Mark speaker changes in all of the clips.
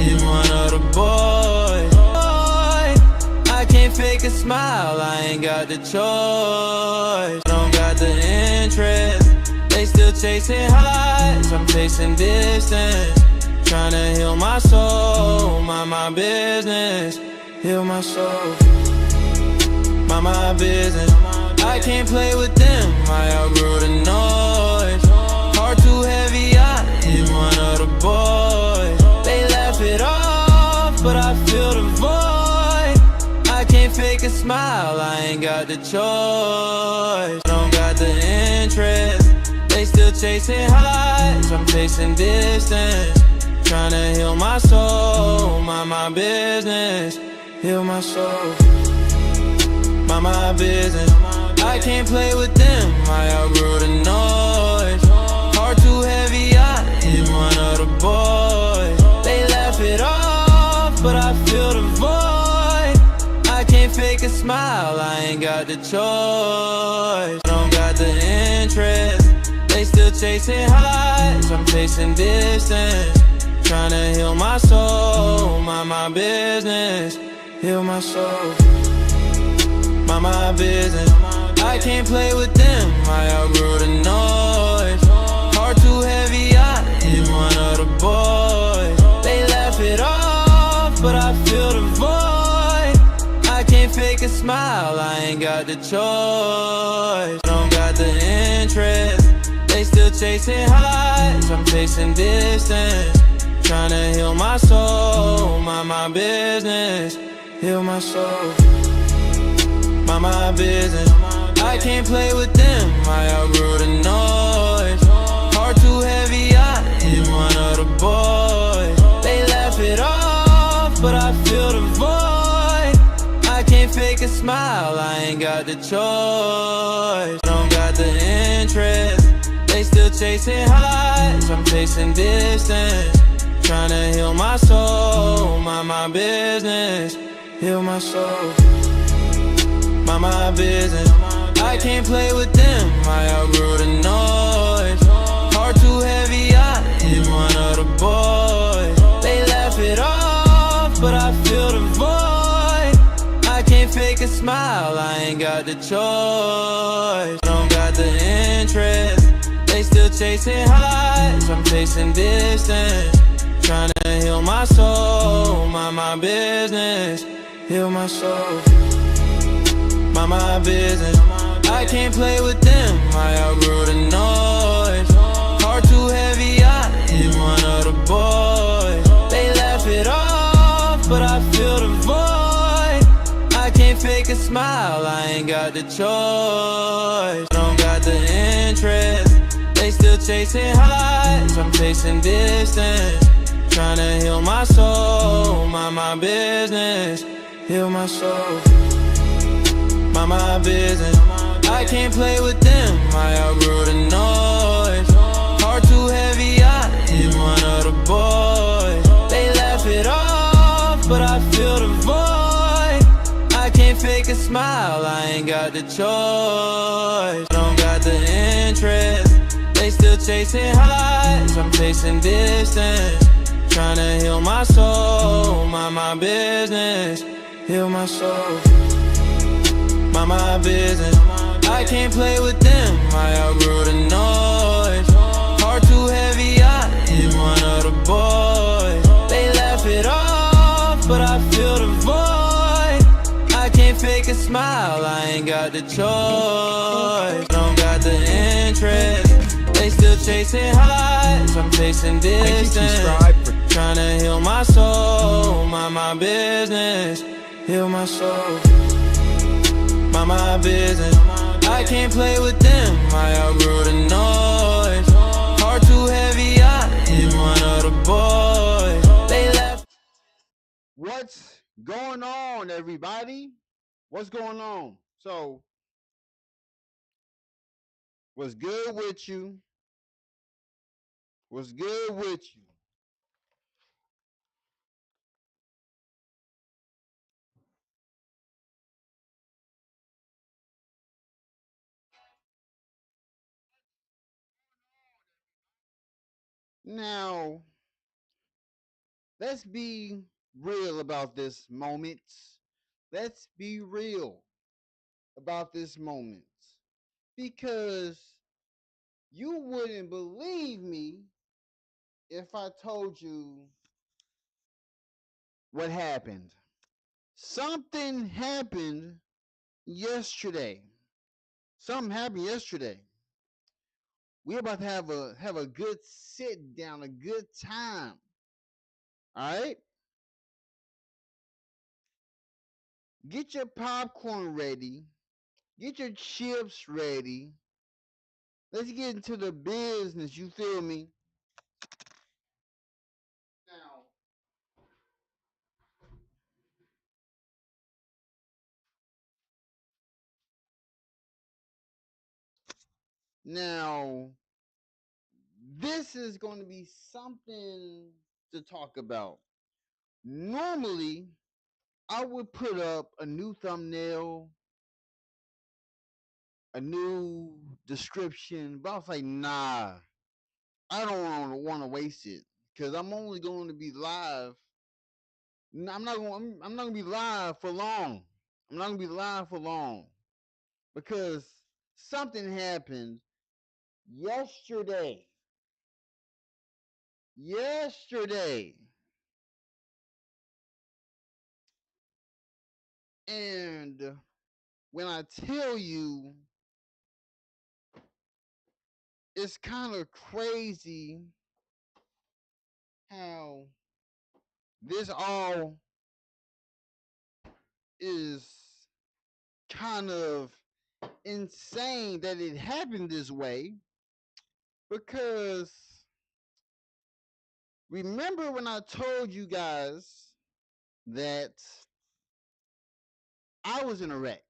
Speaker 1: hit one of the boys. I can't fake a smile, I ain't got the choice. Don't got the interest, they still chasing highs, I'm chasing distance. Tryna heal my soul, mind my business. Heal my soul, mind my business. I can't play with them, I outgrew the noise. Heart too heavy, I hit one of the boys. They laugh it off, but I feel the void. I can't fake a smile, I ain't got the choice. Don't got the interest, they still chasing highs, I'm chasing distance. Tryna heal my soul, mind my business. Heal my soul, mind my business. I can't play with them, I outgrew the noise. Heart too heavy, I hit one of the boys. They laugh it off, but I feel the void. I can't fake a smile, I ain't got the choice. Don't got the interest, they still chasing highs, I'm chasing distance. Tryna heal my soul, mind my business. Heal my soul, mind my business. I can't play with them, I outgrew the noise. Heart too heavy, I hit one of the boys. They laugh it off, but I feel the void. I can't fake a smile, I ain't got the choice. Don't got the interest, they still chasing highs, I'm chasing distance. Tryna heal my soul, mind my business. Heal my soul, mind my business. I can't play with them, I outgrew the noise. Heart too heavy, I hit one of the boys. They laugh it off, but I feel the void. I can't fake a smile, I ain't got the choice. Don't got the interest, they still chasing highs, I'm chasing distance. Tryna heal my soul, mind my business. Heal my soul, mind my business. I can't play with them, I outgrew the noise. Heart too heavy, I hit one of the boys. They laugh it off, but I feel the void. I can't fake a smile, I ain't got the choice. Don't got the interest, they still chasing highs, I'm chasing distance. Tryna heal my soul, mind my business. Heal my soul, mind my business. I can't play with them, I outgrew the noise. Heart too heavy, I hit one of the boys. They laugh it off, but I feel the void. I can't fake a smile, I ain't got the choice. Don't got the interest, they still chasing highs, I'm chasing distance. Tryna heal my soul, mind my business. Heal my soul, mind my business. I can't play with them, I outgrew the noise. Heart too heavy, I hit one of the boys. They laugh it off, but I feel the void. I can't fake a smile, I ain't got the choice. Don't got the interest, they still chasing highs, I'm chasing distance. Tryna heal my soul, mind my business. Heal my soul, mind my business. I can't play with them, I outgrew the noise. Heart too heavy, I hit one of the boys. They laugh it off, but I feel the void. I can't fake a smile, I ain't got the choice. Don't got the interest, they still chasing highs, I'm chasing distance. Tryna heal my soul, mind my business. Heal my soul, mind my business. I can't play with them, I outgrew the noise. Heart too heavy, I hit one of the boys. They left.
Speaker 2: What's going on, everybody? What's going on? So, what's good with you? What's good with you? Now, let's be real about this moment. Let's be real about this moment. Because you wouldn't believe me if I told you what happened. Something happened yesterday. Something happened yesterday. We're about to have a good sit down, a good time. All right? Get your popcorn ready. Get your chips ready. Let's get into the business, you feel me? Now, now this is going to be something to talk about. Normally, I would put up a new thumbnail, a new description, but I was like, nah, I don't want to waste it because I'm only going to be live. I'm not going to be live for long. I'm not going to be live for long because something happened yesterday. Yesterday. And when I tell you, it's kind of crazy how this all is kind of insane that it happened this way because remember when I told you guys that I was in a wreck?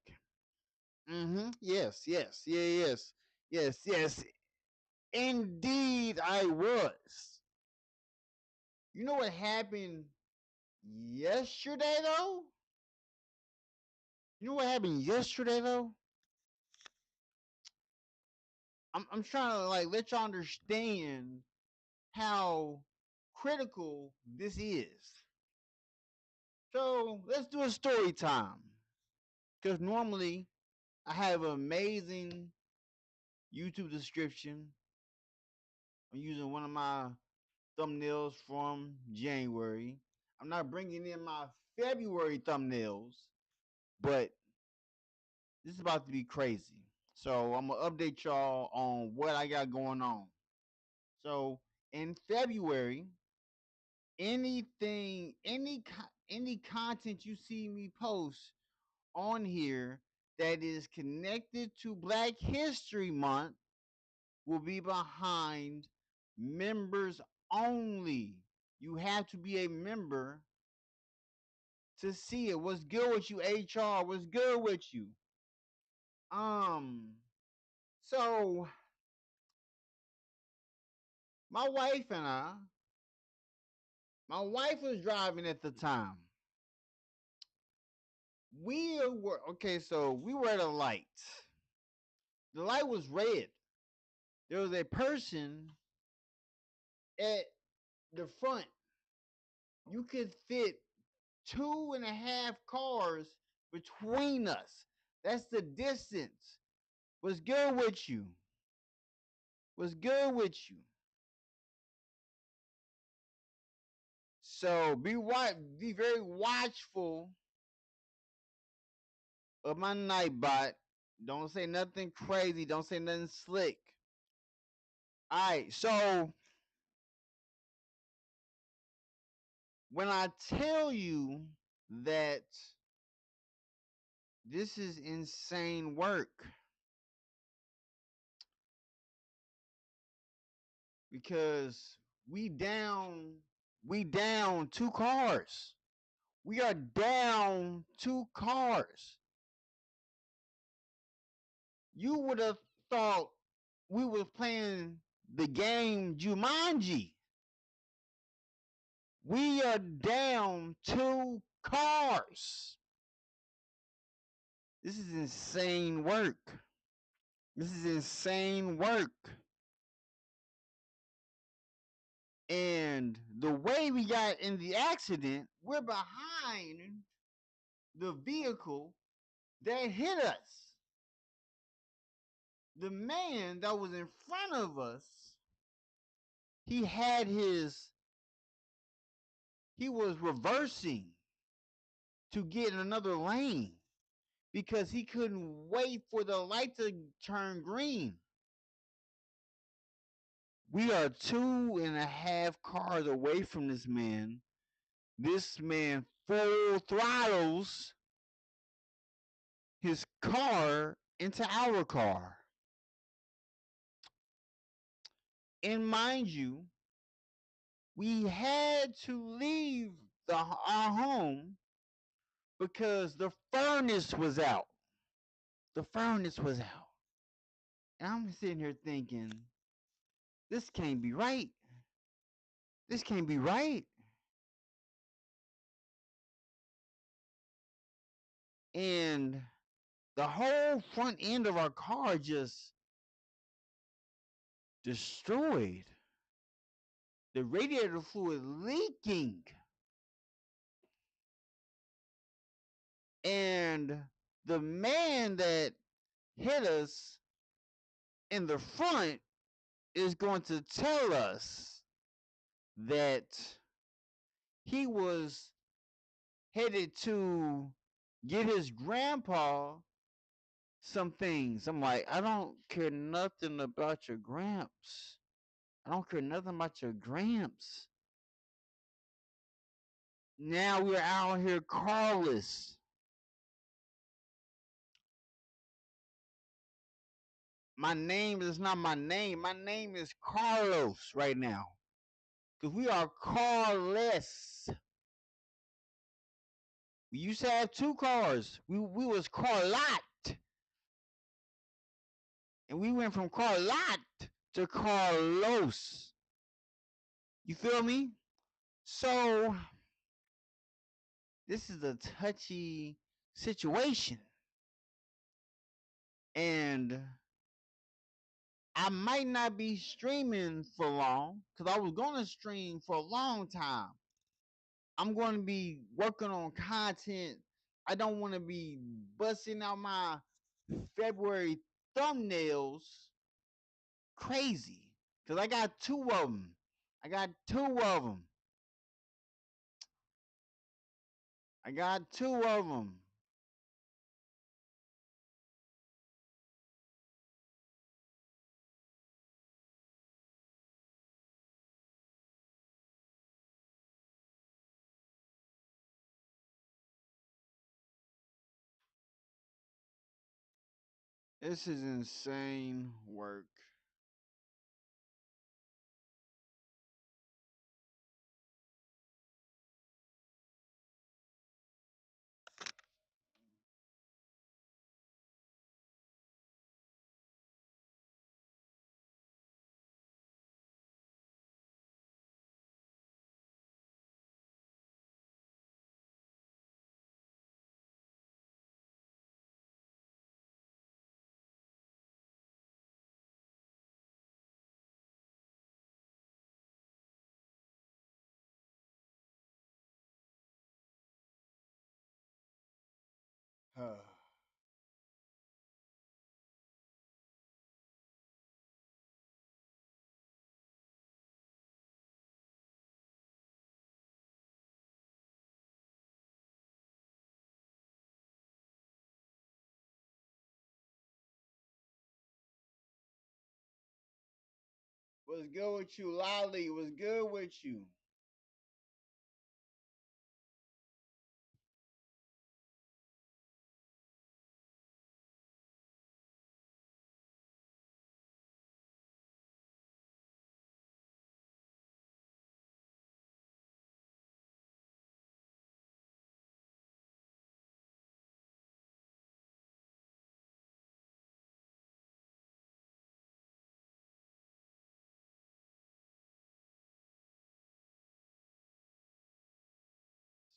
Speaker 2: Yes, yes, yeah, yes, yes, yes. Indeed, I was. You know what happened yesterday, though? You know what happened yesterday, though? I'm trying to like let y'all understand how critical this is. So let's do a story time. Because normally I have an amazing YouTube description. I'm using one of my thumbnails from January. I'm not bringing in my February thumbnails, but this is about to be crazy. So I'm gonna update y'all on what I got going on. So in February, any content you see me post on here that is connected to Black History Month will be behind members only. You have to be a member to see it. What's good with you, HR? What's good with you? So my wife and my wife was driving at the time. We were okay, so we were at a light. The light was red. There was a person at the front. You could fit 2.5 cars between us. That's the distance. What's good with you? What's good with you? So be very watchful of my nightbot. Don't say nothing crazy. Don't say nothing slick. All right. So when I tell you that this is insane work, because we down 2 cars. We are down 2 cars. You would have thought we was playing the game Jumanji. We are down 2 cars. This is insane work. This is insane work. And the way we got in the accident, we're behind the vehicle that hit us. The man that was in front of us, he was reversing to get in another lane because he couldn't wait for the light to turn green. We are 2.5 cars away from this man. This man full throttles his car into our car. And mind you, we had to leave our home because the furnace was out. The furnace was out. And I'm sitting here thinking, this can't be right. This can't be right. And the whole front end of our car just destroyed. The radiator fluid leaking. And the man that hit us in the front is going to tell us that he was headed to get his grandpa some things. I'm like, I don't care nothing about your gramps. I don't care nothing about your gramps. Now we're out here carless. My name is not my name. My name is Carlos right now. Because we are carless. We used to have 2 cars. We was Carlot. And we went from Carlot to Carlos. You feel me? So this is a touchy situation. And I might not be streaming for long because I was going to stream for a long time. I'm going to be working on content. I don't want to be busting out my February thumbnails crazy because I got 2 of them. I got 2 of them. I got 2 of them. This is insane work. What's good with you, Lolly? What's good with you?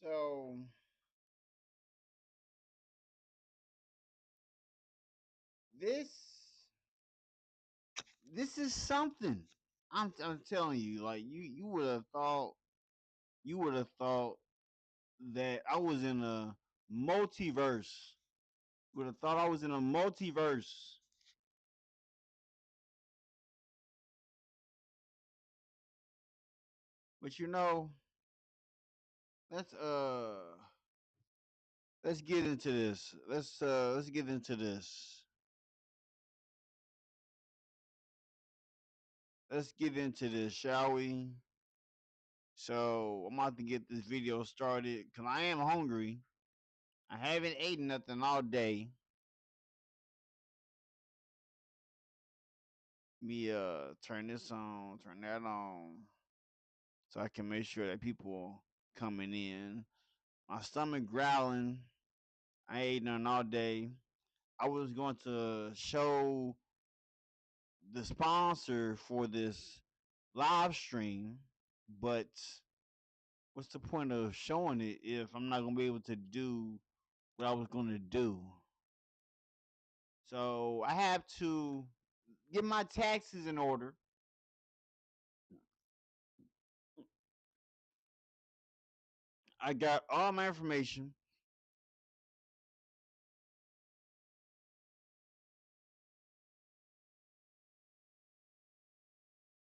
Speaker 2: So this is something. I'm telling you, like you would have thought that I was in a multiverse. Would have thought I was in a multiverse. But let's let's get into this. Let's get into this. Let's get into this, shall we? So I'm about to get this video started because I am hungry. I haven't eaten nothing all day. Me turn this on, turn that on, so I can make sure that people coming in. My stomach growling. I ain't nothing all day. I was going to show the sponsor for this live stream, but what's the point of showing it if I'm not gonna be able to do what I was gonna do? So I have to get my taxes in order. I got all my information.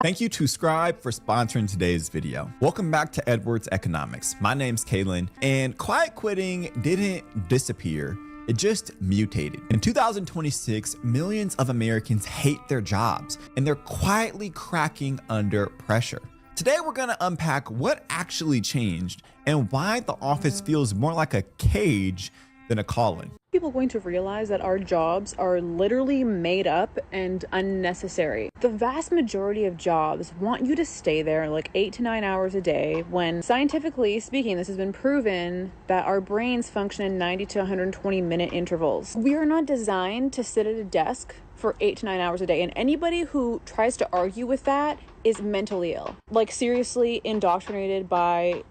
Speaker 3: Thank you to Scribe for sponsoring today's video. Welcome back to Edwards Economics. My name's Kalen, and quiet quitting didn't disappear. It just mutated. In 2026, millions of Americans hate their jobs, and they're quietly cracking under pressure. Today, we're gonna unpack what actually changed and why the office feels more like a cage than a calling.
Speaker 4: People going to realize that our jobs are literally made up and unnecessary. The vast majority of jobs want you to stay there like 8 to 9 hours a day when, scientifically speaking, this has been proven that our brains function in 90 to 120 minute intervals. We are not designed to sit at a desk for 8 to 9 hours a day, and anybody who tries to argue with that is mentally ill. Like, seriously indoctrinated by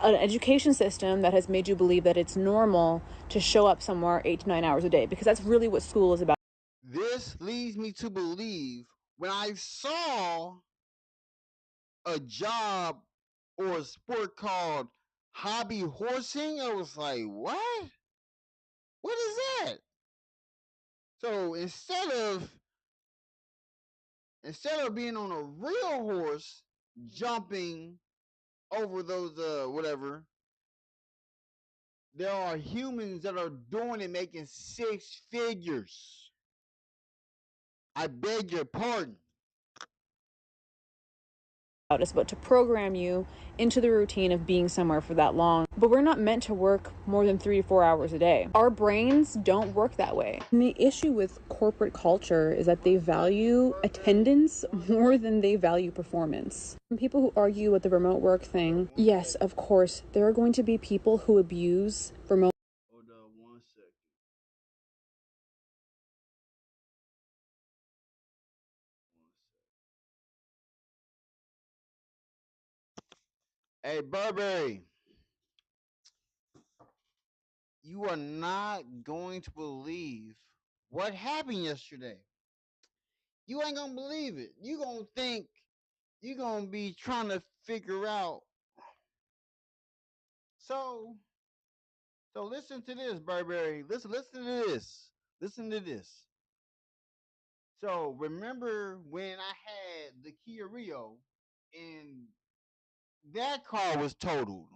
Speaker 4: an education system that has made you believe that it's normal to show up somewhere 8 to 9 hours a day, because that's really what school is about.
Speaker 2: This leads me to believe when I saw a job or a sport called hobby horsing, I was like, what? What is that? So instead of being on a real horse jumping over those whatever, there are humans that are doing it making six figures. I beg your pardon.
Speaker 4: It's about to program you into the routine of being somewhere for that long. But we're not meant to work more than 3 to 4 hours a day. Our brains don't work that way. And the issue with corporate culture is that they value attendance more than they value performance. And people who argue with the remote work thing, yes, of course, there are going to be people who abuse remote.
Speaker 2: Hold on 1 second. Hey, Burberry, you are not going to believe what happened yesterday. You ain't gonna believe it. You gonna think you gonna be trying to figure out. So, so listen to this, Burberry. Listen to this. Listen to this. So remember when I had the Kia Rio and that car was totaled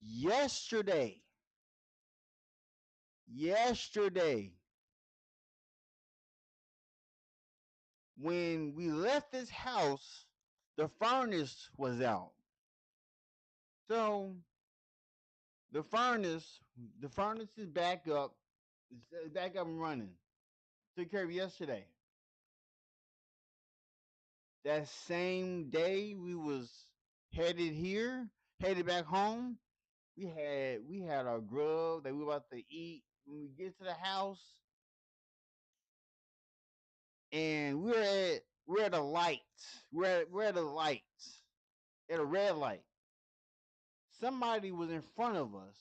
Speaker 2: yesterday. Yesterday, when we left this house, the furnace was out. So the furnace is back up. It's back up and running. Took care of yesterday. That same day we was headed here, headed back home. We had our grub that we were about to eat when we get to the house, and we're at a light. We're at a light, at a red light. Somebody was in front of us.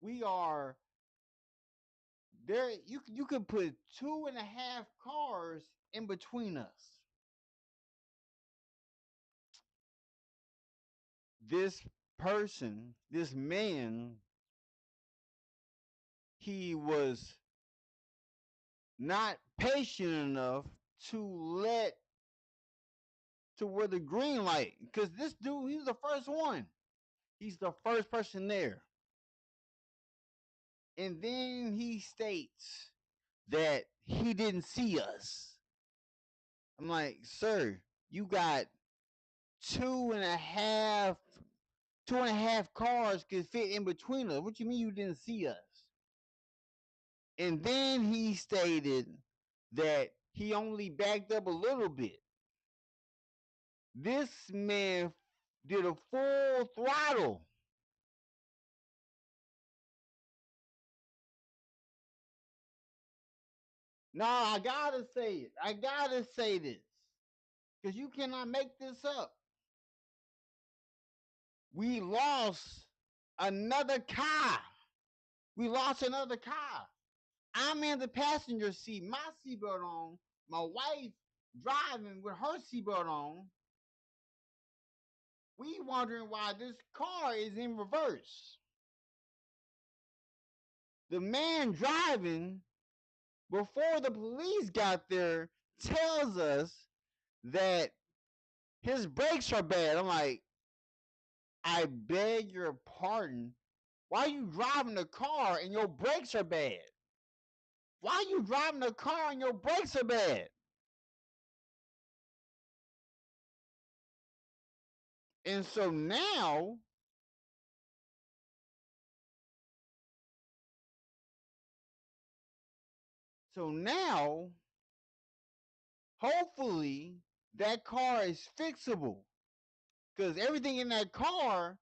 Speaker 2: We are There, you could put 2.5 cars in between us. This person, this man, he was not patient enough to let to where the green light, because this dude, he's the first one. He's the first person there. And then he states that he didn't see us. I'm like, sir, you got two and a half cars could fit in between us. What you mean you didn't see us? And then he stated that he only backed up a little bit. This man did a full throttle. No, I gotta say it. I gotta say this. Because you cannot make this up. We lost another car. We lost another car. I'm in the passenger seat, my seatbelt on. My wife driving with her seatbelt on. We wondering why this car is in reverse. The man driving, before the police got there, tells us that his brakes are bad. I'm like, I beg your pardon. Why are you driving the car and your brakes are bad? Why are you driving the car and your brakes are bad? And so now, hopefully that car is fixable. Because everything in that car,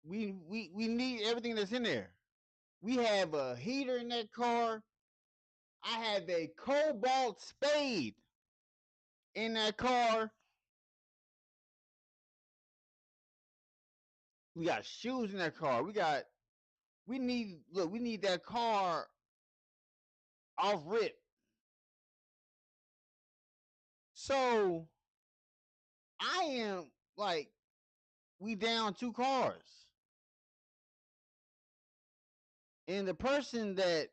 Speaker 2: we need everything that's in there. We have a heater in that car. I have a cobalt spade in that car. We got shoes in that car. We need that car off rip. So I am like, we down 2 cars. And the person that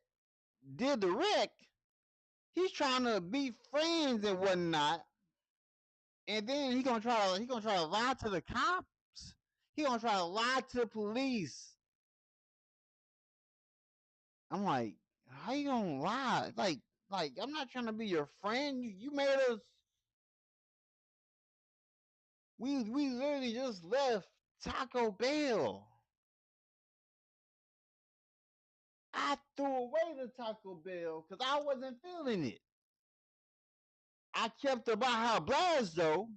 Speaker 2: did the wreck, he's trying to be friends and whatnot. And then he gonna try to lie to the cops. He gonna try to lie to the police. I'm like, how you gonna lie? Like I'm not trying to be your friend. You made us. We literally just left Taco Bell. I threw away the Taco Bell because I wasn't feeling it. I kept the Baja Blast though.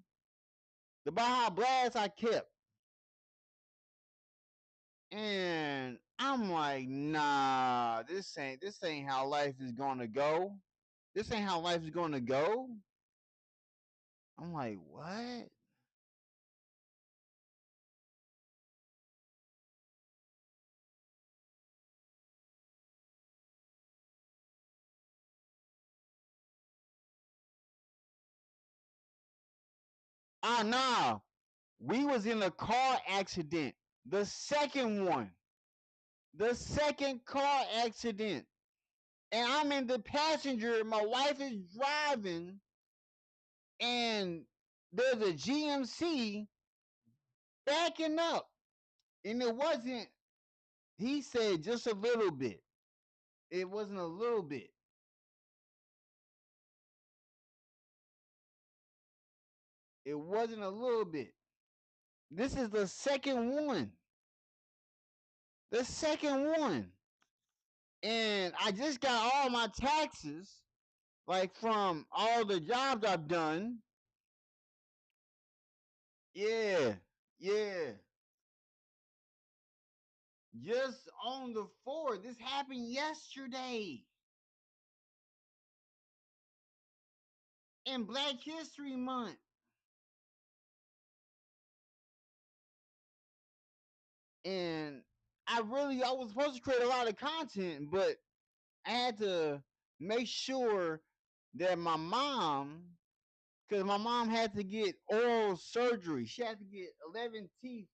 Speaker 2: The Baja Blast I kept. And I'm like, nah, this ain't how life is gonna go. This ain't how life is gonna go. I'm like, what? Nah. We was in a car accident. The second one. The second car accident. And I'm in the passenger. My wife is driving. And there's a GMC backing up. And it wasn't, he said, just a little bit. It wasn't a little bit. It wasn't a little bit. This is the second one. The second one. And I just got all my taxes, like from all the jobs I've done. Yeah. Just on the 4th. This happened yesterday. In Black History Month. And I was supposed to create a lot of content, but I had to make sure that because my mom had to get oral surgery. She had to get 11 teeth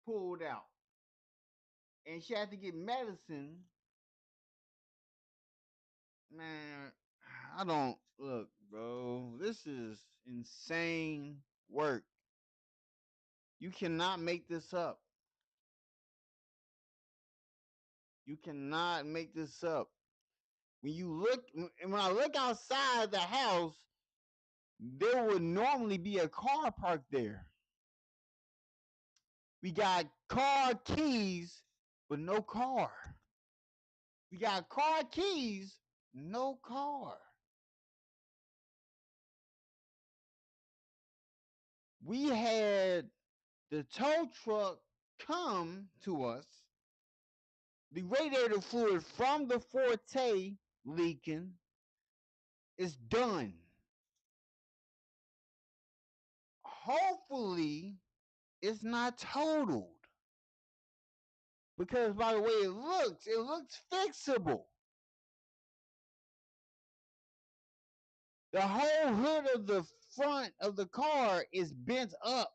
Speaker 2: pulled out, and she had to get medicine. Man, I don't look, bro. This is insane work. You cannot make this up. You cannot make this up. When I look outside the house, there would normally be a car parked there. We got car keys, but no car. We got car keys, no car. We had the tow truck come to us. The radiator fluid from the Forte leaking is done. Hopefully, it's not totaled. Because by the way it looks fixable. The whole hood of the front of the car is bent up.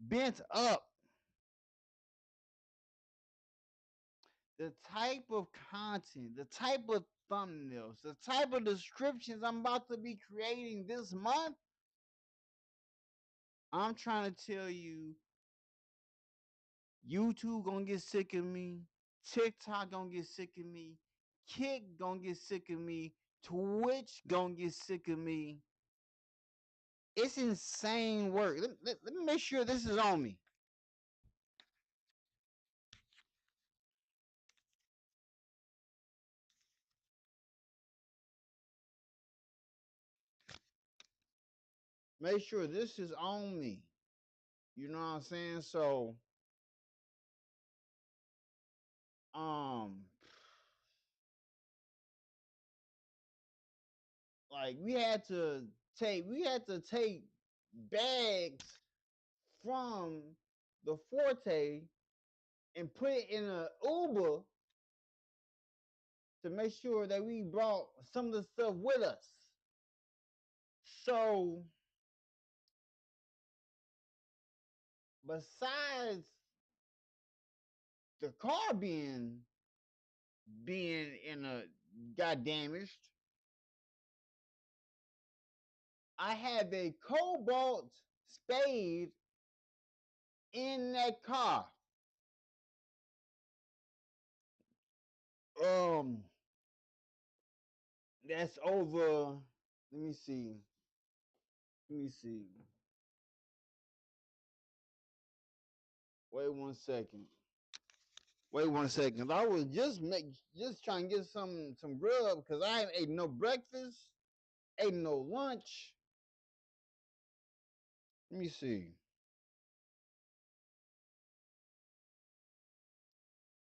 Speaker 2: Bent up. The type of content, the type of thumbnails, the type of descriptions I'm about to be creating this month, I'm trying to tell you, YouTube gonna get sick of me, TikTok gonna get sick of me, Kick gonna get sick of me, Twitch gonna get sick of me. It's insane work. Let me make sure this is on me. Make sure this is on me. You know what I'm saying? So, like we had to take bags from the Forte and put it in an Uber to make sure that we brought some of the stuff with us. So, besides the car being in a got damaged, I have a cobalt spade in that car. That's over. Let me see. Wait one second. I was just trying to get some grub because I ain't ate no breakfast, ate no lunch. Let me see.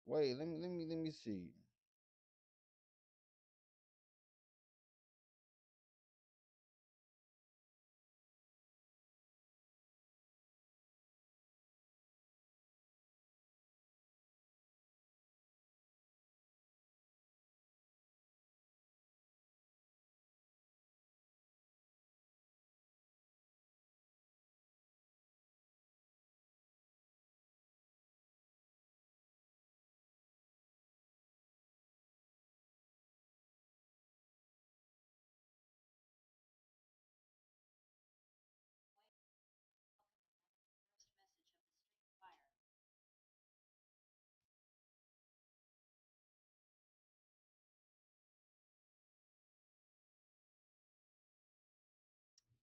Speaker 2: Wait, let me see.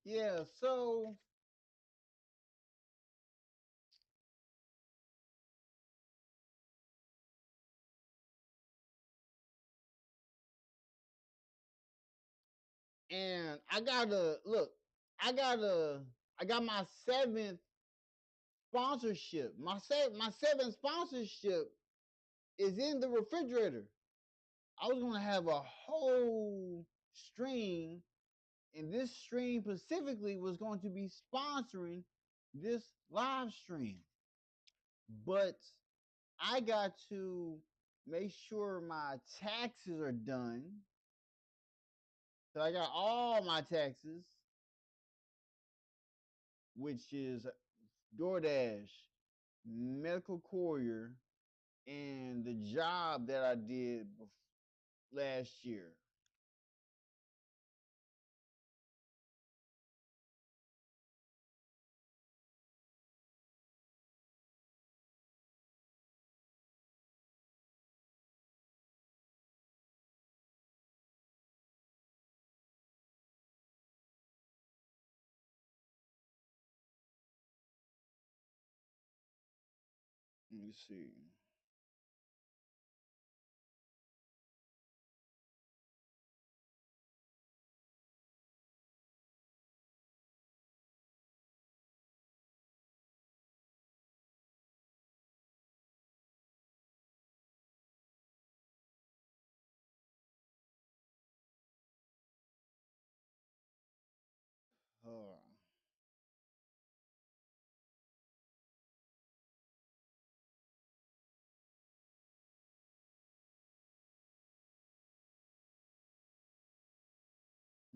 Speaker 2: Yeah, so and I gotta look. I got my seventh sponsorship. My seventh sponsorship is in the refrigerator. I was gonna have a whole stream, and this stream specifically was going to be sponsoring this live stream. But I got to make sure my taxes are done. So I got all my taxes, which is DoorDash, medical courier, and the job that I did last year. Let me see. Oh.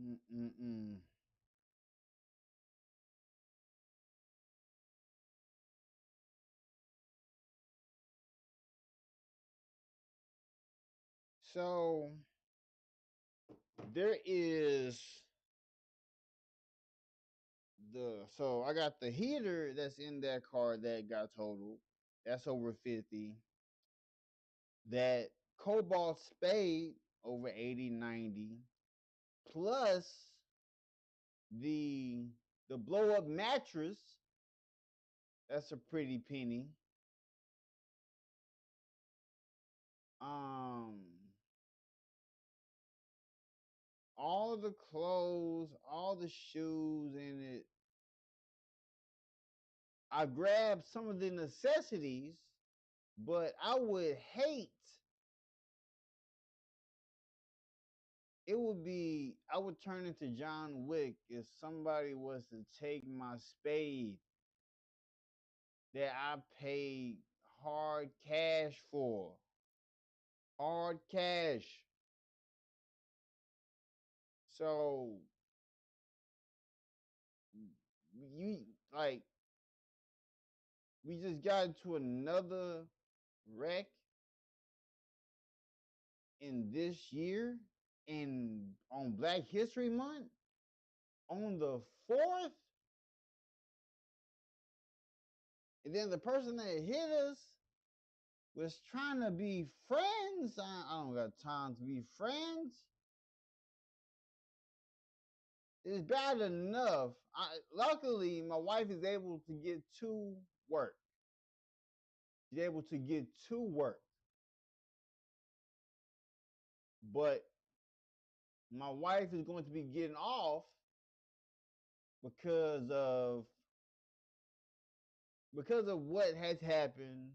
Speaker 2: Mm-mm-mm. So there is so I got the heater that's in that car that got totaled. That's over 50. That Cobalt Spade over 80, 90. Plus the blow up mattress, that's a pretty penny. Um all the clothes, all the shoes in it. I grabbed some of the necessities, but I would hate I would turn into John Wick if somebody was to take my spade that I paid hard cash for. Hard cash. So you like we just got into another wreck in this year in on Black History Month on the 4th. And then the person that hit us was trying to be friends. I don't got time to be friends. It's bad enough. Luckily, my wife is able to get to work. She's able to get to work. But my wife is going to be getting off because of what has happened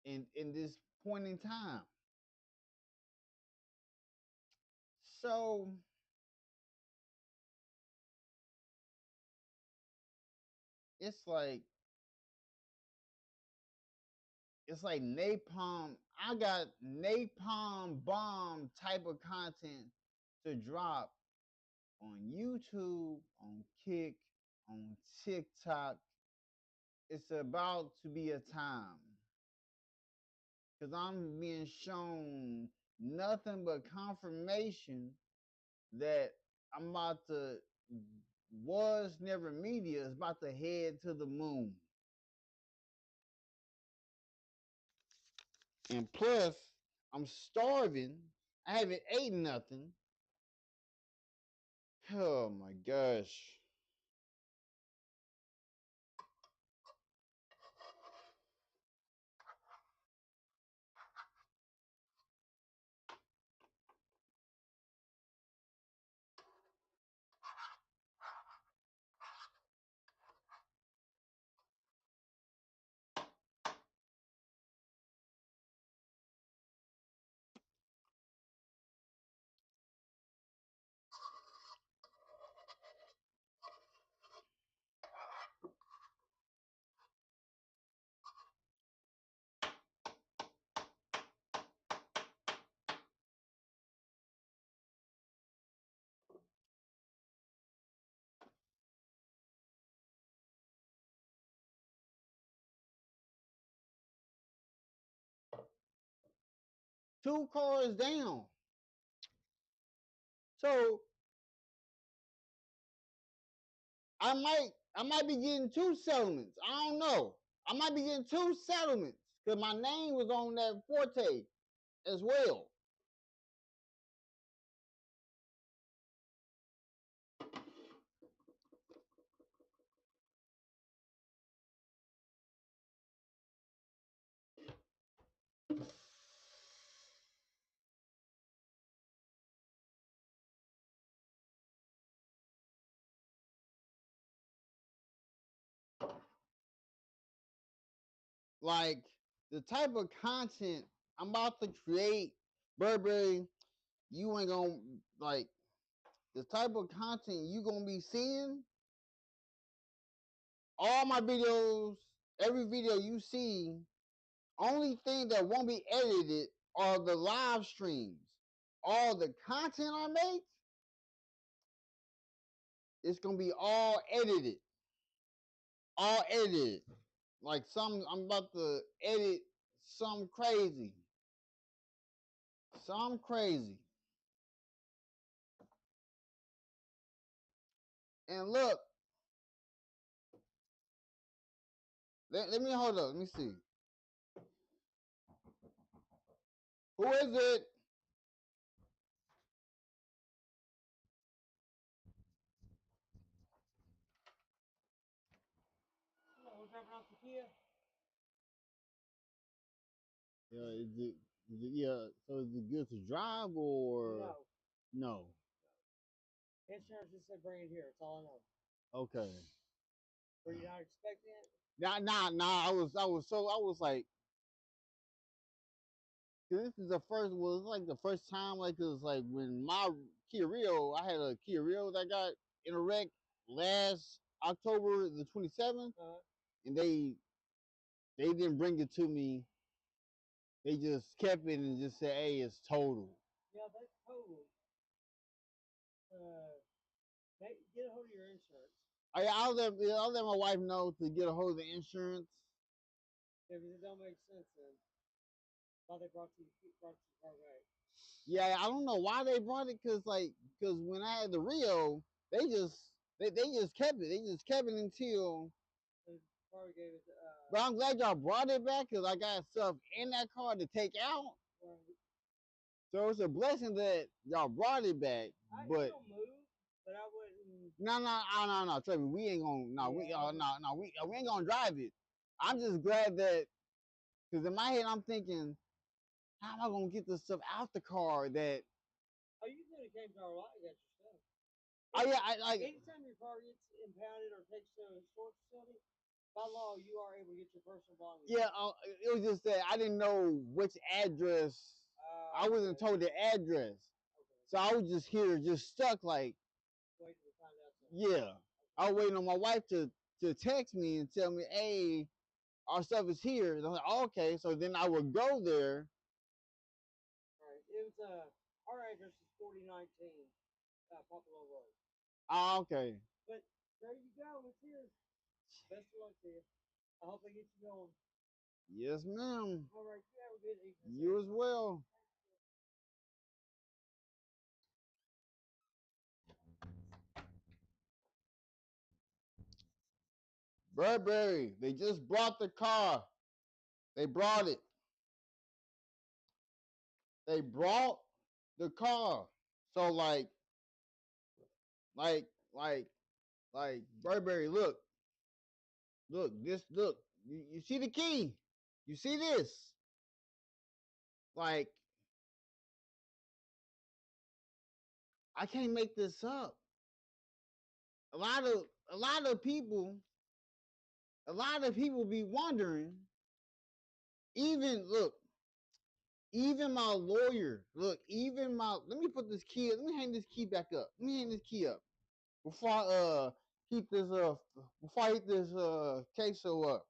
Speaker 2: in this point in time. So it's like napalm. I got napalm bomb type of content to drop on YouTube, on Kick, on TikTok. It's about to be a time because I'm being shown nothing but confirmation that I'm about to was never media is about to head to the moon. And plus, I'm starving. I haven't eaten nothing. Oh my gosh. 2 cars down. So I might be getting 2 settlements. I don't know. I might be getting 2 settlements because my name was on that Forte as well. Like the type of content I'm about to create, Burberry, you ain't gonna like the type of content you gonna be seeing. All my videos, every video you see, only thing that won't be edited are the live streams. All the content I make, it's gonna be all edited. All edited. Like I'm about to edit some crazy. Some crazy. And look, let me hold up. Let me see. Who is it?
Speaker 5: Hello, dropping off the Kia?
Speaker 2: Yeah, yeah. So is it good to drive or
Speaker 5: No.
Speaker 2: no?
Speaker 5: Insurance just said bring it here. That's all I know.
Speaker 2: Okay.
Speaker 5: Were you not expecting it?
Speaker 2: Nah. I was like, this is the first. Well, it's like the first time. Like, it was like when my Kia Rio, I had a Kia Rio that got in a wreck last October the 27th, and they didn't bring it to me. They just kept it and just said, "Hey, it's total."
Speaker 5: Yeah, that's total. Get a hold of your insurance.
Speaker 2: I'll let my wife know to get a hold of the insurance.
Speaker 5: Yeah, because it don't make sense then. Why they brought you car back.
Speaker 2: Yeah, I don't know why they brought it, cause when I had the Rio, they just kept it. They just kept it until.
Speaker 5: They probably gave it to,
Speaker 2: But I'm glad y'all brought it back, cause I got stuff in that car to take out.
Speaker 5: Right.
Speaker 2: So it's a blessing that y'all brought it back.
Speaker 5: I
Speaker 2: But
Speaker 5: still move, but I wouldn't.
Speaker 2: no, trust me, we ain't gonna we ain't gonna drive it. I'm just glad that, cause in my head I'm thinking, how am I gonna get this stuff out the car that?
Speaker 5: Oh, you could have came to our lot and got your stuff.
Speaker 2: Oh yeah, I like.
Speaker 5: Anytime your car gets impounded or takes to a storage facility, by law, you are able to get your personal belongings.
Speaker 2: Yeah, it was just that I didn't know which address. I wasn't told the address, so I was just here, just stuck. Like,
Speaker 5: waiting to find out something.
Speaker 2: Yeah, I was waiting on my wife to text me and tell me, "Hey, our stuff is here." And I'm like, oh, "Okay." So then I would go there.
Speaker 5: All right, it was our address is 4019 Poplar Road.
Speaker 2: Ah, okay.
Speaker 5: But there you go. It's here. Best of luck to you. I hope they get you going.
Speaker 2: Yes, ma'am.
Speaker 5: All right, you have a good evening.
Speaker 2: You as well. Burberry, they just brought the car. They brought it. They brought the car. So like, Burberry, look, look. You see the key? You see this? Like, I can't make this up. A lot of people be wondering. Even look, even my lawyer, let me put this key, let me hang this key back up. Let me hang this key up before I heat this queso up.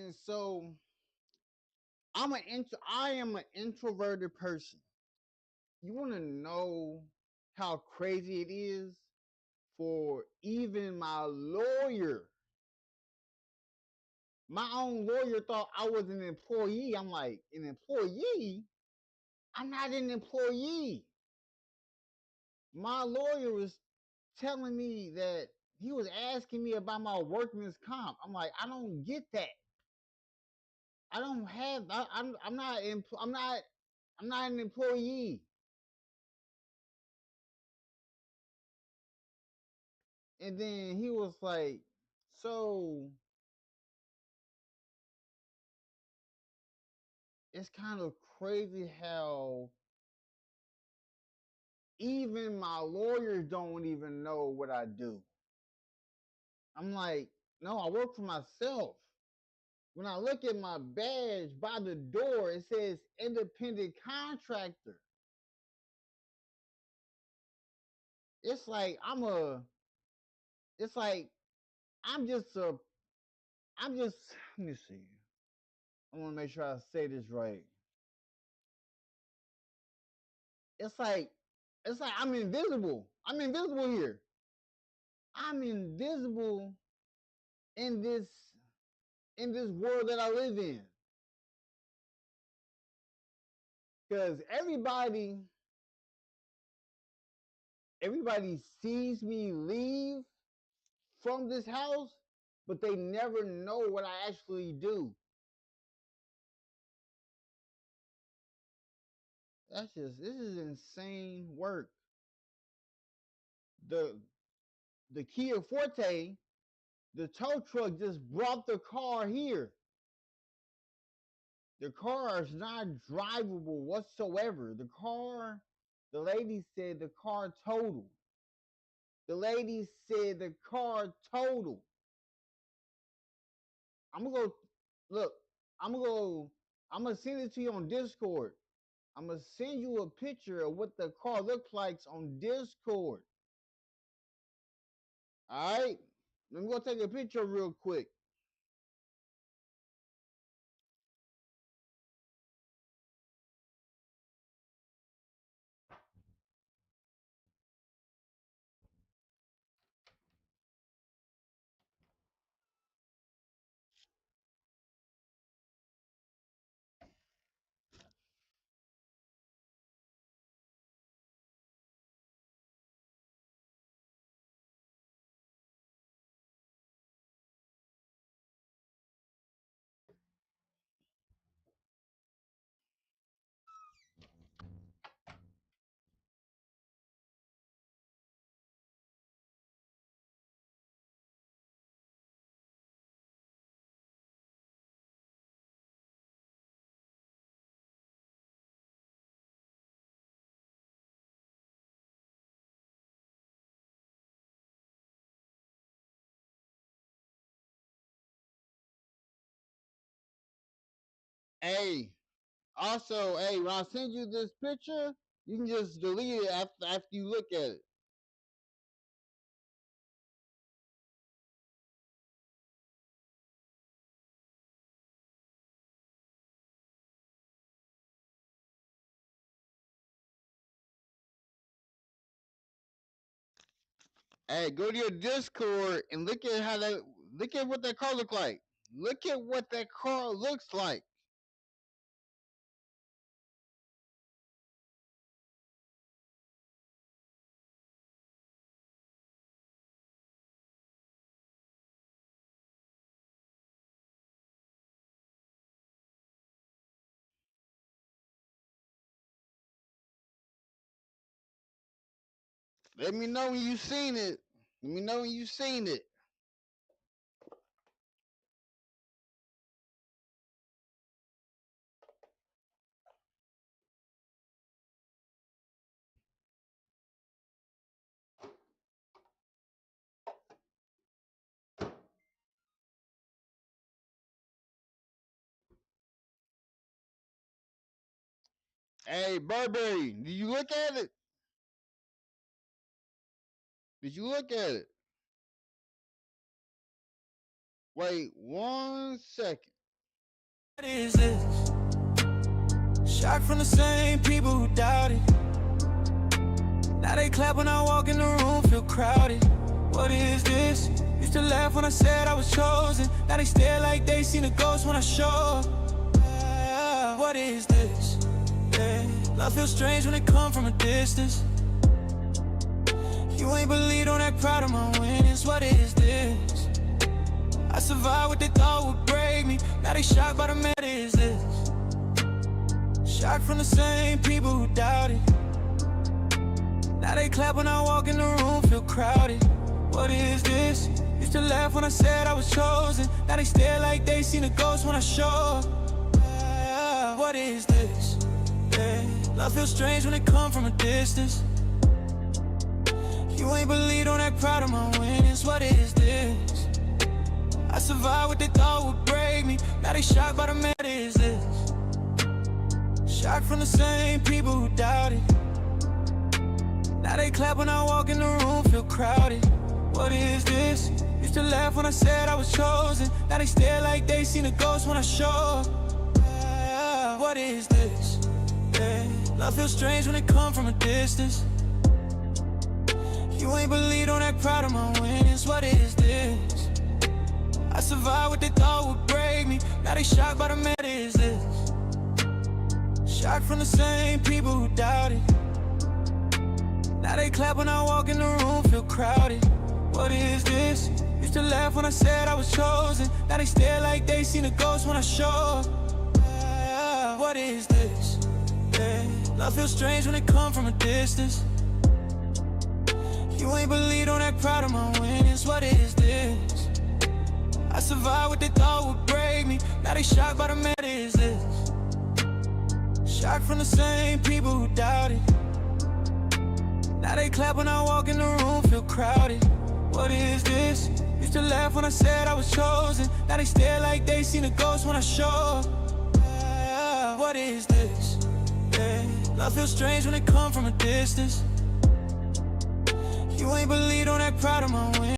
Speaker 2: And so I am an introverted person. You want to know how crazy it is for even my lawyer. My own lawyer thought I was an employee. I'm like, an employee? I'm not an employee. My lawyer was telling me that he was asking me about my workman's comp. I'm like, I don't get that. I don't have. I'm not. I'm not an employee. And then he was like, so it's kind of crazy how even my lawyers don't even know what I do. I'm like, no, I work for myself. When I look at my badge by the door, it says independent contractor. It's like it's like I'm just, let me see. I want to make sure I say this right. It's like, I'm invisible. I'm invisible here. I'm invisible in this world that I live in. Because everybody sees me leave from this house, but they never know what I actually do. This is insane work. The Kia Forte, the tow truck just brought the car here. The car is not drivable whatsoever. The lady said the car totaled. The lady said the car totaled. I'm gonna go look. I'm gonna send it to you on Discord. I'm gonna send you a picture of what the car looks like on Discord. All right, let me go take a picture real quick. Hey, also, hey, when I send you this picture, you can just delete it after you look at it. Hey, go to your Discord and look at what that car look like. Look at what that car looks like. Let me know when you seen it. Let me know when you seen it. Hey, Burberry, did you look at it? Did you look at it? Wait 1 second.
Speaker 1: What is this? Shot from the same people who doubted. Now they clap when I walk in the room, feel crowded. What is this? Used to laugh when I said I was chosen. Now they stare like they seen a ghost when I show up. What is this? Yeah. Love feels strange when it come from a distance. You ain't believe, don't act proud of my winnings. What is this? I survived what they thought would break me. Now they shocked by the man. What is this? Shocked from the same people who doubted. Now they clap when I walk in the room, feel crowded. What is this? Used to laugh when I said I was chosen. Now they stare like they seen a ghost when I show up. What is this? Yeah. Love feels strange when it come from a distance. You ain't believe, don't act proud of my winnings. What is this? I survived what they thought would break me. Now they shocked by the man. What is this? Shocked from the same people who doubted. Now they clap when I walk in the room, feel crowded. What is this? Used to laugh when I said I was chosen. Now they stare like they seen a ghost when I show up. What is this? Yeah. Love feels strange when it come from a distance. You ain't believe, don't act proud of my winnings. What is this? I survived what they thought would break me. Now they shocked by the man. What is this? Shocked from the same people who doubted. Now they clap when I walk in the room, feel crowded. What is this? Used to laugh when I said I was chosen. Now they stare like they seen a ghost when I show up. What is this? Yeah. Love feels strange when it come from a distance. You ain't believe, don't act proud of my winnings. What is this? I survived what they thought would break me. Now they shocked by the man. What is this? Shocked from the same people who doubted. Now they clap when I walk in the room, feel crowded. What is this? Used to laugh when I said I was chosen. Now they stare like they seen a ghost when I show up. What is this? Yeah. Love feels strange when it come from a distance. You ain't believe, don't act proud of my win.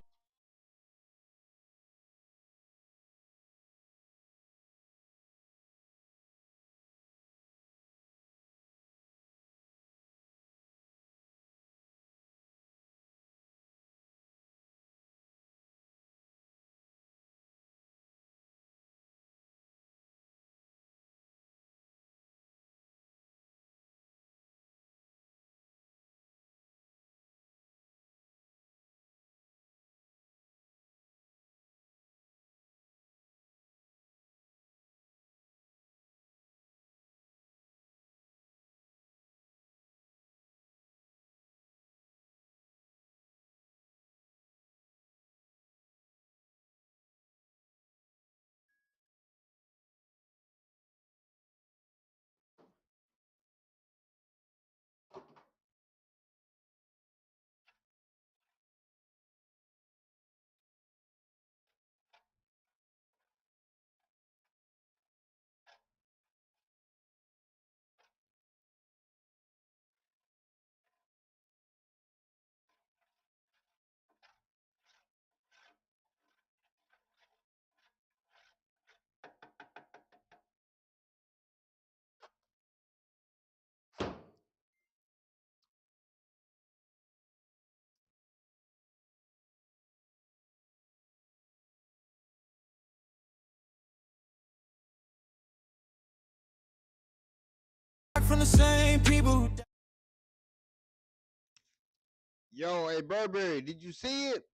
Speaker 1: From the same people who
Speaker 2: Yo, hey Burberry, did you see it?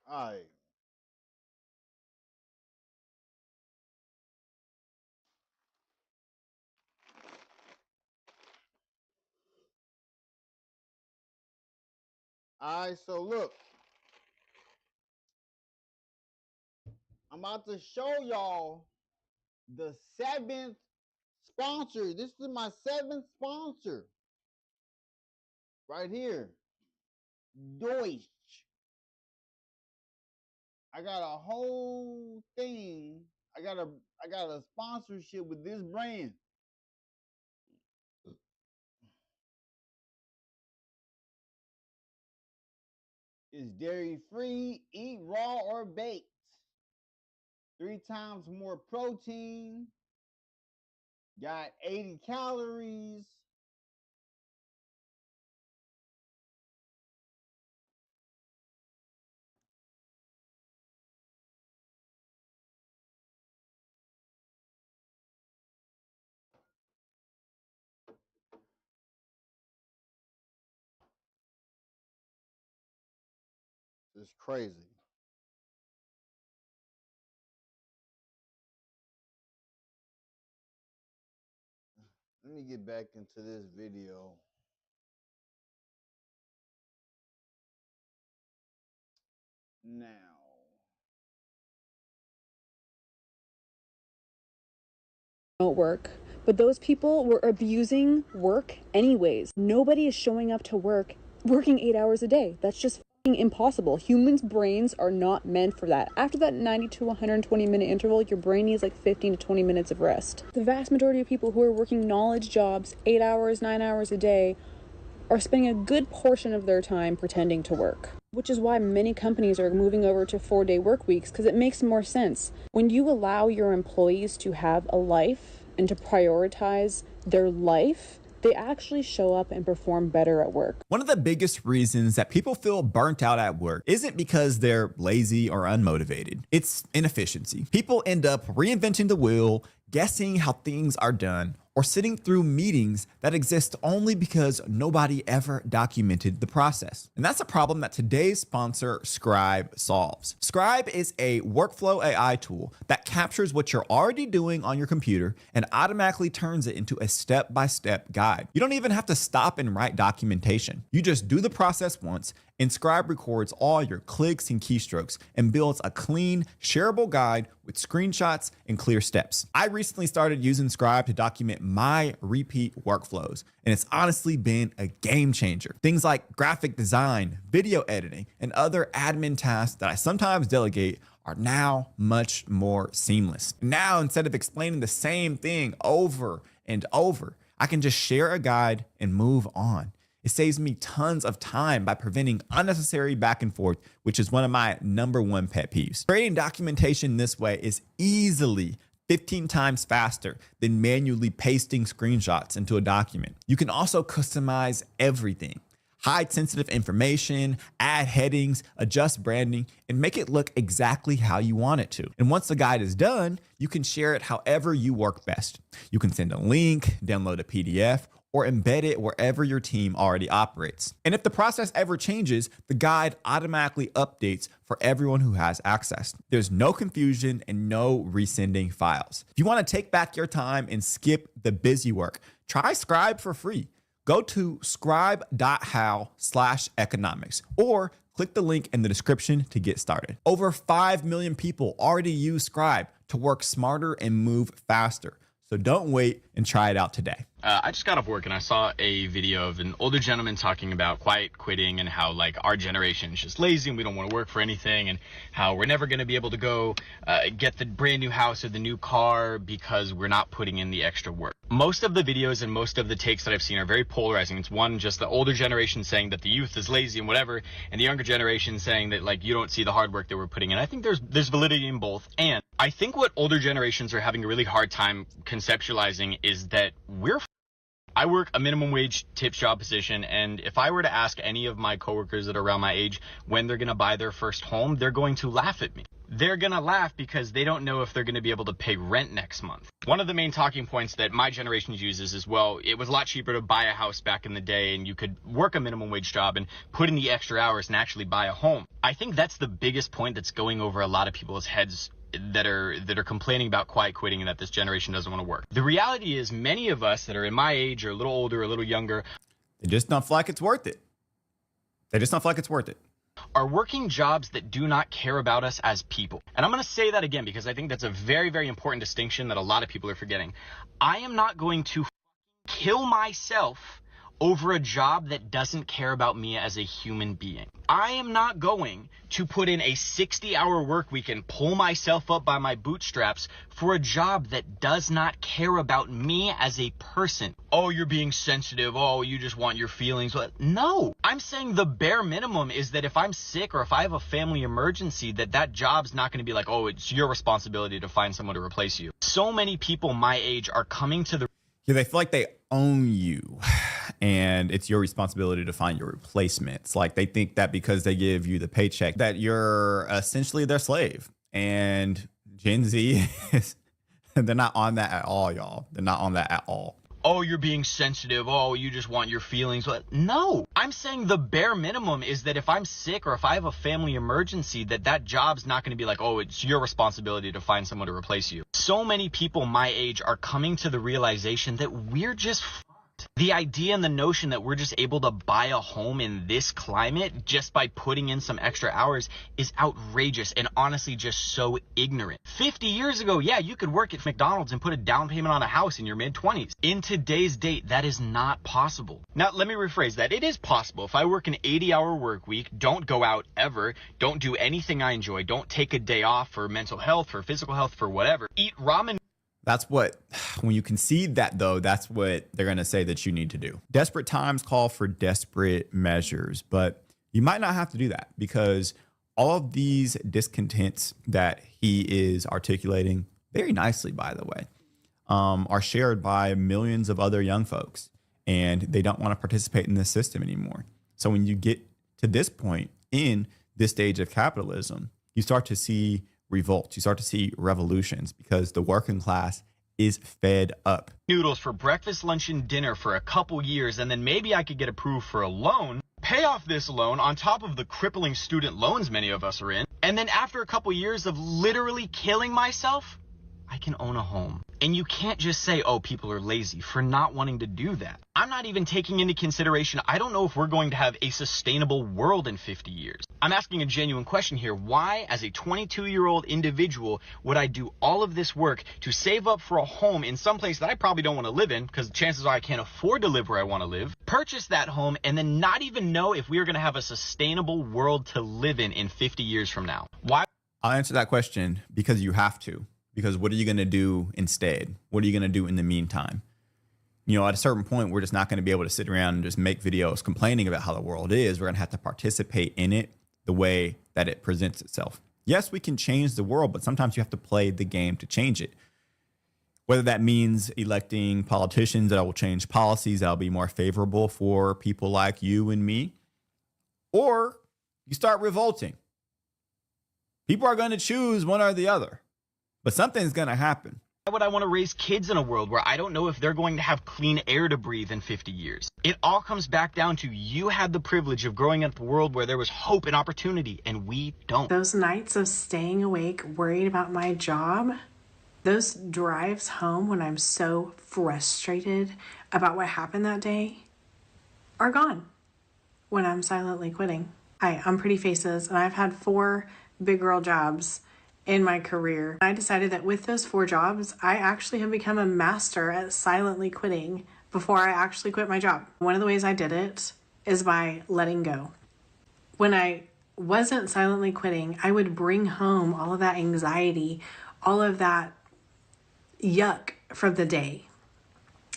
Speaker 2: All right. All right, so look, I'm about to show y'all the 7th sponsor. This is my 7th sponsor right here. Deutsch. I got a whole thing. I got a sponsorship with this brand. It's dairy free, eat raw or baked. 3 times more protein. Got 80 calories. It's crazy. Let me get back into this video. Now.
Speaker 4: Work, but those people were abusing work anyways. Nobody is showing up to work working 8 hours a day. That's just fucking impossible. Humans' brains are not meant for that. After that 90 to 120 minute interval, your brain needs like 15 to 20 minutes of rest. The vast majority of people who are working knowledge jobs 8 hours, 9 hours a day are spending a good portion of their time pretending to work, which is why many companies are moving over to 4-day work weeks, because it makes more sense. When you allow your employees to have a life and to prioritize their life, they actually show up and perform better at work.
Speaker 3: One of the biggest reasons that people feel burnt out at work isn't because they're lazy or unmotivated. It's inefficiency. People end up reinventing the wheel, guessing how things are done, or sitting through meetings that exist only because nobody ever documented the process. And that's a problem that today's sponsor, Scribe, solves. Scribe is a workflow AI tool that captures what you're already doing on your computer and automatically turns it into a step-by-step guide. You don't even have to stop and write documentation. You just do the process once, and Scribe records all your clicks and keystrokes and builds a clean, shareable guide with screenshots and clear steps. I recently started using Scribe to document my repeat workflows, and it's honestly been a game changer. Things like graphic design, video editing, and other admin tasks that I sometimes delegate are now much more seamless. Now, instead of explaining the same thing over and over, I can just share a guide and move on. It saves me tons of time by preventing unnecessary back and forth, which is one of my #1 pet peeves. Creating documentation this way is easily 15 times faster than manually pasting screenshots into a document. You can also customize everything. Hide sensitive information, add headings, adjust branding, and make it look exactly how you want it to. And once the guide is done, you can share it however you work best. You can send a link, download a PDF, or embed it wherever your team already operates. And if the process ever changes, the guide automatically updates for everyone who has access. There's no confusion and no resending files. If you want to take back your time and skip the busy work, try Scribe for free. Go to scribe.how/economics or click the link in the description to get started. Over 5 million people already use Scribe to work smarter and move faster. So don't wait and try it out today.
Speaker 6: I just got off work and I saw a video of an older gentleman talking about quiet quitting and how like our generation is just lazy and we don't want to work for anything, and how we're never going to be able to go get the brand new house or the new car because we're not putting in the extra work. Most of the videos and most of the takes that I've seen are very polarizing. It's one, just the older generation saying that the youth is lazy and whatever, and the younger generation saying that like you don't see the hard work that we're putting in. I think there's validity in both, and I think what older generations are having a really hard time conceptualizing is that we're I work a minimum wage tips job position, and if I were to ask any of my coworkers that are around my age when they're going to buy their first home, they're going to laugh at me. They're going to laugh because they don't know if they're going to be able to pay rent next month. One of the main talking points that my generation uses is, well, it was a lot cheaper to buy a house back in the day, and you could work a minimum wage job and put in the extra hours and actually buy a home. I think that's the biggest point that's going over a lot of people's heads that are complaining about quiet quitting and that this generation doesn't want to work. The reality is many of us that are in my age or a little older, a little younger,
Speaker 3: They just don't feel like it's worth it. They just don't feel like it's worth it.
Speaker 6: are working jobs that do not care about us as people. And I'm going to say that again because I think that's a very, very important distinction that a lot of people are forgetting. I am not going to kill myself over a job that doesn't care about me as a human being. I am not going to put in a 60-hour work week and pull myself up by my bootstraps for a job that does not care about me as a person. Oh, you're being sensitive. Oh, you just want your feelings. No, I'm saying the bare minimum is that if I'm sick or if I have a family emergency, that job's not going to be like, oh, it's your responsibility to find someone to replace you. So many people my age are coming to the
Speaker 3: Yeah, they feel like they own you and it's your responsibility to find your replacements. Like they think that because they give you the paycheck that you're essentially their slave. And Gen Z, they're not on that at all, y'all. They're not on that at all.
Speaker 6: oh, you're being sensitive. Oh, you just want your feelings. No, I'm saying the bare minimum is that if I'm sick or if I have a family emergency, that job's not going to be like, oh, it's your responsibility to find someone to replace you. So many people my age are coming to the realization that we're just fucked. The idea and the notion that we're just able to buy a home in this climate just by putting in some extra hours is outrageous and honestly just so ignorant. 50 years ago, yeah, you could work at McDonald's and put a down payment on a house in your mid-20s. In today's date, that is not possible. Now, let me rephrase that. It is possible. If I work an 80-hour work week, don't go out ever, don't do anything I enjoy, don't take a day off for mental health, for physical health, for whatever, eat ramen.
Speaker 3: That's what, when you concede that though, that's what they're going to say that you need to do. Desperate times call for desperate measures, but you might not have to do that because all of these discontents that he is articulating very nicely, by the way, are shared by millions of other young folks, and they don't want to participate in this system anymore. So when you get to this point in this stage of capitalism, you start to see revolts, you start to see revolutions because the working class is fed up.
Speaker 6: Noodles for breakfast, lunch, and dinner for a couple years, and then maybe I could get approved for a loan, pay off this loan on top of the crippling student loans many of us are in, and then after a couple years of literally killing myself, I can own a home. And you can't just say, oh, people are lazy for not wanting to do that. I'm not even taking into consideration, I don't know if we're going to have a sustainable world in 50 years. I'm asking a genuine question here. Why, as a 22-year-old individual, would I do all of this work to save up for a home in some place that I probably don't want to live in, because chances are I can't afford to live where I want to live, purchase that home, and then not even know if we are going to have a sustainable world to live in 50 years from now? Why?
Speaker 3: I'll answer that question because you have to. Because what are you going to do instead? What are you going to do in the meantime? You know, at a certain point, we're just not going to be able to sit around and just make videos complaining about how the world is. We're going to have to participate in it the way that it presents itself. Yes, we can change the world, but sometimes you have to play the game to change it. Whether that means electing politicians that will change policies that will be more favorable for people like you and me, or you start revolting. People are going to choose one or the other. But something's going to happen.
Speaker 6: Why would I want to raise kids in a world where I don't know if they're going to have clean air to breathe in 50 years? It all comes back down to you had the privilege of growing up in a world where there was hope and opportunity, and we don't.
Speaker 7: Those nights of staying awake, worried about my job, those drives home when I'm so frustrated about what happened that day are gone when I'm silently quitting. Hi, I'm Pretty Faces, and I've had 4 big girl jobs in my career. I decided that with those 4 jobs, I actually have become a master at silently quitting before I actually quit my job. One of the ways I did it is by letting go. When I wasn't silently quitting, I would bring home all of that anxiety, all of that yuck from the day.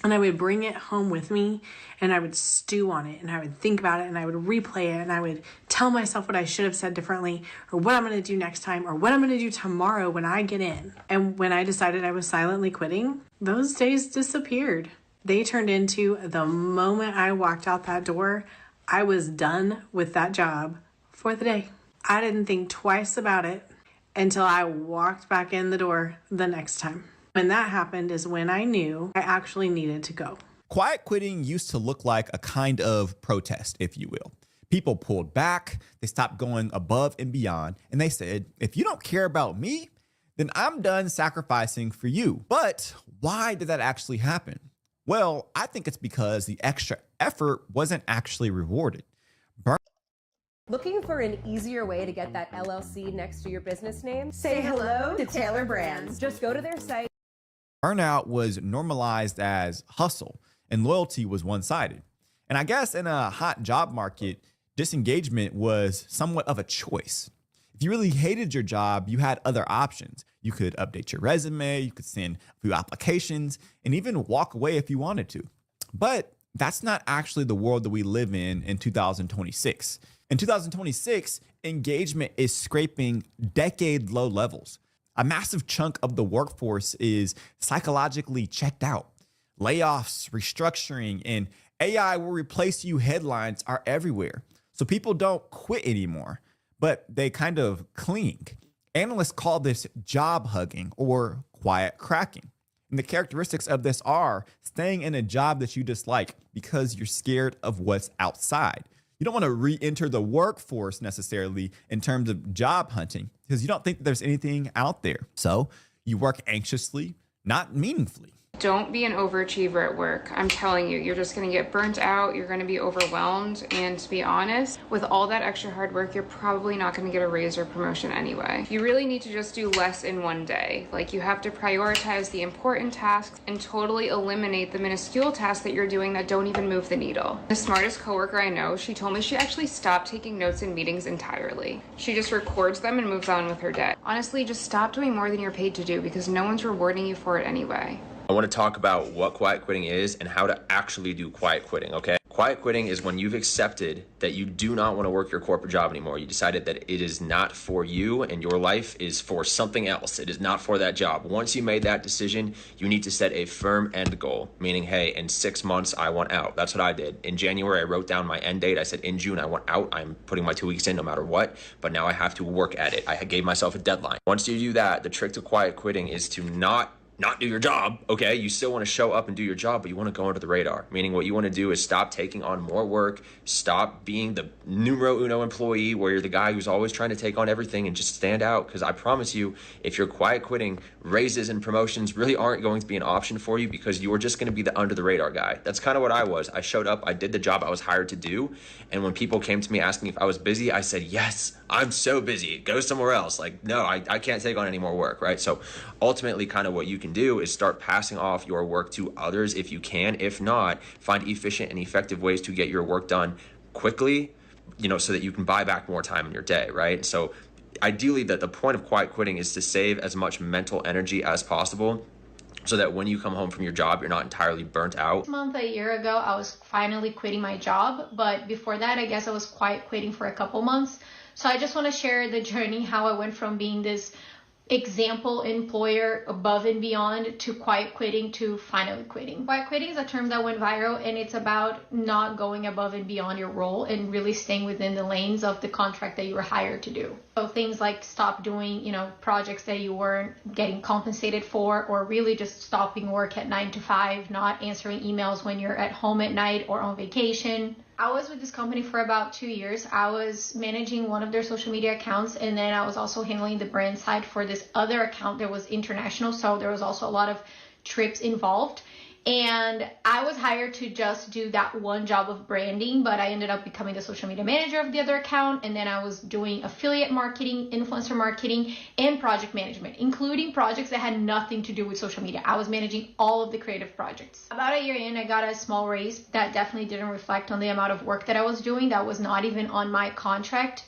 Speaker 7: And I would bring it home with me and I would stew on it and I would think about it and I would replay it and I would tell myself what I should have said differently or what I'm going to do next time or what I'm going to do tomorrow when I get in. And when I decided I was silently quitting, those days disappeared. They turned into the moment I walked out that door, I was done with that job for the day. I didn't think twice about it until I walked back in the door the next time. When that happened is when I knew I actually needed to go.
Speaker 3: Quiet quitting used to look like a kind of protest, if you will. People pulled back, they stopped going above and beyond, and they said, if you don't care about me, then I'm done sacrificing for you. But why did that actually happen? Well, I think it's because the extra effort wasn't actually rewarded.
Speaker 8: Looking for an easier way to get that LLC next to your business name? Say hello to Taylor Brands. Just go to their site.
Speaker 3: Burnout was normalized as hustle, and loyalty was one-sided. And I guess in a hot job market, disengagement was somewhat of a choice. If you really hated your job, you had other options. You could update your resume, you could send a few applications, and even walk away if you wanted to. But that's not actually the world that we live in 2026. In 2026, engagement is scraping decade-low levels. A massive chunk of the workforce is psychologically checked out. Layoffs, restructuring, and AI will replace you headlines are everywhere. So people don't quit anymore, but they kind of cling. Analysts call this job hugging or quiet cracking. And the characteristics of this are staying in a job that you dislike because you're scared of what's outside. You don't want to re-enter the workforce necessarily in terms of job hunting because you don't think that there's anything out there. So you work anxiously, not meaningfully.
Speaker 9: Don't be an overachiever at work. I'm telling you, you're just gonna get burnt out, you're gonna be overwhelmed, and to be honest, with all that extra hard work, you're probably not gonna get a raise or promotion anyway. You really need to just do less in one day. Like, you have to prioritize the important tasks and totally eliminate the minuscule tasks that you're doing that don't even move the needle. The smartest coworker I know, she told me she actually stopped taking notes in meetings entirely. She just records them and moves on with her day. Honestly, just stop doing more than you're paid to do because no one's rewarding you for it anyway.
Speaker 10: I want to talk about what quiet quitting is and how to actually do quiet quitting, okay? Quiet quitting is when you've accepted that you do not want to work your corporate job anymore. You decided that it is not for you and your life is for something else. It is not for that job. Once you made that decision, you need to set a firm end goal, meaning, hey, in 6 months, I want out. That's what I did. In January, I wrote down my end date. I said, in June, I want out. I'm putting my 2 weeks in no matter what, but now I have to work at it. I gave myself a deadline. Once you do that, the trick to quiet quitting is to not do your job, okay? You still want to show up and do your job, but you want to go under the radar. Meaning what you want to do is stop taking on more work, stop being the numero uno employee where you're the guy who's always trying to take on everything and just stand out. Because I promise you, if you're quiet quitting, raises and promotions really aren't going to be an option for you because you're just going to be the under the radar guy. That's kind of what I was. I showed up, I did the job I was hired to do. And when people came to me asking if I was busy, I said, yes, I'm so busy. Go somewhere else. Like, no, I can't take on any more work, right? So ultimately kind of what you can do is start passing off your work to others if you can. If not, find efficient and effective ways to get your work done quickly, so that you can buy back more time in your day, right? So ideally the point of quiet quitting is to save as much mental energy as possible so that when you come home from your job, you're not entirely burnt out.
Speaker 11: A year ago, I was finally quitting my job, but before that, I guess I was quiet quitting for a couple months. So I just want to share the journey, how I went from being this example employer above and beyond to quiet quitting to finally quitting. Quiet quitting is a term that went viral, and it's about not going above and beyond your role and really staying within the lanes of the contract that you were hired to do. So things like stop doing, projects that you weren't getting compensated for, or really just stopping work at 9 to 5, not answering emails when you're at home at night or on vacation. I was with this company for about 2 years. I was managing one of their social media accounts, and then I was also handling the brand side for this other account that was international. So there was also a lot of trips involved. And I was hired to just do that one job of branding, but I ended up becoming the social media manager of the other account. And then I was doing affiliate marketing, influencer marketing, and project management, including projects that had nothing to do with social media. I was managing all of the creative projects. About a year in, I got a small raise that definitely didn't reflect on the amount of work that I was doing. That was not even on my contract.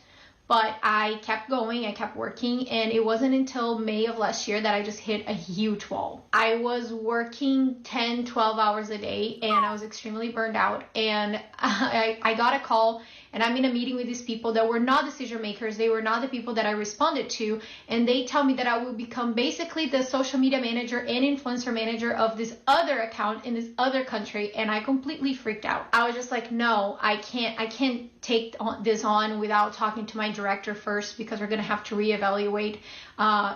Speaker 11: But I kept going, I kept working, and it wasn't until May of last year that I just hit a huge wall. I was working 10, 12 hours a day, and I was extremely burned out. And I got a call, and I'm in a meeting with these people that were not decision makers. They were not the people that I responded to, and they tell me that I will become basically the social media manager and influencer manager of this other account in this other country, and I completely freaked out. I was just like, no, I can't take this on without talking to my director first, because we're going to have to reevaluate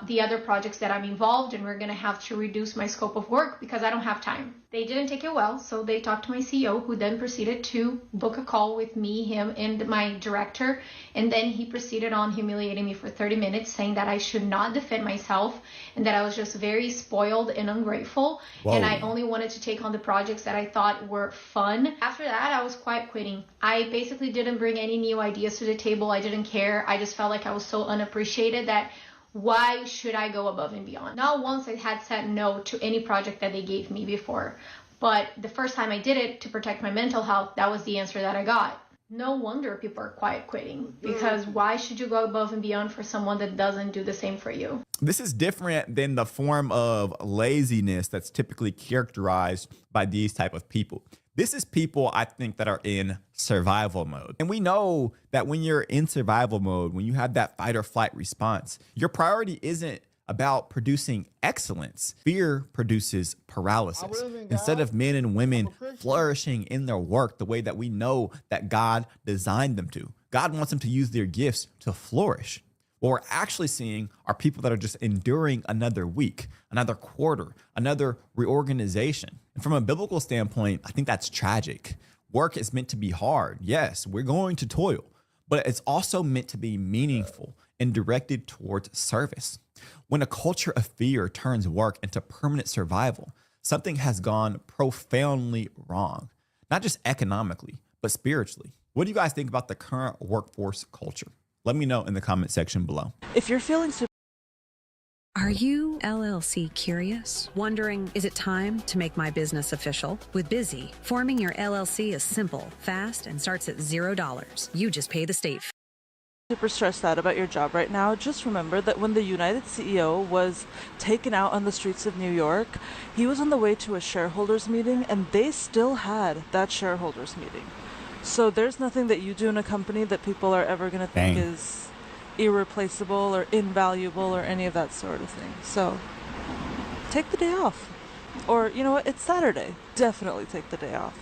Speaker 11: the other projects that I'm involved in. We're going to have to reduce my scope of work because I don't have time. They didn't take it well, so they talked to my CEO, who then proceeded to book a call with me, him, and my director, and then he proceeded on humiliating me for 30 minutes, saying that I should not defend myself and that I was just very spoiled and ungrateful. Whoa. And I only wanted to take on the projects that I thought were fun. After that, I was quiet quitting. I basically didn't bring any new ideas to the table. I didn't care. I just felt like I was so unappreciated that why should I go above and beyond? Not once I had said no to any project that they gave me before, but the first time I did it to protect my mental health, that was the answer that I got. No wonder people are quiet quitting, because why should you go above and beyond for someone that doesn't do the same for you?
Speaker 3: This is different than the form of laziness that's typically characterized by these type of people. This is people, I think, that are in survival mode. And we know that when you're in survival mode, when you have that fight or flight response, your priority isn't about producing excellence. Fear produces paralysis. Instead of men and women flourishing in their work the way that we know that God designed them to, God wants them to use their gifts to flourish. What we're actually seeing are people that are just enduring another week, another quarter, another reorganization. And from a biblical standpoint, I think that's tragic. Work is meant to be hard. Yes, we're going to toil, but it's also meant to be meaningful and directed towards service. When a culture of fear turns work into permanent survival, something has gone profoundly wrong, not just economically, but spiritually. What do you guys think about the current workforce culture? Let me know in the comment section below.
Speaker 12: If you're feeling
Speaker 13: Are you LLC curious? Wondering, is it time to make my business official? With Busy, forming your LLC is simple, fast, and starts at $0. You just pay the state fee.
Speaker 12: Super stressed out about your job right now, just remember that when the United CEO was taken out on the streets of New York, he was on the way to a shareholders meeting, and they still had that shareholders meeting. So there's nothing that you do in a company that people are ever going to think is irreplaceable or invaluable or any of that sort of thing. So take the day off. Or, you know what, it's Saturday. Definitely take the day off.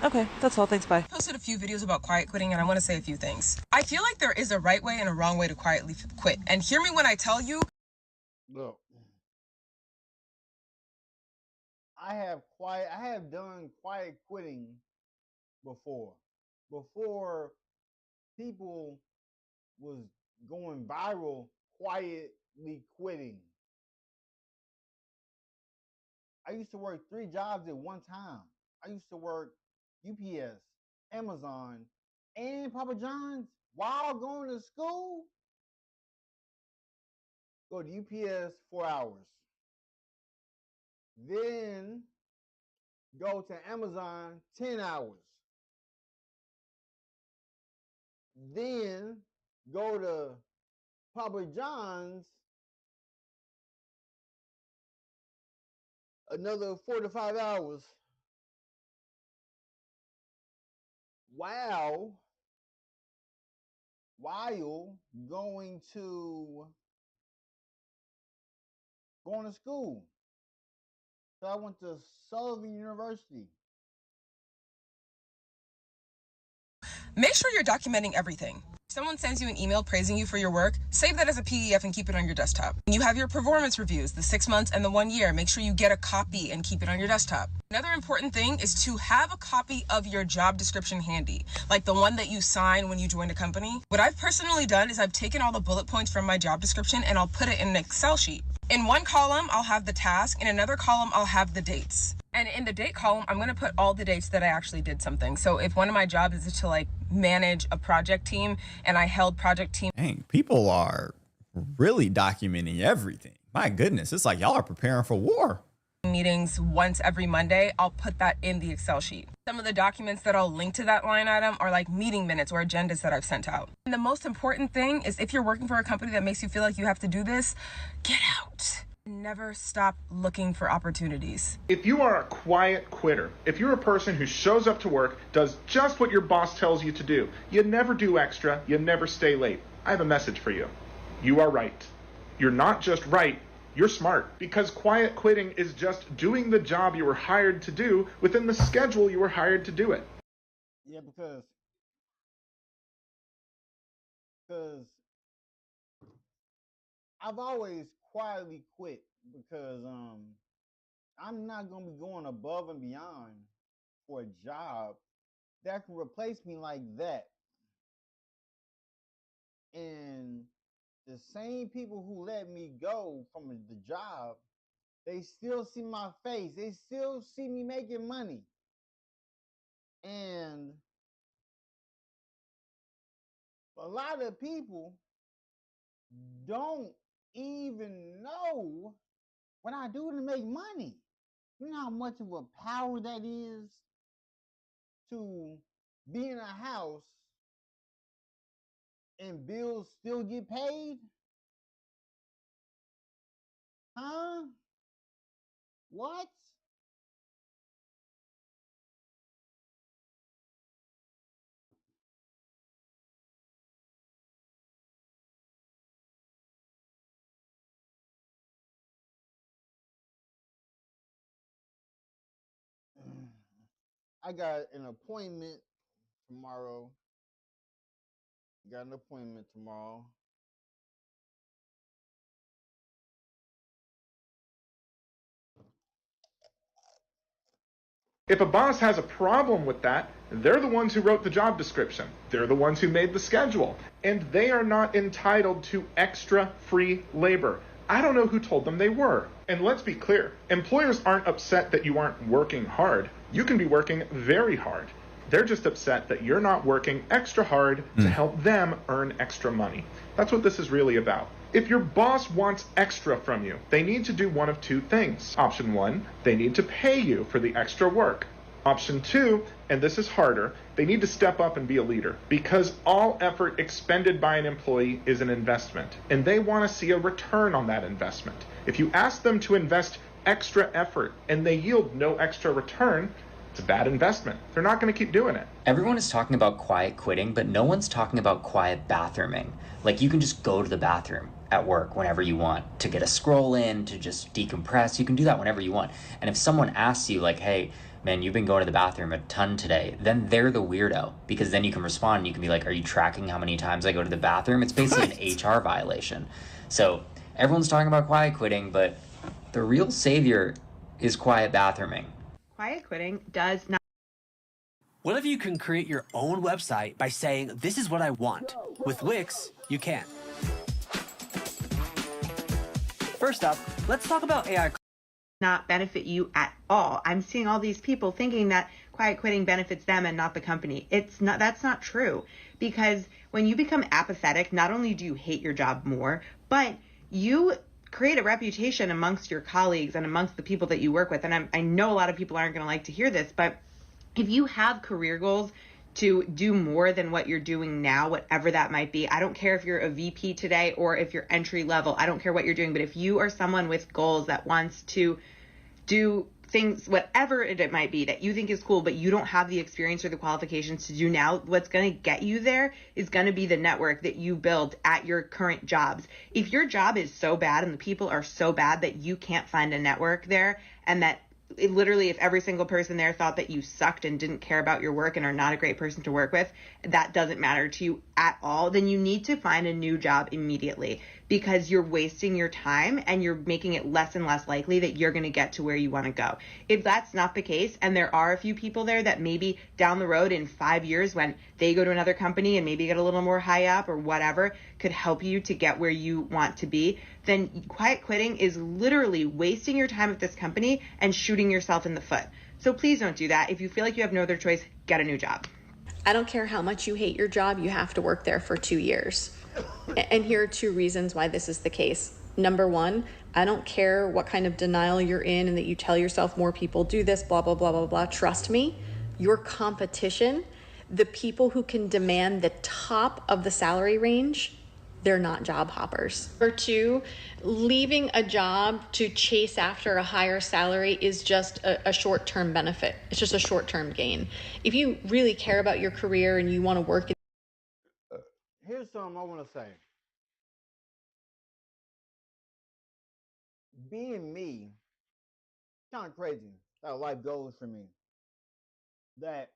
Speaker 12: Okay, that's all. Thanks, bye.
Speaker 14: I posted a few videos about quiet quitting, and I want to say a few things. I feel like there is a right way and a wrong way to quietly quit. And hear me when I tell you.
Speaker 2: Look, I have done quiet quitting before people was going viral quietly quitting. I used to work 3 jobs at one time. I used to work UPS, Amazon, and Papa John's while going to school. Go to UPS 4 hours. Then go to Amazon 10 hours. Then go to Papa John's another 4 to 5 hours. While going to school. So I went to Sullivan University.
Speaker 14: Make sure you're documenting everything. If someone sends you an email praising you for your work, save that as a PDF and keep it on your desktop. When you have your performance reviews, the 6 months and the 1 year, make sure you get a copy and keep it on your desktop. Another important thing is to have a copy of your job description handy, like the one that you sign when you join a company. What I've personally done is I've taken all the bullet points from my job description and I'll put it in an Excel sheet. In one column, I'll have the task. In another column, I'll have the dates. And in the date column, I'm going to put all the dates that I actually did something. So if one of my jobs is to manage a project team and I held project team.
Speaker 3: Dang, people are really documenting everything. My goodness, it's like y'all are preparing for war.
Speaker 14: Meetings once every Monday, I'll put that in the Excel sheet. Some of the documents that I'll link to that line item are meeting minutes or agendas that I've sent out. And the most important thing is if you're working for a company that makes you feel like you have to do this, get out. Never stop looking for opportunities.
Speaker 15: If you are a quiet quitter, if you're a person who shows up to work, does just what your boss tells you to do, you never do extra, you never stay late, I have a message for you. You are right. You're not just right, you're smart. Because quiet quitting is just doing the job you were hired to do within the schedule you were hired to do it.
Speaker 2: Yeah, because I've always quietly quit because I'm not gonna be going above and beyond for a job that can replace me like that. And the same people who let me go from the job, they still see my face. They still see me making money. And a lot of people don't even know what I do to make money. You know how much of a power that is to be in a house and bills still get paid? Huh? What? I got an appointment tomorrow.
Speaker 15: If a boss has a problem with that, they're the ones who wrote the job description. They're the ones who made the schedule. And they are not entitled to extra free labor. I don't know who told them they were. And let's be clear, employers aren't upset that you aren't working hard. You can be working very hard. They're just upset that you're not working extra hard to help them earn extra money. That's what this is really about. If your boss wants extra from you, they need to do one of two things. Option one, they need to pay you for the extra work. Option two, and this is harder, they need to step up and be a leader, because all effort expended by an employee is an investment, and they want to see a return on that investment. If you ask them to invest extra effort and they yield no extra return, it's a bad investment. They're not going to keep doing it.
Speaker 16: Everyone is talking about quiet quitting, but no one's talking about quiet bathrooming. Like, you can just go to the bathroom at work whenever you want to get a scroll in, to just decompress. You can do that whenever you want. And if someone asks you, like, hey, man, you've been going to the bathroom a ton today, then they're the weirdo, because then you can respond and you can be like, are you tracking how many times I go to the bathroom? It's basically an HR violation. So everyone's talking about quiet quitting, but the real savior is quiet bathrooming.
Speaker 17: Quiet quitting does not.
Speaker 18: What if you can create your own website by saying, this is what I want? With Wix, you can. First up, let's talk about AI.
Speaker 17: Not benefit you at all. I'm seeing all these people thinking that quiet quitting benefits them and not the company. That's not true, because when you become apathetic, not only do you hate your job more, but you create a reputation amongst your colleagues and amongst the people that you work with. And I know a lot of people aren't going to like to hear this, but if you have career goals to do more than what you're doing now, whatever that might be, I don't care if you're a VP today or if you're entry level, I don't care what you're doing, but if you are someone with goals that wants to do things, whatever it might be that you think is cool, but you don't have the experience or the qualifications to do now, what's going to get you there is going to be the network that you build at your current jobs. If your job is so bad and the people are so bad that you can't find a network there, and that literally if every single person there thought that you sucked and didn't care about your work and are not a great person to work with, that doesn't matter to you at all, then you need to find a new job immediately, because you're wasting your time and you're making it less and less likely that you're going to get to where you want to go. If that's not the case, and there are a few people there that maybe down the road in 5 years when they go to another company and maybe get a little more high up or whatever could help you to get where you want to be, then quiet quitting is literally wasting your time at this company and shooting yourself in the foot. So please don't do that. If you feel like you have no other choice, get a new job.
Speaker 19: I don't care how much you hate your job, you have to work there for 2 years. And here are 2 reasons why this is the case. Number one, I don't care what kind of denial you're in and that you tell yourself more people do this, blah, blah, blah, blah, blah. Trust me, your competition, the people who can demand the top of the salary range, they're not job hoppers. Or two, leaving a job to chase after a higher salary is just a short-term benefit. It's just a short-term gain. If you really care about your career and you want to work,
Speaker 2: here's something I want to say. Being me, kind of crazy how life goes for me. That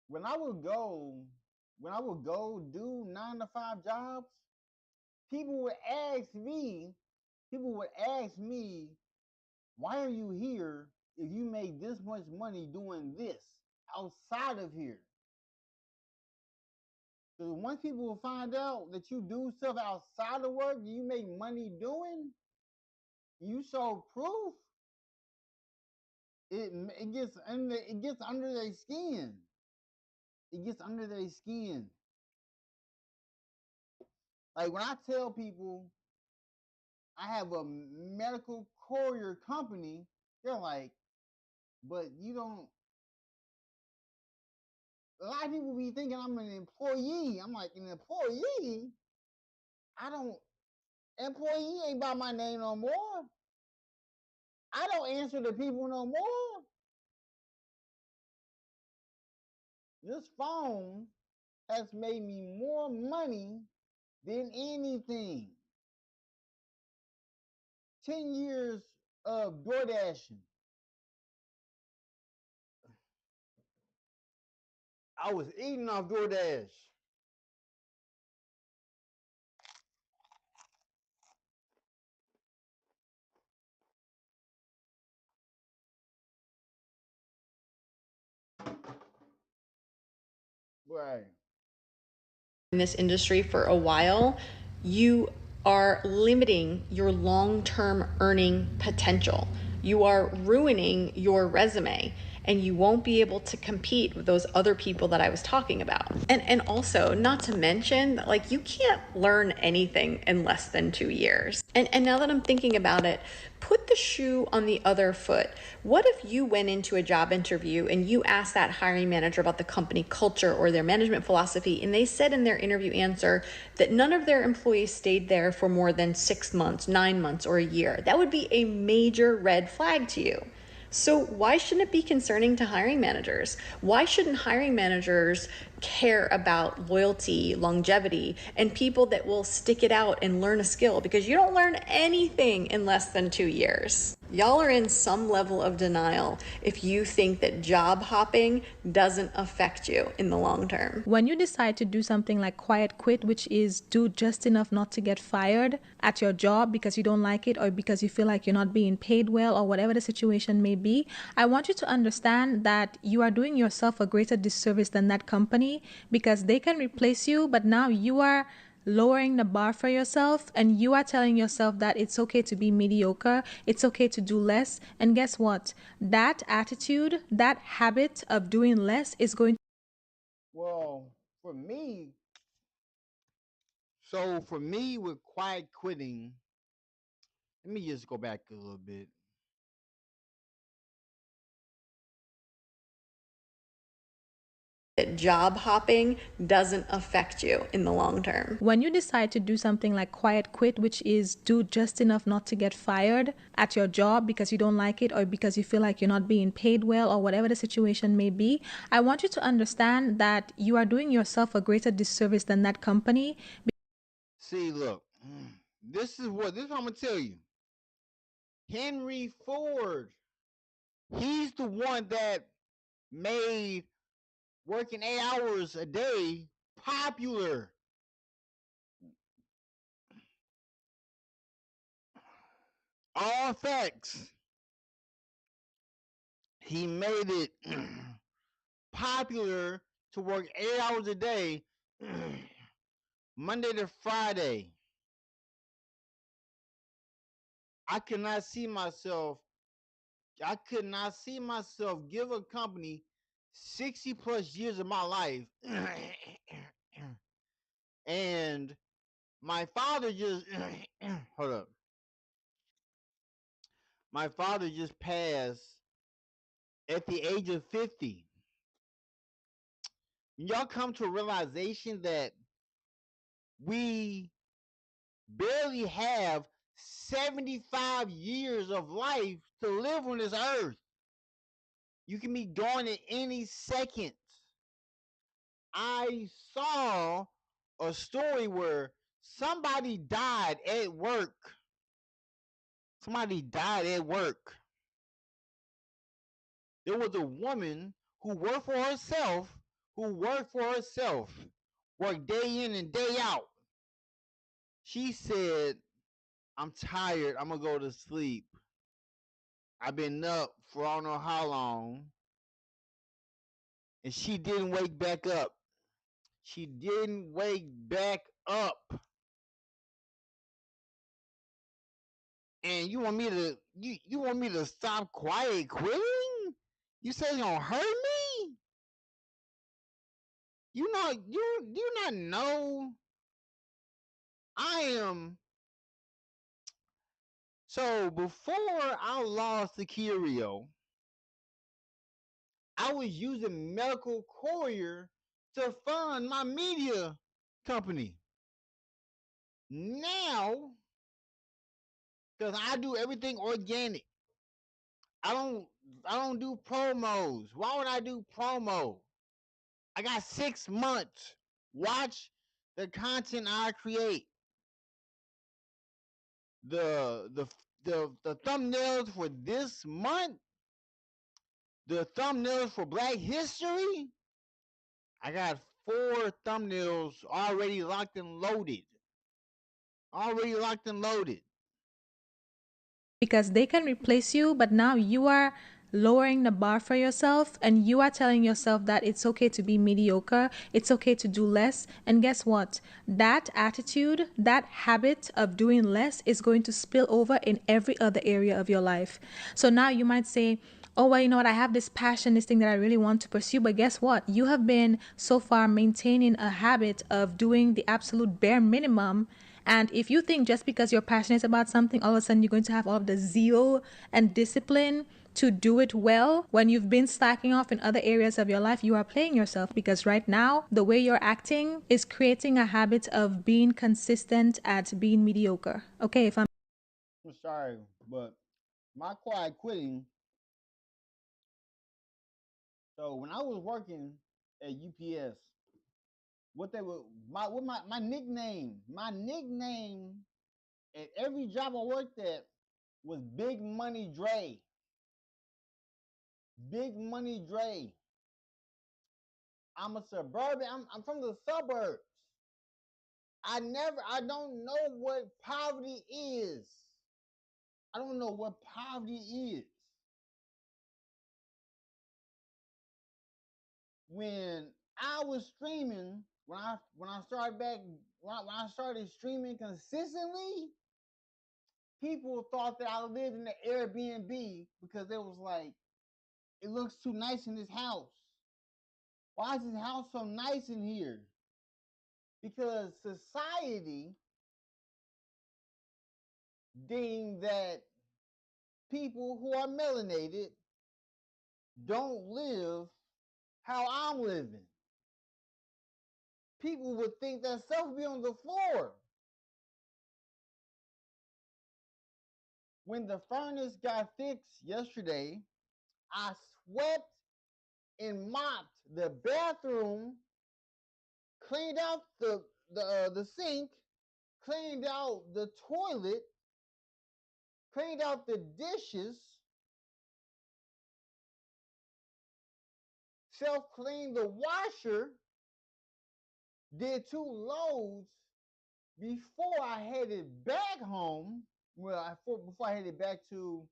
Speaker 2: when I would go do 9 to 5 jobs, people would ask me, why are you here if you make this much money doing this outside of here? Because once people will find out that you do stuff outside of work that you make money doing, you show proof, it gets under their skin. It gets under their skin. Like when I tell people I have a medical courier company, they're like, but you don't. A lot of people be thinking I'm an employee. I'm like, an employee? I don't. Employee ain't by my name no more. I don't answer to people no more. This phone has made me more money than anything. 10 years of DoorDashing. I was eating off DoorDash. Right.
Speaker 19: in this industry for a while, you are limiting your long-term earning potential. You are ruining your resume, and you won't be able to compete with those other people that I was talking about. And also, not to mention, like, you can't learn anything in less than 2 years. And now that I'm thinking about it, put the shoe on the other foot. What if you went into a job interview and you asked that hiring manager about the company culture or their management philosophy, and they said in their interview answer that none of their employees stayed there for more than 6 months, 9 months, or a year? That would be a major red flag to you. So why shouldn't it be concerning to hiring managers? Why shouldn't hiring managers care about loyalty, longevity, and people that will stick it out and learn a skill? Because you don't learn anything in less than 2 years. Y'all are in some level of denial if you think that job hopping doesn't affect you in the long term.
Speaker 20: When you decide to do something like quiet quit, which is do just enough not to get fired at your job because you don't like it or because you feel like you're not being paid well or whatever the situation may be, I want you to understand that you are doing yourself a greater disservice than that company, because they can replace you, but now you are lowering the bar for yourself, and you are telling yourself that it's okay to be mediocre, it's okay to do less. And guess what? That attitude, that habit of doing less is going to...
Speaker 2: Well, for me, with quiet quitting, let me just go back a little bit.
Speaker 19: That job hopping doesn't affect you in the long term.
Speaker 20: When you decide to do something like quiet quit, which is do just enough not to get fired at your job because you don't like it or because you feel like you're not being paid well or whatever the situation may be, I want you to understand that you are doing yourself a greater disservice than that company.
Speaker 2: See, look, this is what I'm gonna tell you. Henry Ford, he's the one that made working 8 hours a day popular. All facts. He made it popular to work 8 hours a day, Monday to Friday. I could not see myself give a company 60 plus years of my life and my father just hold up. My father just passed at the age of 50. Y'all come to a realization that we barely have 75 years of life to live on this earth. You can be gone at any second. I saw a story where somebody died at work. Somebody died at work. There was a woman who worked for herself, worked day in and day out. She said, I'm tired. I'm going to go to sleep. I've been up for I don't know how long. And she didn't wake back up. She didn't wake back up. And you want me to you want me to stop quiet quitting? You say it's gonna hurt me? You know, you not know I am. So before I lost the Curio, I was using Medical Courier to fund my media company. Now, because I do everything organic, I don't do promos. Why would I do promo? I got 6 months. Watch the content I create. The thumbnails for this month, the thumbnails for Black History. I got 4 thumbnails already locked and loaded.
Speaker 20: Because they can replace you, but now you are lowering the bar for yourself and you are telling yourself that it's okay to be mediocre, it's okay to do less. And guess what? That attitude, that habit of doing less is going to spill over in every other area of your life. So now you might say, oh, well, you know what? I have this passion, this thing that I really want to pursue. But guess what? You have been so far maintaining a habit of doing the absolute bare minimum. And if you think just because you're passionate about something, all of a sudden you're going to have all of the zeal and discipline to do it well, when you've been slacking off in other areas of your life, you are playing yourself, because right now, the way you're acting is creating a habit of being consistent at being mediocre. Okay, if I'm
Speaker 2: sorry, but my quiet quitting. So when I was working at UPS, what they were my nickname at every job I worked at was Big Money Dre. Big Money Dre. I'm a suburban. I'm from the suburbs. I don't know what poverty is. I don't know what poverty is. When I was streaming, when I started streaming consistently, people thought that I lived in the Airbnb because it was like, it looks too nice in this house. Why is this house so nice in here? Because society deemed that people who are melanated don't live how I'm living. People would think that stuff would be on the floor. When the furnace got fixed yesterday, I swept and mopped the bathroom, cleaned out the sink, cleaned out the toilet, cleaned out the dishes, self-cleaned the washer, did 2 loads before I headed back home. Well, before I headed back to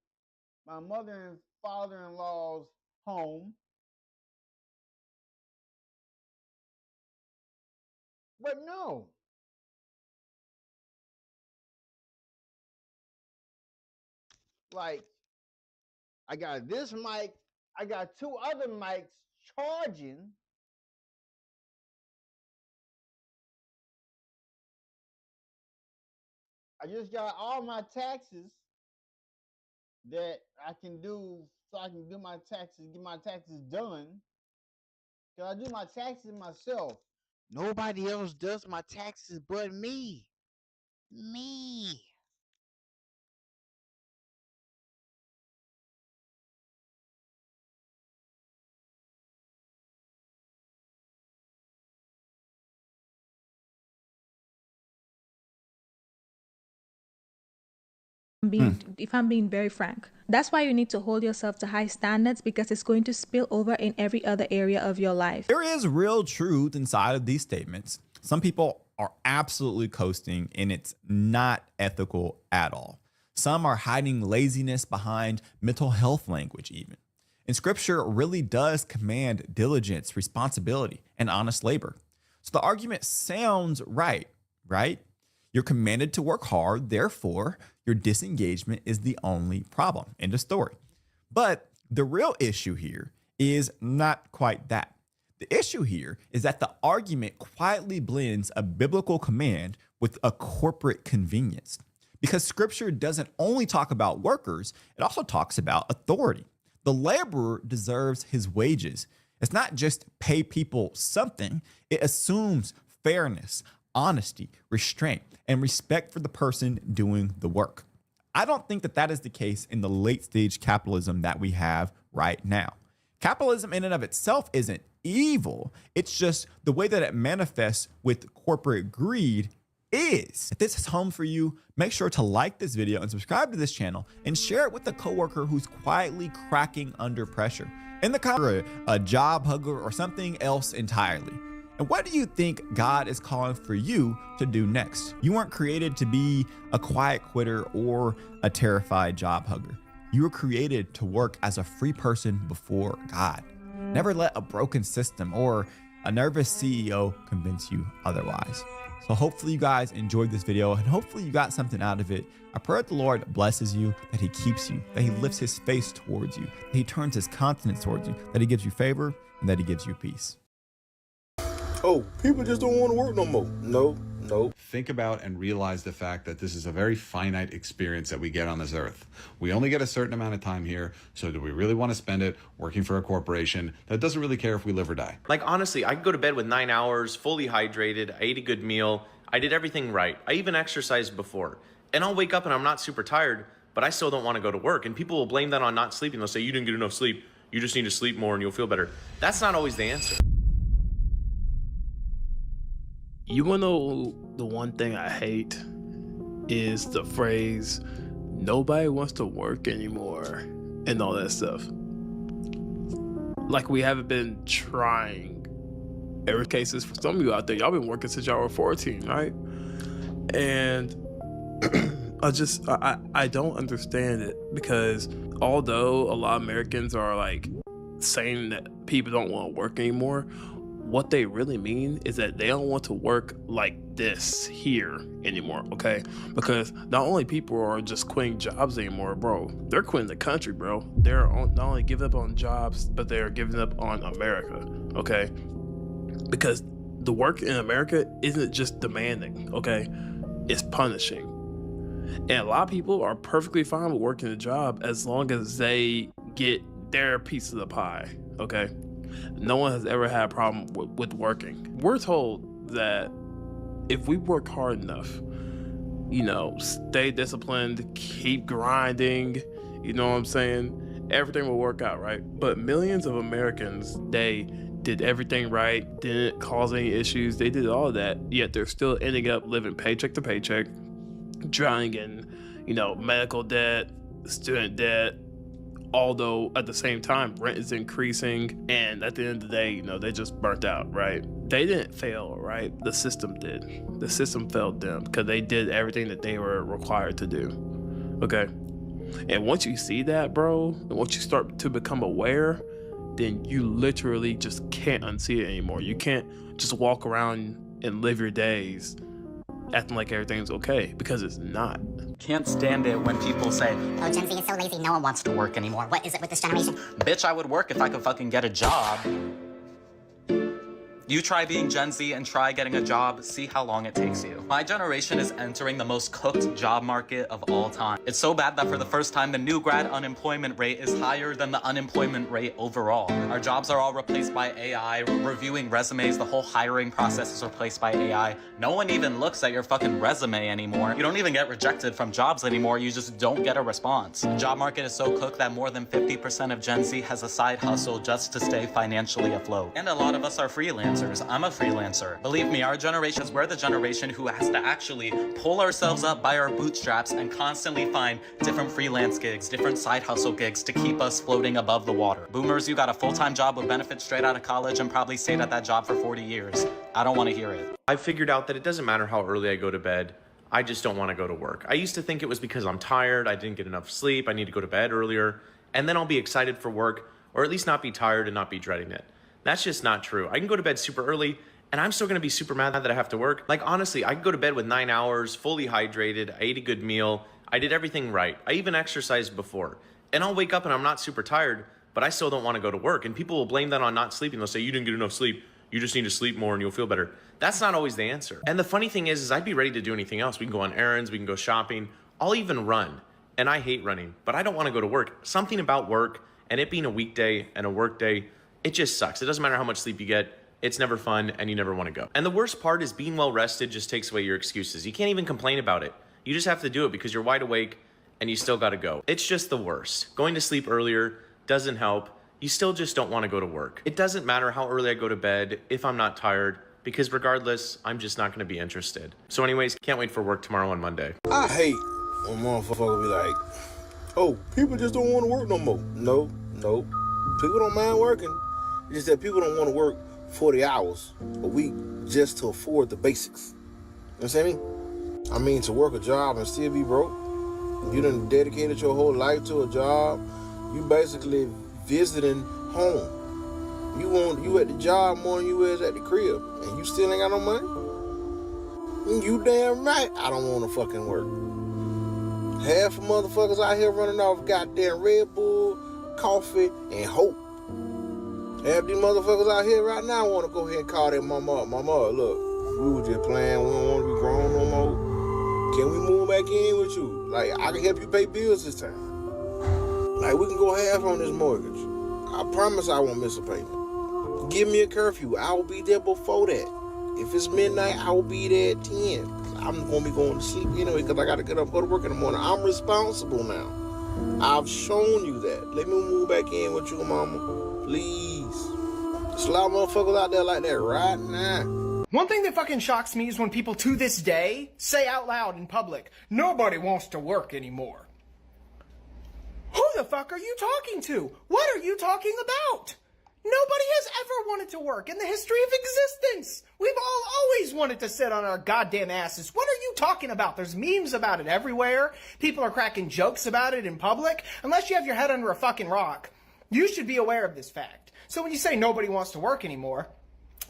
Speaker 2: my mother and father-in-law's home. But no. Like, I got this mic, I got 2 other mics charging. I just got all my taxes that I can do, so I can do my taxes, get my taxes done. Because I do my taxes myself. Nobody else does my taxes but me. Me.
Speaker 20: If I'm being very frank. That's why you need to hold yourself to high standards, because it's going to spill over in every other area of your life.
Speaker 3: There is real truth inside of these statements. Some people are absolutely coasting, and it's not ethical at all. Some are hiding laziness behind mental health language even. And scripture really does command diligence, responsibility, and honest labor. So the argument sounds right? You're commanded to work hard, therefore, your disengagement is the only problem. End of story. But the real issue here is not quite that. The issue here is that the argument quietly blends a biblical command with a corporate convenience. Because scripture doesn't only talk about workers, it also talks about authority. The laborer deserves his wages. It's not just pay people something, it assumes fairness, honesty, restraint, and respect for the person doing the work. I don't think that is the case in the late stage capitalism that we have right now. Capitalism in and of itself isn't evil. It's just the way that it manifests with corporate greed is. If this is home for you, make sure to like this video and subscribe to this channel and share it with a coworker who's quietly cracking under pressure. In the comments, a job hugger or something else entirely. And what do you think God is calling for you to do next? You weren't created to be a quiet quitter or a terrified job hugger. You were created to work as a free person before God. Never let a broken system or a nervous CEO convince you otherwise. So hopefully you guys enjoyed this video and hopefully you got something out of it. I pray that the Lord blesses you, that he keeps you, that he lifts his face towards you, that he turns his countenance towards you, that he gives you favor, and that he gives you peace.
Speaker 21: Oh, people just don't want to work no more. No. Think about and realize the fact that this is a very finite experience that we get on this earth. We only get a certain amount of time here, so do we really want to spend it working for a corporation that doesn't really care if we live or die?
Speaker 22: Like, honestly, I could go to bed with 9 hours, fully hydrated, I ate a good meal, I did everything right. I even exercised before. And I'll wake up and I'm not super tired, but I still don't want to go to work. And people will blame that on not sleeping. They'll say, you didn't get enough sleep. You just need to sleep more and you'll feel better. That's not always the answer.
Speaker 23: You wanna know the one thing I hate is the phrase, nobody wants to work anymore, and all that stuff. Like we haven't been trying. Every cases for some of you out there, y'all been working since y'all were 14, right? And I don't understand it, because although a lot of Americans are like saying that people don't want to work anymore, what they really mean is that they don't want to work like this here anymore, okay? Because not only people are just quitting jobs anymore, bro, they're quitting the country, bro. They're not only giving up on jobs, but they're giving up on America, okay? Because the work in America isn't just demanding, okay? It's punishing. And a lot of people are perfectly fine with working a job as long as they get their piece of the pie, okay? No one has ever had a problem with working. We're told that if we work hard enough, you know, stay disciplined, keep grinding, you know what I'm saying? Everything will work out, right? But millions of Americans, they did everything right, didn't cause any issues, they did all of that, yet they're still ending up living paycheck to paycheck, drowning in, you know, medical debt, student debt, although at the same time rent is increasing, and at the end of the day, you know, they just burnt out, right? They didn't fail, right? The system did. The system failed them because they did everything that they were required to do, okay? And once you see that, bro, and once you start to become aware, then you literally just can't unsee it anymore. You can't just walk around and live your days acting like everything's okay, because it's not.
Speaker 24: Can't stand it when people say, oh, Gen Z is so lazy, no one wants to work anymore. What is it with this generation? Bitch, I would work if I could fucking get a job. You try being Gen Z and try getting a job, see how long it takes you. My generation is entering the most cooked job market of all time. It's so bad that for the first time, the new grad unemployment rate is higher than the unemployment rate overall. Our jobs are all replaced by AI, reviewing resumes, the whole hiring process is replaced by AI. No one even looks at your fucking resume anymore. You don't even get rejected from jobs anymore, you just don't get a response. The job market is so cooked that more than 50% of Gen Z has a side hustle just to stay financially afloat. And a lot of us are freelancers. I'm a freelancer. Believe me, our generations, we're the generation who has to actually pull ourselves up by our bootstraps and constantly find different freelance gigs, different side hustle gigs to keep us floating above the water. Boomers, you got a full-time job with benefits straight out of college and probably stayed at that job for 40 years. I don't want to hear it.
Speaker 22: I figured out that it doesn't matter how early I go to bed. I just don't want to go to work. I used to think it was because I'm tired, I didn't get enough sleep, I need to go to bed earlier, and then I'll be excited for work, or at least not be tired and not be dreading it. That's just not true. I can go to bed super early, and I'm still gonna be super mad that I have to work. Like, honestly, I could go to bed with 9 hours, fully hydrated, I ate a good meal, I did everything right. I even exercised before. And I'll wake up and I'm not super tired, but I still don't wanna go to work. And people will blame that on not sleeping. They'll say, you didn't get enough sleep. You just need to sleep more and you'll feel better. That's not always the answer. And the funny thing is I'd be ready to do anything else. We can go on errands, we can go shopping. I'll even run. And I hate running, but I don't wanna go to work. Something about work and it being a weekday and a work day, it just sucks. It doesn't matter how much sleep you get. It's never fun and you never want to go. And the worst part is being well rested just takes away your excuses. You can't even complain about it. You just have to do it because you're wide awake and you still got to go. It's just the worst. Going to sleep earlier doesn't help. You still just don't want to go to work. It doesn't matter how early I go to bed if I'm not tired, because regardless, I'm just not going to be interested. So anyways, can't wait for work tomorrow on Monday.
Speaker 1: I hate when motherfuckers be like, oh, people just don't want to work no more. No. People don't mind working. It's just that people don't want to work 40 hours a week just to afford the basics. You know what I mean? I mean, to work a job and still be broke. You done dedicated your whole life to a job. You basically visiting home. You at the job more than you is at the crib, and you still ain't got no money? You damn right I don't want to fucking work. Half of motherfuckers out here running off goddamn Red Bull, coffee, and hope. Half these motherfuckers out here right now want to go ahead and call their mama up. Mama, look, we were just playing. We don't want to be grown no more. Can we move back in with you? Like, I can help you pay bills this time. Like, we can go half on this mortgage. I promise I won't miss a payment. Give me a curfew. I will be there before that. If it's midnight, I will be there at 10. I'm going to be going to sleep anyway because I got to get up and go to work in the morning. I'm responsible now. I've shown you that. Let me move back in with you, mama. Please. There's a lot of motherfuckers out there like that right now.
Speaker 4: One thing that fucking shocks me is when people to this day say out loud in public, nobody wants to work anymore. Who the fuck are you talking to? What are you talking about? Nobody has ever wanted to work in the history of existence. We've all always wanted to sit on our goddamn asses. What are you talking about? There's memes about it everywhere. People are cracking jokes about it in public. Unless you have your head under a fucking rock, you should be aware of this fact. So when you say nobody wants to work anymore,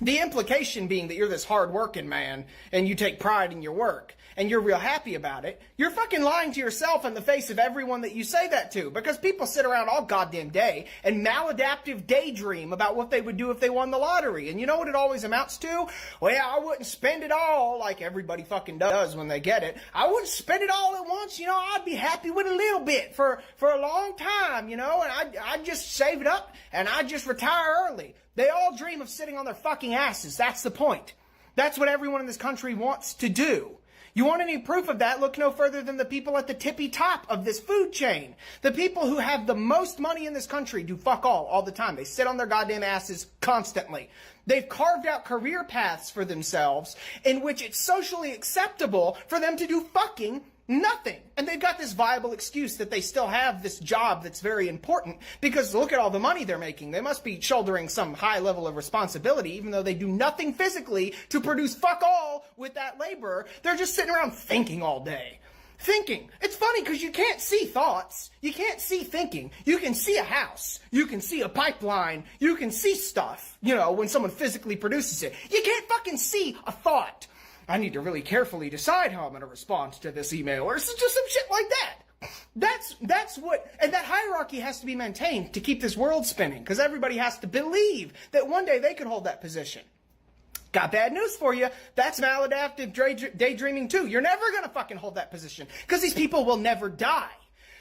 Speaker 4: the implication being that you're this hard-working man and you take pride in your work and you're real happy about it, you're fucking lying to yourself in the face of everyone that you say that to, because people sit around all goddamn day and maladaptive daydream about what they would do if they won the lottery. And you know what it always amounts to? Well, I wouldn't spend it all like everybody fucking does when they get it. I wouldn't spend it all at once, you know. I'd be happy with a little bit for a long time, you know, and I'd just save it up and I'd just retire early. They all dream of sitting on their fucking asses. That's the point. That's what everyone in this country wants to do. You want any proof of that? Look no further than the people at the tippy top of this food chain. The people who have the most money in this country do fuck all the time. They sit on their goddamn asses constantly. They've carved out career paths for themselves in which it's socially acceptable for them to do fucking nothing. And they've got this viable excuse that they still have this job that's very important because look at all the money they're making. They must be shouldering some high level of responsibility even though they do nothing physically to produce fuck all with that labor. They're just sitting around thinking all day. Thinking. It's funny because you can't see thoughts. You can't see thinking. You can see a house. You can see a pipeline. You can see stuff, you know, when someone physically produces it. You can't fucking see a thought. I need to really carefully decide how I'm going to respond to this email, or just some shit like that. That's what, and that hierarchy has to be maintained to keep this world spinning, because everybody has to believe that one day they could hold that position. Got bad news for you. That's maladaptive daydreaming too. You're never gonna fucking hold that position because these people will never die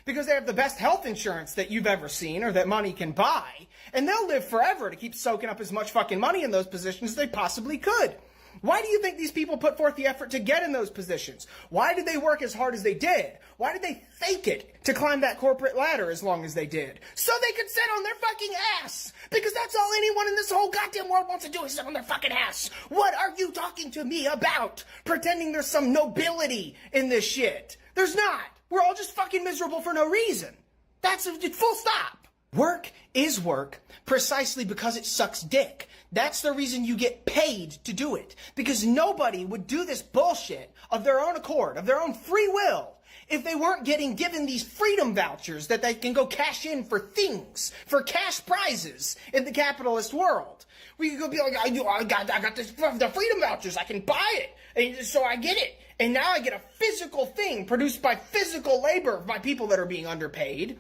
Speaker 4: because they have the best health insurance that you've ever seen or that money can buy, and they'll live forever to keep soaking up as much fucking money in those positions as they possibly could. Why do you think these people put forth the effort to get in those positions? Why did they work as hard as they did? Why did they fake it to climb that corporate ladder as long as they did? So they could sit on their fucking ass! Because that's all anyone in this whole goddamn world wants to do is sit on their fucking ass! What are you talking to me about? Pretending there's some nobility in this shit. There's not. We're all just fucking miserable for no reason. That's a full stop. Work is work precisely because it sucks dick. That's the reason you get paid to do it. Because nobody would do this bullshit of their own accord, of their own free will, if they weren't given these freedom vouchers that they can go cash in for things, for cash prizes in the capitalist world. We could go be like, I got the freedom vouchers, I can buy it, and so I get it. And now I get a physical thing produced by physical labor by people that are being underpaid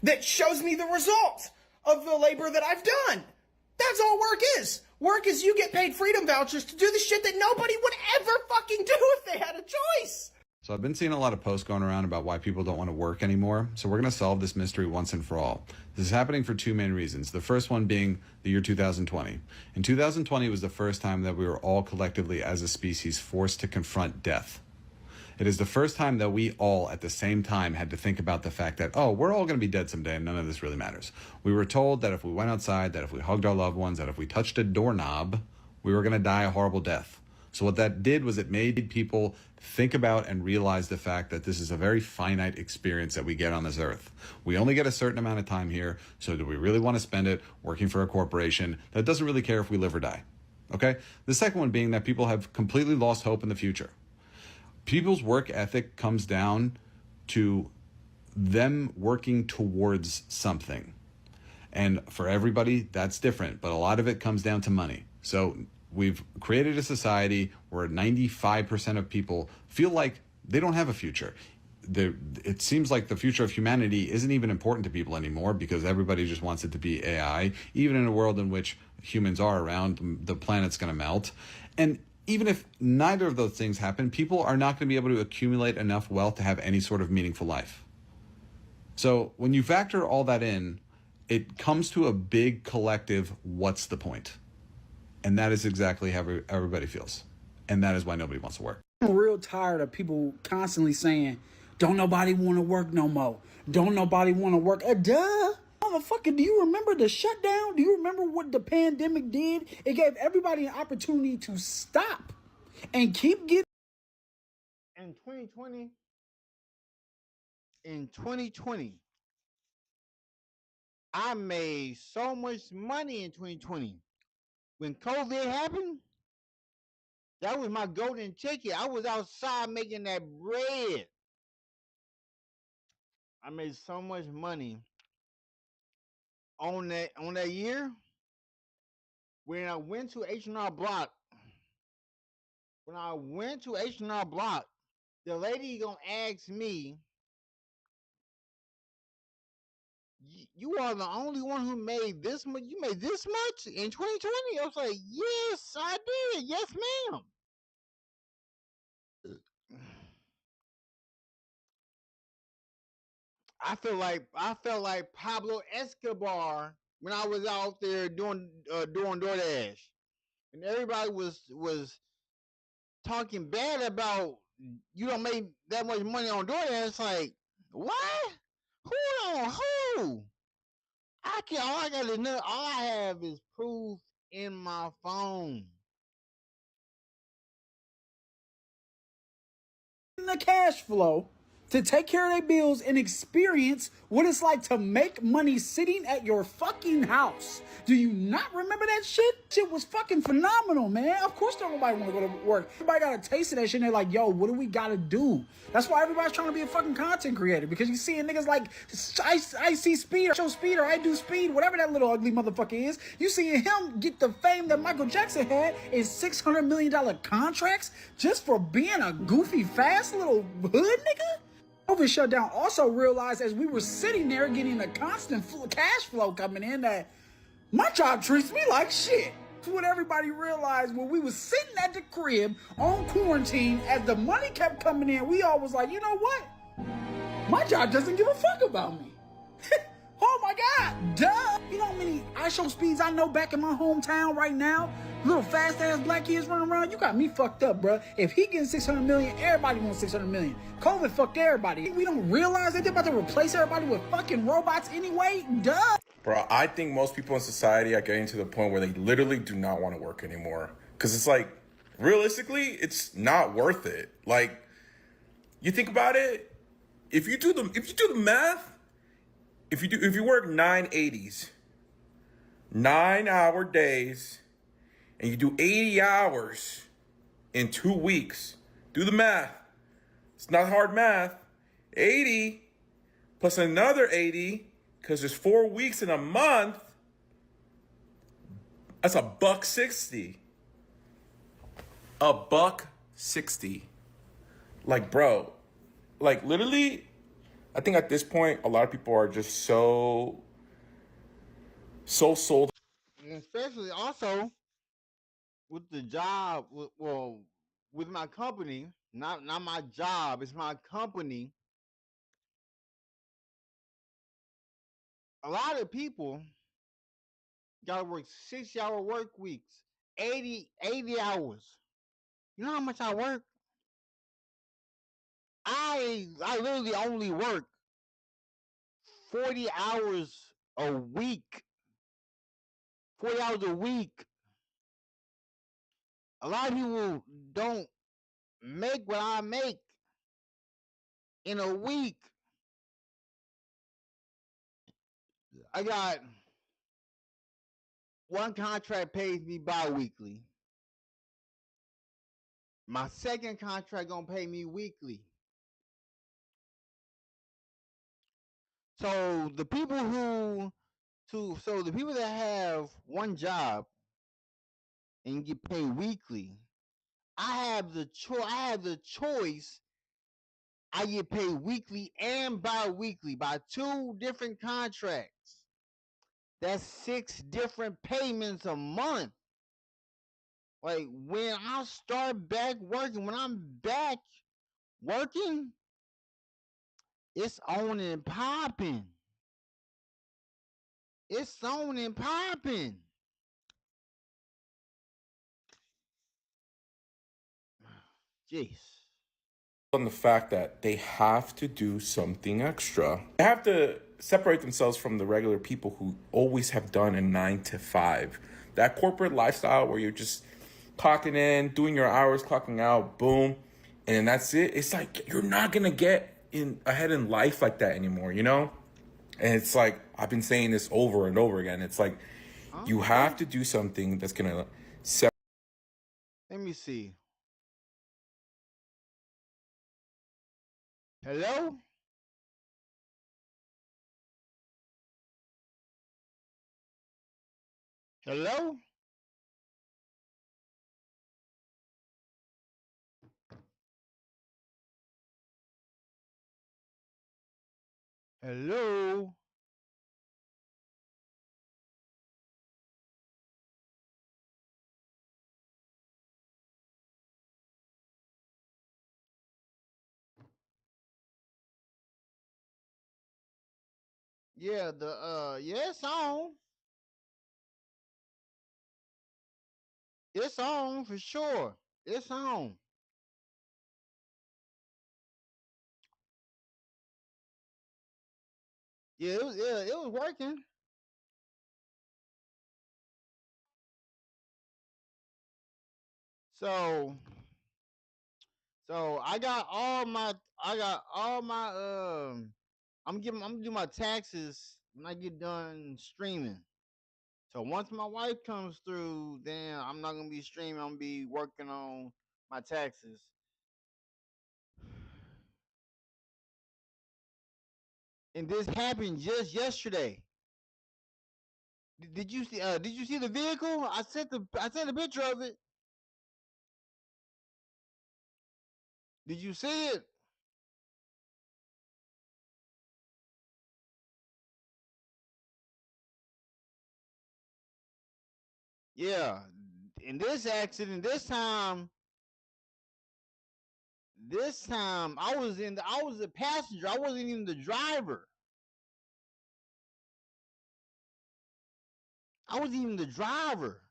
Speaker 4: that shows me the result of the labor that I've done. That's all work is. Work is you get paid freedom vouchers to do the shit that nobody would ever fucking do if they had a choice.
Speaker 21: So I've been seeing a lot of posts going around about why people don't want to work anymore. So we're going to solve this mystery once and for all. This is happening for two main reasons. The first one being the year 2020. In 2020 was the first time that we were all collectively as a species forced to confront death. It is the first time that we all at the same time had to think about the fact that, oh, we're all going to be dead someday and none of this really matters. We were told that if we went outside, that if we hugged our loved ones, that if we touched a doorknob, we were going to die a horrible death. So what that did was it made people think about and realize the fact that this is a very finite experience that we get on this earth. We only get a certain amount of time here, so do we really want to spend it working for a corporation that doesn't really care if we live or die? Okay? The second one being that people have completely lost hope in the future. People's work ethic comes down to them working towards something. And for everybody, that's different, but a lot of it comes down to money. So we've created a society where 95% of people feel like they don't have a future. It seems like the future of humanity isn't even important to people anymore because everybody just wants it to be AI. Even in a world in which humans are around, the planet's going to melt. And even if neither of those things happen, people are not going to be able to accumulate enough wealth to have any sort of meaningful life. So when you factor all that in, it comes to a big collective, what's the point? And that is exactly how everybody feels. And that is why nobody wants to work.
Speaker 5: I'm real tired of people constantly saying, don't nobody want to work no more. Don't nobody want to work. Duh. Motherfucker, do you remember the shutdown? Do you remember what the pandemic did? It gave everybody an opportunity to stop and keep getting.
Speaker 2: In 2020, I made so much money in 2020. When COVID happened, that was my golden ticket. I was outside making that bread. I made so much money on that year. When I went to H&R Block, the lady gonna ask me, you are the only one who made this much? You made this much in 2020? I was like, yes, I did. Yes, ma'am. I felt like Pablo Escobar when I was out there doing DoorDash, and everybody was talking bad about you don't make that much money on DoorDash. It's like, what? Who on who? All I have is proof in my phone.
Speaker 5: The cash flow to take care of their bills and experience what it's like to make money sitting at your fucking house. Do you not remember that shit? Shit was fucking phenomenal, man. Of course don't nobody want to go to work. Everybody got a taste of that shit and they're like, yo, what do we gotta do? That's why everybody's trying to be a fucking content creator, because you see niggas like I see Speed, or Show Speed, or I Do Speed, whatever that little ugly motherfucker is. You see him get the fame that Michael Jackson had in $600 million contracts just for being a goofy, fast little hood nigga? COVID shutdown also realized as we were sitting there getting a constant cash flow coming in that my job treats me like shit. what everybody realized when we was sitting at the crib on quarantine, as the money kept coming in, we all was like, you know what? My job doesn't give a fuck about me. Oh my God, duh. You know how many iShow speeds I know back in my hometown right now? Little fast ass black kids running around. You got me fucked up, bruh. If he getting 600 million, everybody wants 600 million. COVID fucked everybody. We don't realize that they're about to replace everybody with fucking robots anyway? Duh.
Speaker 6: Bro, I think most people in society are getting to the point where they literally do not want to work anymore. Because it's like, realistically, it's not worth it. Like, you think about it, if you do the math, if you work 980s, 9-hour days, and you do 80 hours in 2 weeks, do the math. It's not hard math. 80 plus another 80, because there's 4 weeks in a month, that's $1.60. $1.60. Like, bro, like literally, I think at this point, a lot of people are just so sold.
Speaker 2: Especially also with the job, with my company, not my job, it's my company. A lot of people gotta work 6-hour work weeks, 80 hours. You know how much I work? I literally only work 40 hours a week. 40 hours a week. A lot of people don't make what I make in a week. I got one contract pays me bi-weekly. My second contract gonna pay me weekly. So the people that have one job and get paid weekly, I have the choice. I get paid weekly and bi-weekly by 2 different contracts. That's 6 different payments a month. Like, when I start back working, when I'm back working, it's on and popping. It's on and popping. Jeez.
Speaker 6: On the fact that they have to do something extra. They have to separate themselves from the regular people who always have done a 9 to 5. That corporate lifestyle where you're just clocking in, doing your hours, clocking out, boom, and then that's it. It's like you're not gonna get ahead in life like that anymore, you know? And it's like, I've been saying this over and over again. It's like, you have to do something that's gonna
Speaker 2: Let me see. Hello? Hello? Hello? Yeah, it's on. It's on for sure. It's on. Yeah, it was working. So I got all my I'm gonna do my taxes when I get done streaming. So once my wife comes through, then I'm not gonna be streaming. I'm gonna be working on my taxes. And this happened just yesterday. Did you see? Did you see the vehicle? I sent a picture of it. Did you see it? Yeah, in this accident, this time I was a passenger. I wasn't even the driver. I wasn't even the driver.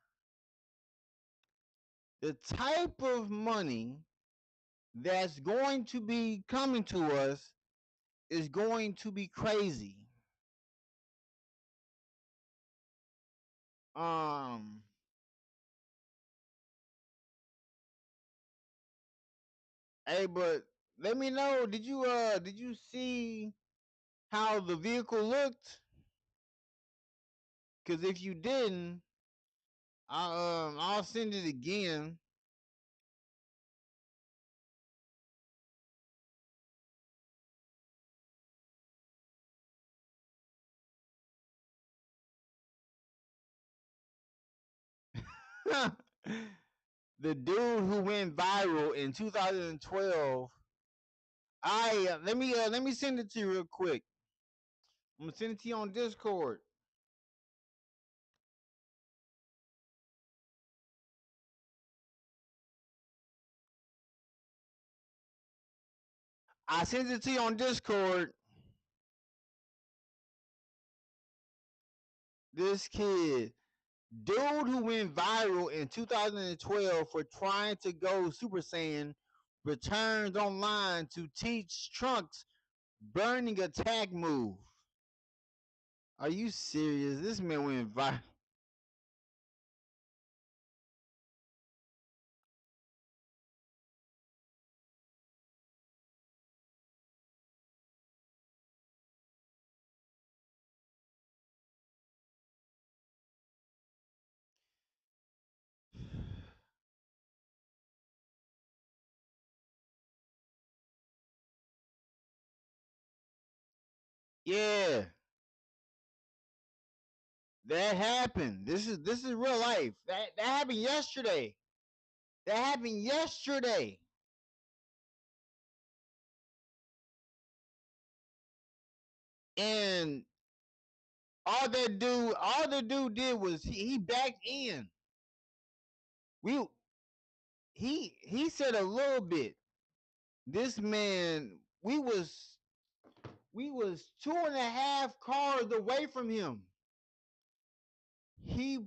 Speaker 2: The type of money that's going to be coming to us is going to be crazy. Hey, but let me know. Did you see how the vehicle looked? Because if you didn't, I'll send it again. The dude who went viral in 2012. Let me send it to you real quick. I'm gonna send it to you on Discord. I sent it to you on Discord. This kid, dude who went viral in 2012 for trying to go Super Saiyan, returns online to teach Trunks burning attack move. Are you serious? This man went viral. Yeah, that happened. This is real life. That happened yesterday. That happened yesterday. And all the dude did was he backed in. He said a little bit. This man, we was 2.5 cars away from him. He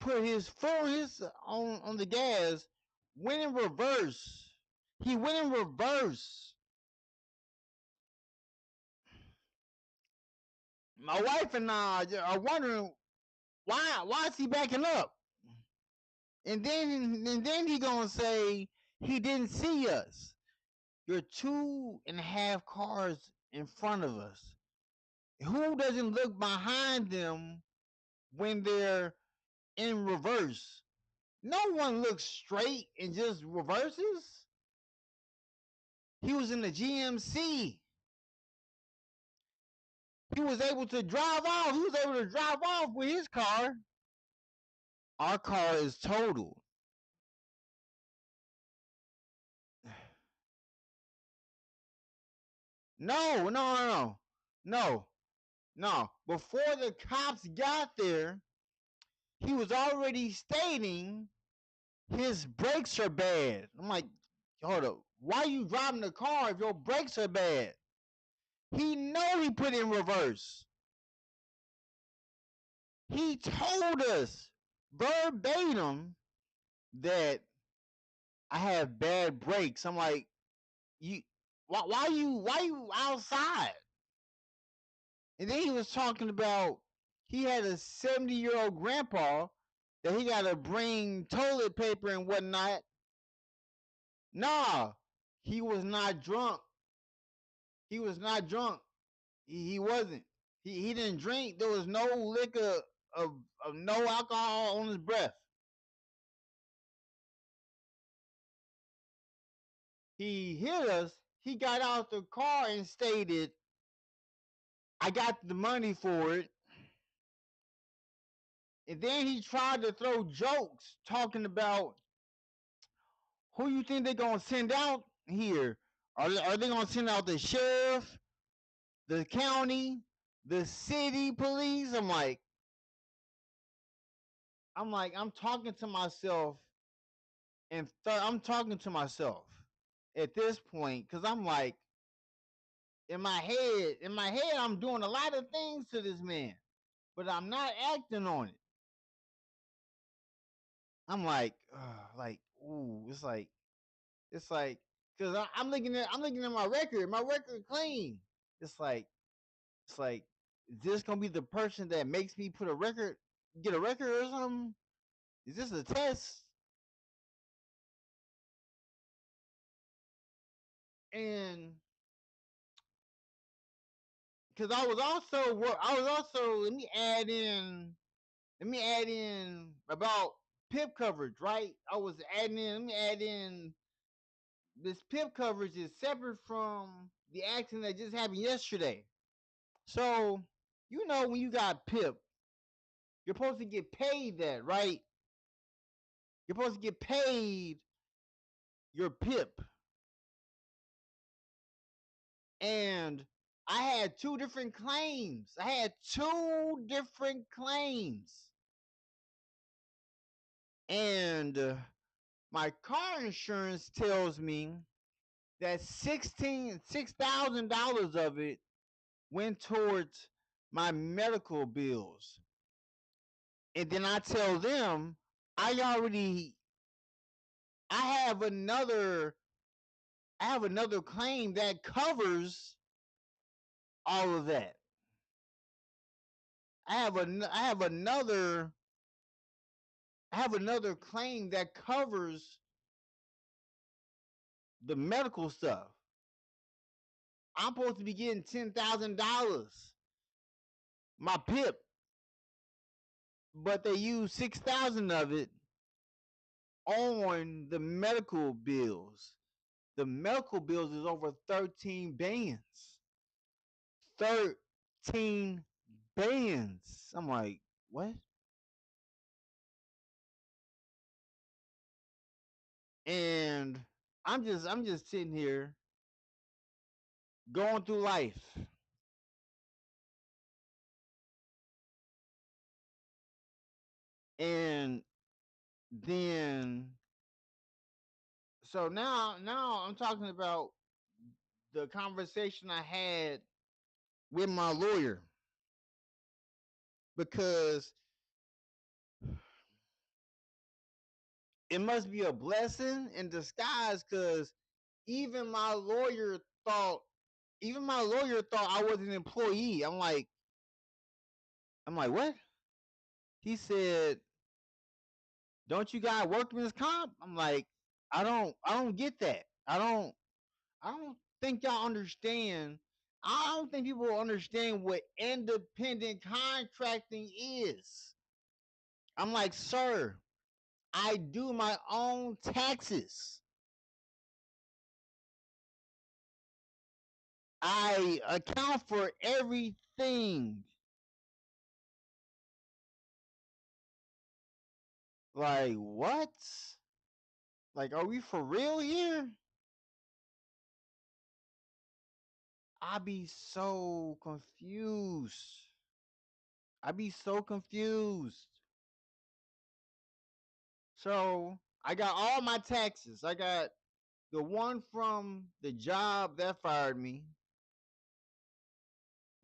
Speaker 2: put his foot on the gas, went in reverse. He went in reverse. My wife and I are wondering why is he backing up? And then he gonna say he didn't see us. You're 2.5 cars in front of us. Who doesn't look behind them when they're in reverse? No one looks straight and just reverses. He was in the GMC. He was able to drive off. He was able to drive off with his car. Our car is totaled. No. Before the cops got there, he was already stating his brakes are bad. I'm like, hold up. Why are you driving the car if your brakes are bad? He know he put in reverse. He told us verbatim that I have bad brakes. I'm like, why you outside? And then he was talking about he had a 70-year-old grandpa that he got to bring toilet paper and whatnot. Nah, he was not drunk. He was not drunk. He wasn't. He didn't drink. There was no liquor of no alcohol on his breath. He hit us. He got out the car and stated, I got the money for it. And then he tried to throw jokes talking about who you think they're going to send out here. Are they going to send out the sheriff, the county, the city police? I'm talking to myself And third, I'm talking to myself at this point because I'm like, in my head, I'm doing a lot of things to this man, but I'm not acting on it. I'm like, ooh, it's like, because I'm looking at my record. My record clean. It's like, is this gonna be the person that makes me get a record or something? Is this a test? And because I was also let me add in about PIP coverage, right? Let me add in this PIP coverage is separate from the accident that just happened yesterday. So, when you got PIP, you're supposed to get paid that, right? You're supposed to get paid your PIP. And I had two different claims. And my car insurance tells me that $6,000 of it went towards my medical bills. And then I tell them I have another claim that covers all of that. I have another claim that covers the medical stuff. I'm supposed to be getting $10,000, my PIP, but they use 6,000 of it on the medical bills. The medical bills is over 13 bands. 13 bands. I'm like, what? And I'm just sitting here going through life. And then so now I'm talking about the conversation I had with my lawyer, because it must be a blessing in disguise, because even my lawyer thought I was an employee. I'm like, what? He said, "Don't you got workman's comp?" I'm like, I don't get that. I don't think y'all understand. I don't think people understand what independent contracting is. I'm like, sir, I do my own taxes. I account for everything. Like, what? Like, are we for real here? I be so confused. So, I got all my taxes. I got the one from the job that fired me,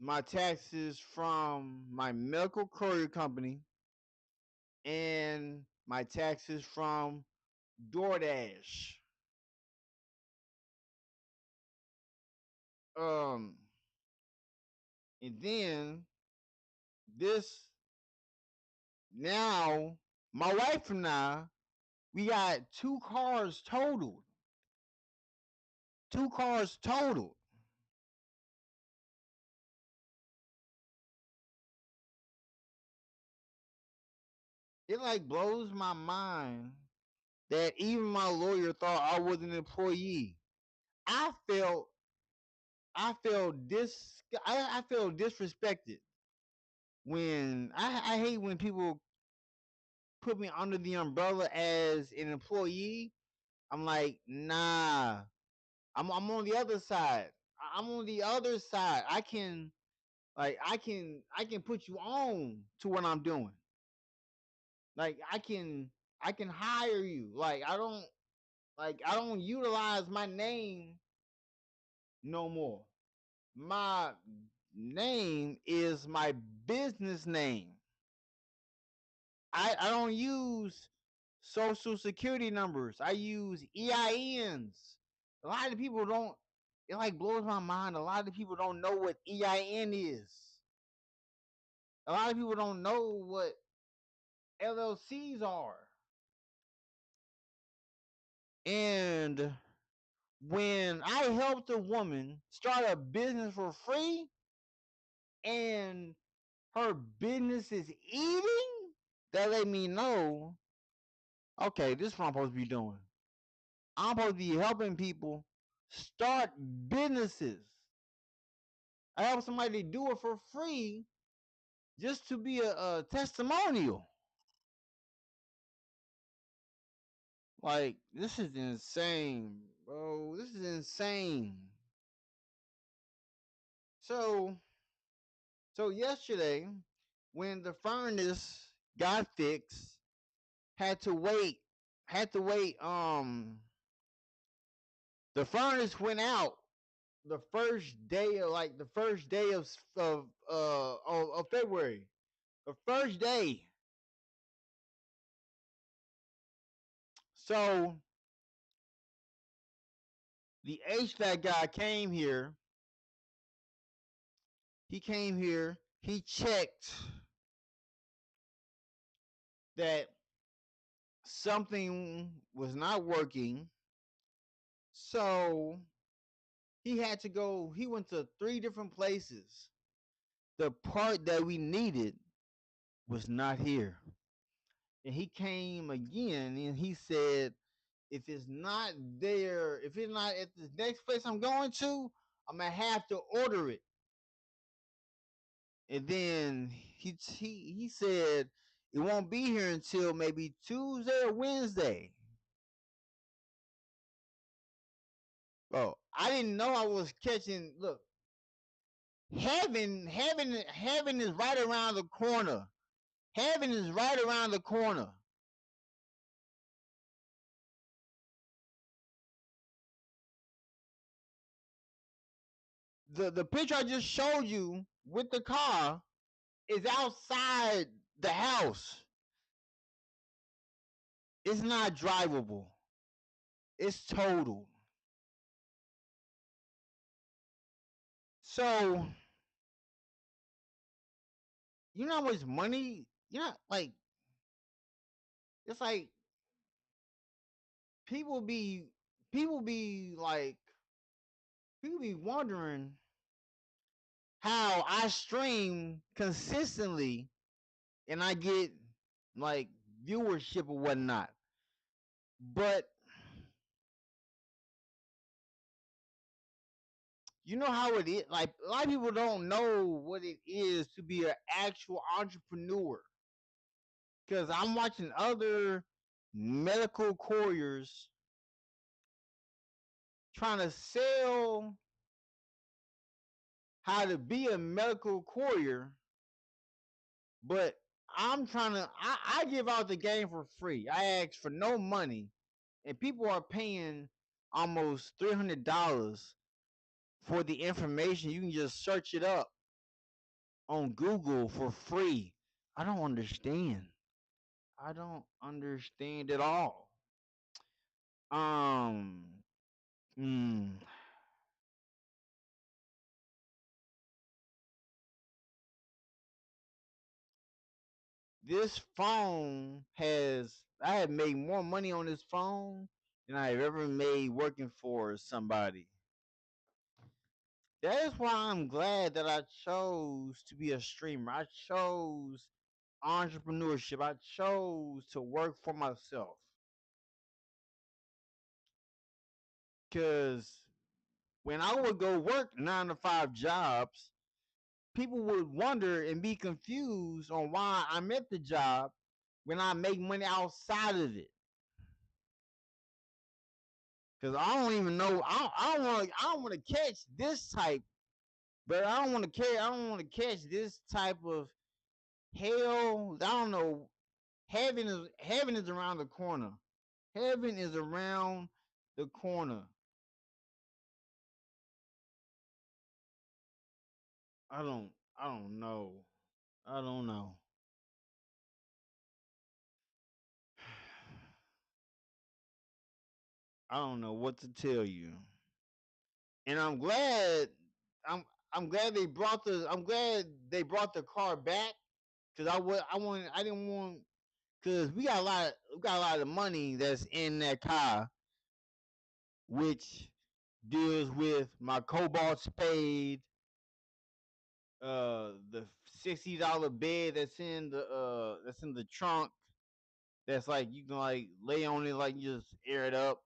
Speaker 2: my taxes from my medical courier company, and my taxes from DoorDash. Um, and then this now, my wife and I, we got two cars totaled. It like blows my mind that even my lawyer thought I was an employee. I felt I felt disrespected when I hate when people put me under the umbrella as an employee. I'm like, nah. I'm on the other side. I'm on the other side. I can put you on to what I'm doing. Like I can hire you. Like Like, I don't utilize my name no more. My name is my business name. I don't use social security numbers. I use EINs. A lot of people don't, it like blows my mind. A lot of people don't know what EIN is. A lot of people don't know what LLCs are. And when I helped a woman start a business for free and her business is eating, that let me know, okay, this is what I'm supposed to be doing. I'm supposed to be helping people start businesses. I help somebody do it for free just to be a testimonial. Like, this is insane, bro. This is insane. So yesterday, when the furnace got fixed, had to wait. The furnace went out the first day of February. The first day. So the HVAC guy came here. He came here. He checked that something was not working. So he had to go. He went to 3 different places. The part that we needed was not here. And he came again and he said, if it's not there, if it's not at the next place I'm going to, I'm going to have to order it. And then he said it won't be here until maybe Tuesday or Wednesday. Bro, I didn't know I was catching. Look, heaven is right around the corner. Heaven is right around the corner. The picture I just showed you with the car is outside the house. It's not drivable. It's total. So, you know how much money? You know, like, it's like people be like, people be wondering how I stream consistently and I get like viewership or whatnot. But you know how it is. Like, a lot of people don't know what it is to be an actual entrepreneur. Because I'm watching other medical couriers trying to sell how to be a medical courier, but I give out the game for free. I ask for no money, and people are paying almost $300 for the information. You can just search it up on Google for free. I don't understand. I don't understand at all. Um, hmm. This phone I have made more money on this phone than I have ever made working for somebody. That is why I'm glad that I chose to be a streamer. I chose entrepreneurship. I chose to work for myself. Because when I would go work 9 to 5 jobs, people would wonder and be confused on why I'm at the job when I make money outside of it. Cause I don't even know. I don't want to catch this type, but I don't want to catch this type of hell. I don't know. Heaven is around the corner. Heaven is around the corner. I don't know. I don't know. I don't know what to tell you. And I'm I'm glad they brought the car back cuz I didn't want cuz we got a lot of money that's in that car which deals with my cobalt spade, the $60 bed that's in the trunk. That's like you can like lay on it like you just air it up.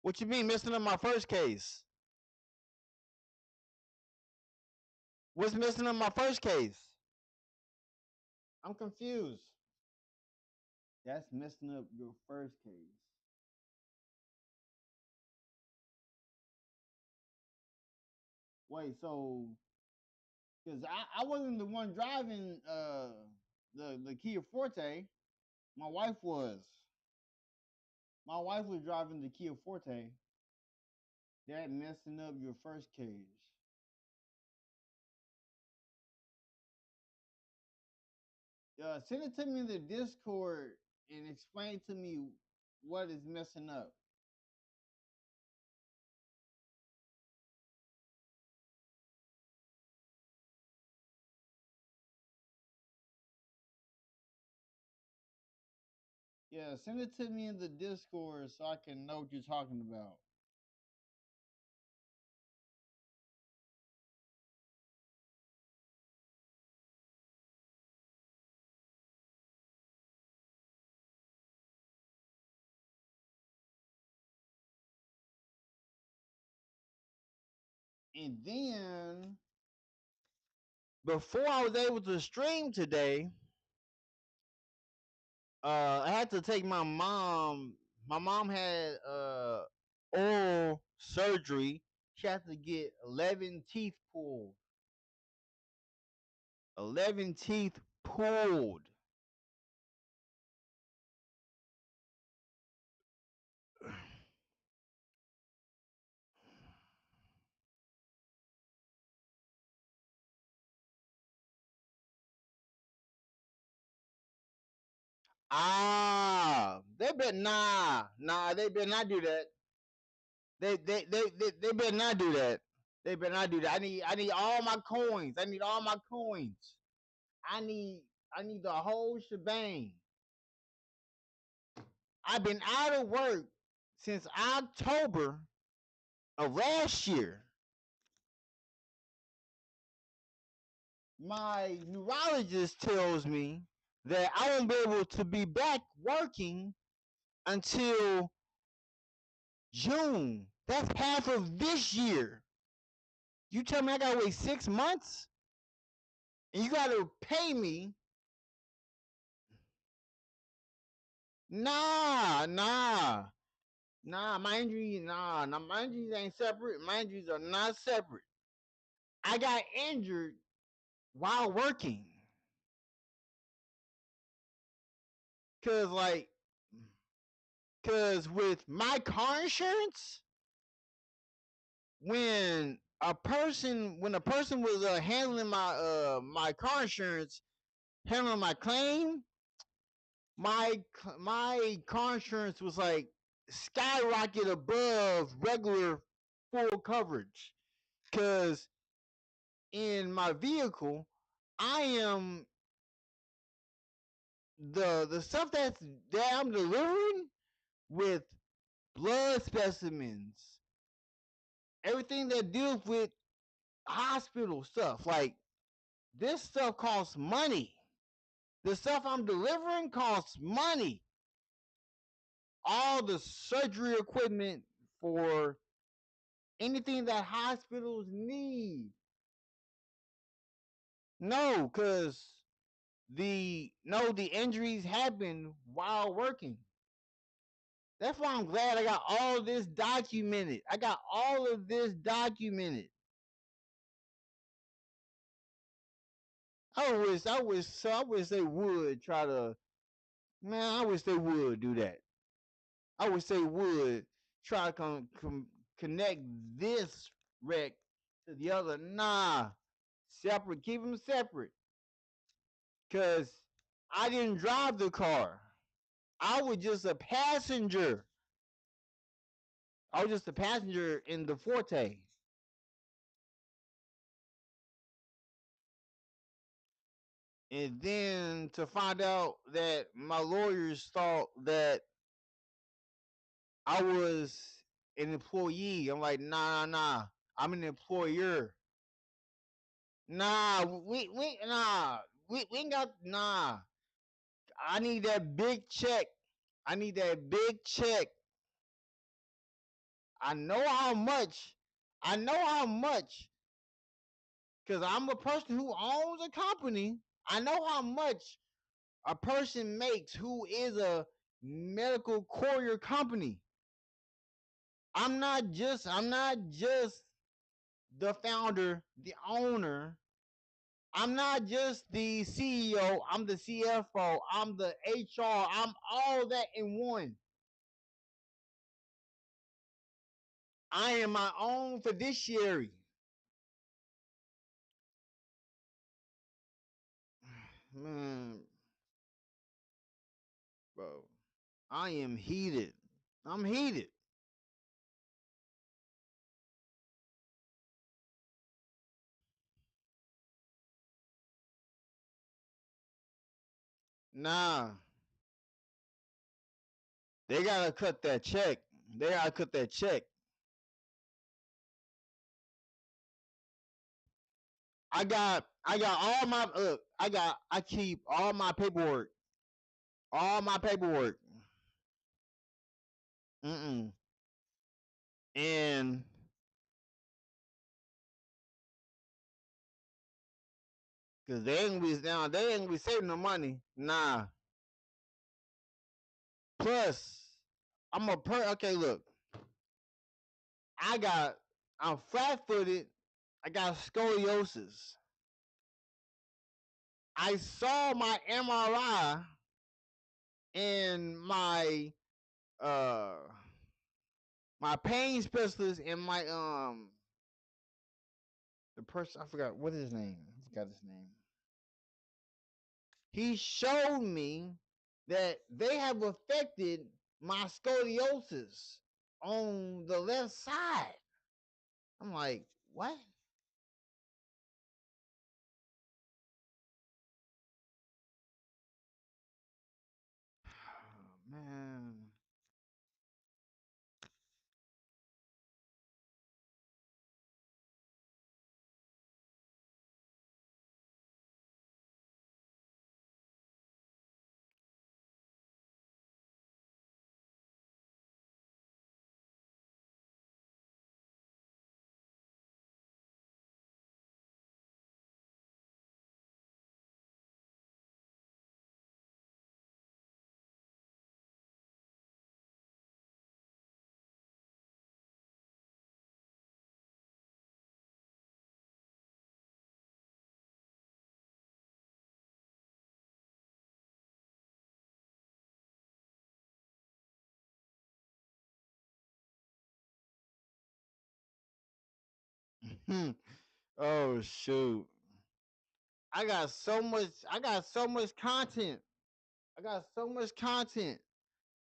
Speaker 2: What you mean messing up my first case? What's messing up my first case? I'm confused. That's messing up your first case. Wait, so because I wasn't the one driving the Kia Forte. My wife was. My wife was driving the Kia Forte. That messing up your first case. Send it to me in the Discord and explain to me what is messing up. Yeah, send it to me in the Discord so I can know what you're talking about. And then before I was able to stream today, I had to take my mom. My mom had oral surgery. She had to get 11 teeth pulled. 11 teeth pulled. They better they better not do that. They better not do that. They better not do that. I need all my coins. I need all my coins. I need the whole shebang. I've been out of work since October of last year. My neurologist tells me that I won't be able to be back working until June. That's half of this year. You tell me I gotta wait 6 months? And you gotta pay me? Nah. My injuries, my injuries ain't separate. My injuries are not separate. I got injured while working. Cause with my car insurance, when a person was handling my car insurance, handling my claim, my car insurance was like skyrocket above regular full coverage. Cause in my vehicle, I am the stuff that I'm delivering with blood specimens, everything that deals with hospital stuff. Like this stuff costs money. The stuff I'm delivering costs money. All the surgery equipment for anything that hospitals need. No, cause the injuries happen while working. That's why I'm glad I got all this documented. I got all of this documented. I wish they would try to. Man, I wish they would do that. I wish they would try to connect this wreck to the other. Nah, separate. Keep them separate. Cause I didn't drive the car. I was just a passenger. I was just a passenger in the Forte. And then to find out that my lawyers thought that I was an employee. I'm like, nah. I'm an employer. Nah, we ain't got nah. I need that big check. I need that big check. I know how much. I know how much. Because I'm a person who owns a company. I know how much a person makes who is a medical courier company. I'm not just the founder, the owner. I'm not just the CEO, I'm the CFO, I'm the HR, I'm all that in one. I am my own fiduciary. Man, bro, I am heated. I'm heated. Nah, they gotta cut that check. They gotta cut that check. I got all my look. I keep all my paperwork. All my paperwork. Mm-mm. And cause they ain't gonna be saving the money. Nah. Plus, okay, look. I'm flat footed. I got scoliosis. I saw my MRI and uh my pain specialist and my the person I forgot what is his name. I forgot his name. He showed me that they have affected my scoliosis on the left side. I'm like, what? Oh, man. Oh shoot. I got so much content. I got so much content.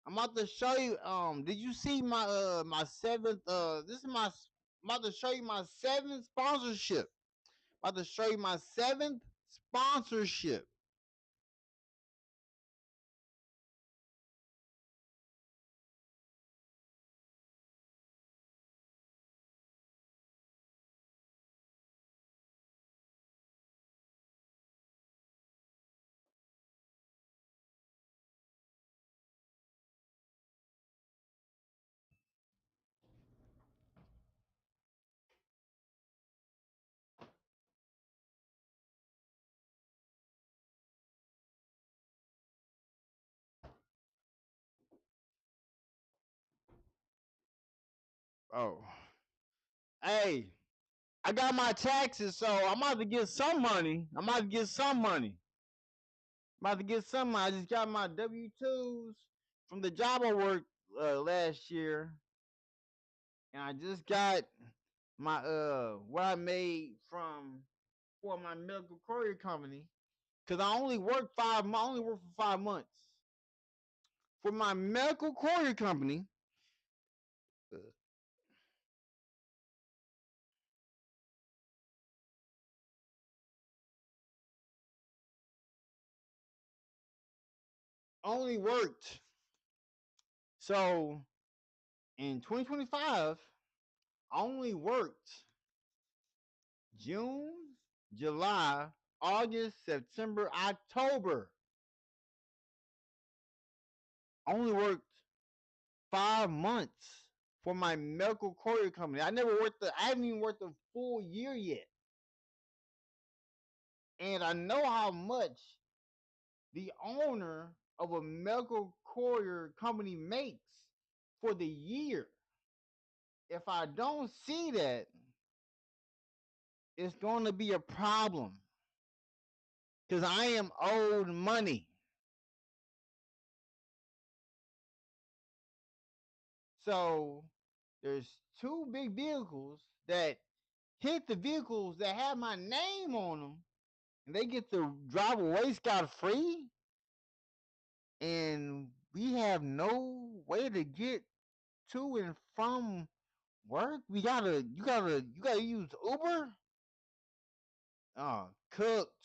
Speaker 2: I'm about to show you did you see my seventh this is my I'm about to show you my seventh sponsorship. I'm about to show you my seventh sponsorship. Oh. Hey, I got my taxes, so I'm about to get some money. I'm about to get some money. I just got my W-2s from the job I worked last year, and I just got my what I made for my medical courier company, because I only worked for 5 months for my medical courier company. Only worked. So in 2025, I only worked June, July, August, September, October. I only worked 5 months for my medical courier company. I haven't even worked a full year yet. And I know how much the owner of a medical courier company makes for the year. If I don't see that, it's going to be a problem, because I am owed money. So there's 2 big vehicles that hit the vehicles that have my name on them, and they get to drive away scot-free, and we have no way to get to and from work. You gotta use Uber. Oh, cooked.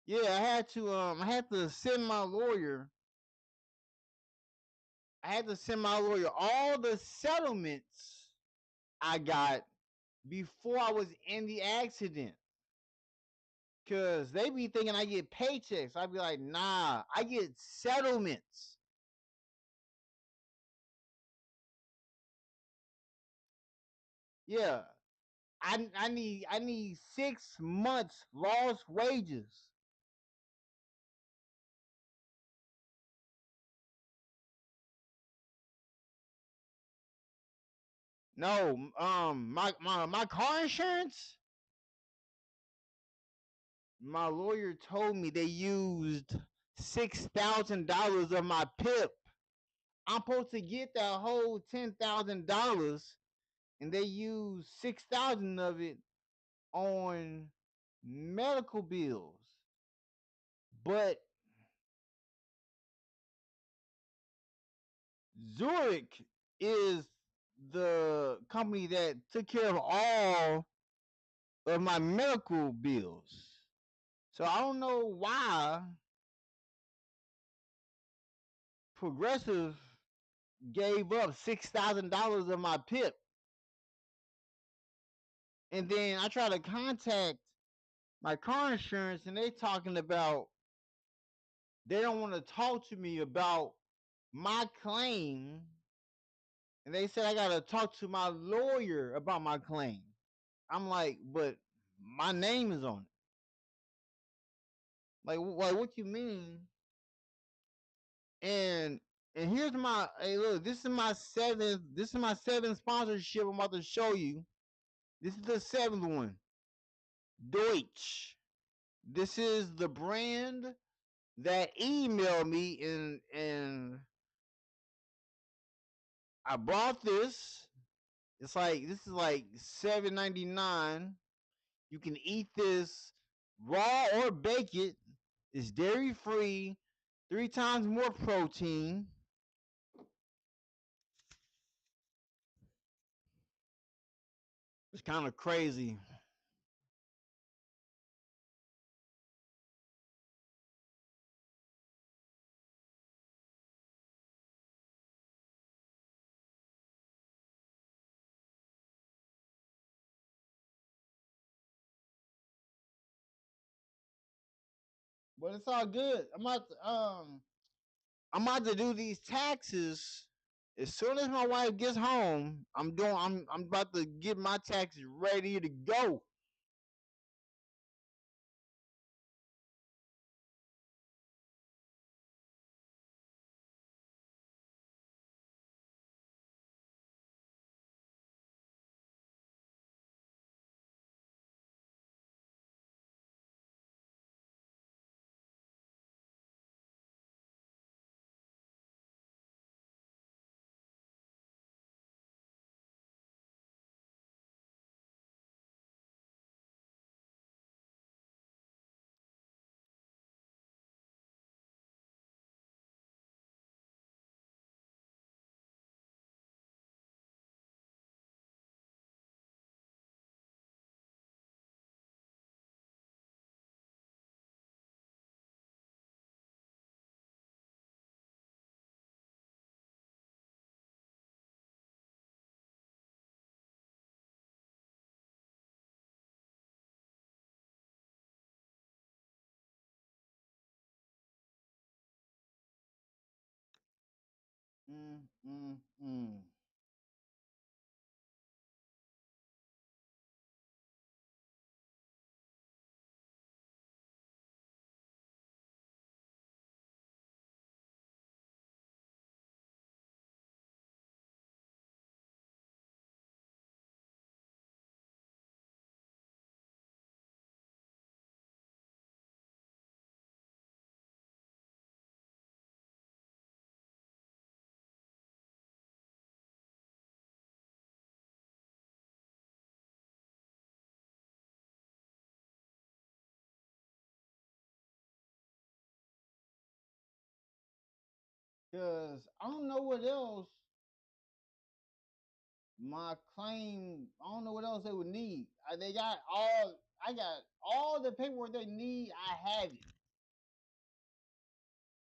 Speaker 2: Yeah, I had to send my lawyer. All the settlements I got before I was in the accident. Cause they be thinking I get paychecks. I'd be like, nah, I get settlements. Yeah. I need 6 months lost wages. No, my car insurance, my lawyer told me they used $6,000 of my PIP. I'm supposed to get that whole $10,000, and they used 6,000 of it on medical bills. But Zurich is the company that took care of all of my medical bills. So I don't know why Progressive gave up $6,000 of my PIP. And then I try to contact my car insurance, and they talking about they don't want to talk to me about my claim. And they said I got to talk to my lawyer about my claim. I'm like, but my name is on it. Like what you mean? And here's my hey look, this is my seventh sponsorship I'm about to show you. This is the 7th one. Deutsch. This is the brand that emailed me, and I bought this. This is like $7.99. You can eat this raw or bake it. It's dairy free, 3 times more protein. It's kind of crazy. But it's all good. I'm about to do these taxes as soon as my wife gets home. I'm about to get my taxes ready to go. Mm. Cause I don't know what else my claim. I don't know what else they would need. They got all. I got all the paperwork they need. I have it.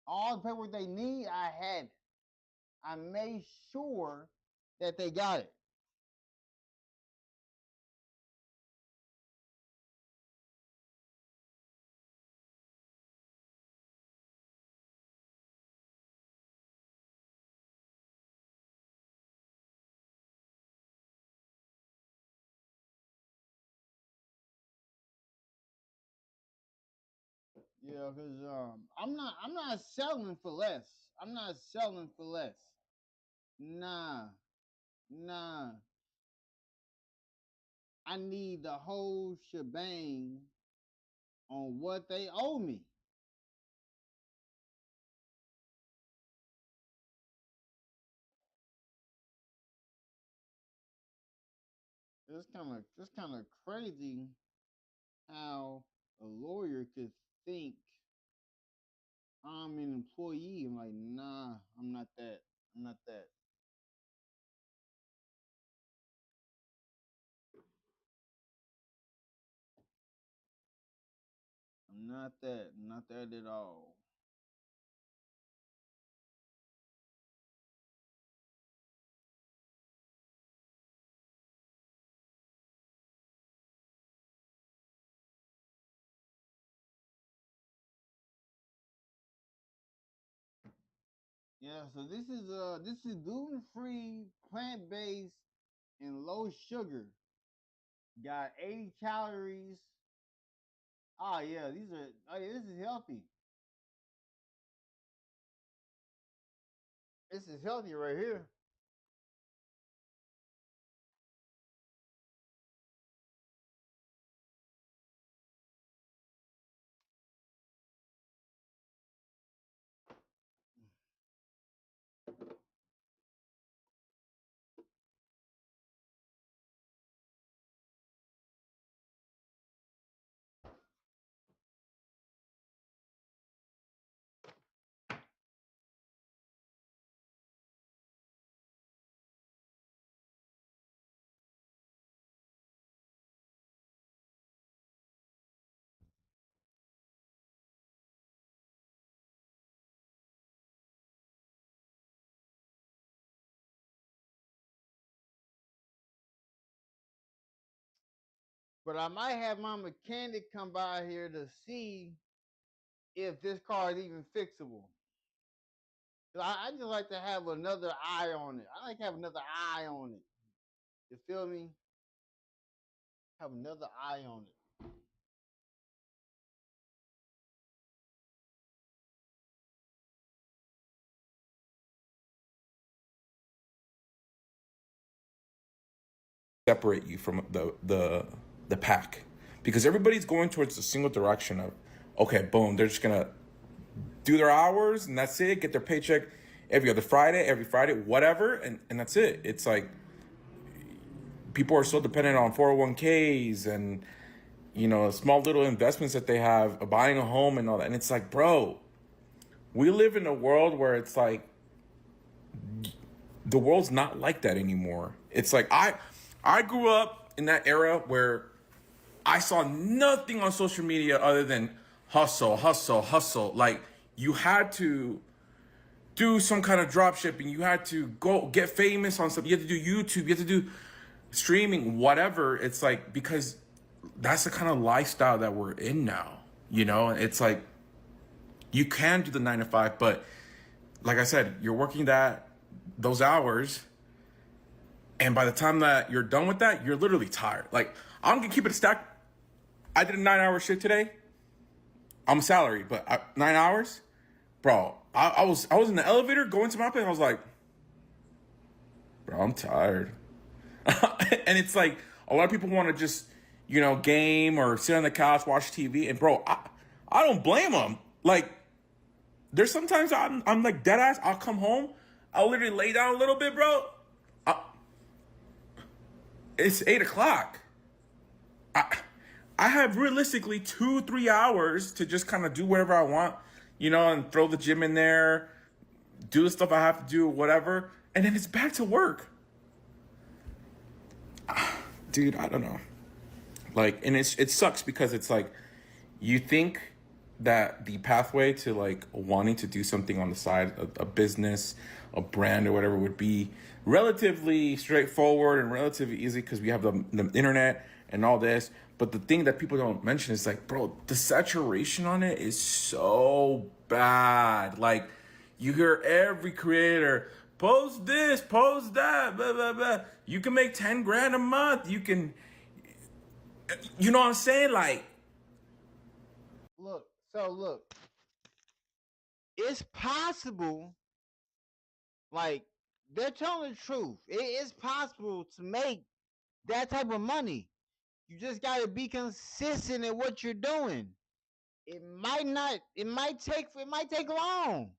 Speaker 2: All the paperwork they need. I have it. I made sure that they got it. Yeah, cause I'm not selling for less. I'm not selling for less. Nah. I need the whole shebang on what they owe me. It's kind of crazy how a lawyer could think I'm an employee. I'm like, nah, I'm not that. I'm not that. I'm not that. Not that at all. Yeah, so this is gluten free, plant based, and low sugar. Got 80 calories. Oh yeah, this is healthy. This is healthy right here. But I might have my mechanic come by here to see if this car is even fixable. I just like to have another eye on it. I like to have another eye on it. You feel me? Have another eye on it.
Speaker 6: Separate you from the pack, because everybody's going towards a single direction of, okay, boom, they're just gonna do their hours and that's it, get their paycheck every Friday, whatever, and that's it. It's like people are so dependent on 401ks and small little investments that they have, buying a home and all that, and it's like, bro, we live in a world where it's like the world's not like that anymore. It's like I grew up in that era where I saw nothing on social media other than hustle. Like, you had to do some kind of drop shipping. You had to go get famous on something. You had to do YouTube. You had to do streaming, whatever. It's like, because that's the kind of lifestyle that we're in now. It's like, you can do the 9 to 5, but like I said, you're working that those hours, and by the time that you're done with that, you're literally tired. Like, I'm gonna keep it a stack. I did a 9-hour shift today. I'm salaried, but 9 hours, bro. I was in the elevator going to my place. And I was like, bro, I'm tired. And it's like a lot of people want to just, game or sit on the couch, watch TV. And bro, I don't blame them. Like, there's sometimes I'm like dead ass. I'll come home. I'll literally lay down a little bit, bro. It's 8 o'clock. I have realistically 2-3 hours to just kind of do whatever I want, and throw the gym in there, do the stuff I have to do, whatever. And then it's back to work. Dude, I don't know. Like, and it sucks because it's like, you think that the pathway to like wanting to do something on the side, a business, a brand or whatever, would be relatively straightforward and relatively easy because we have the internet and all this. But the thing that people don't mention is like, bro, the saturation on it is so bad. Like, you hear every creator post this, post that, blah, blah, blah. You can make 10 grand a month. You can, you know what I'm saying? Like,
Speaker 2: look, it's possible. Like, they're telling the truth. It is possible to make that type of money. You just gotta be consistent in what you're doing. It might take long.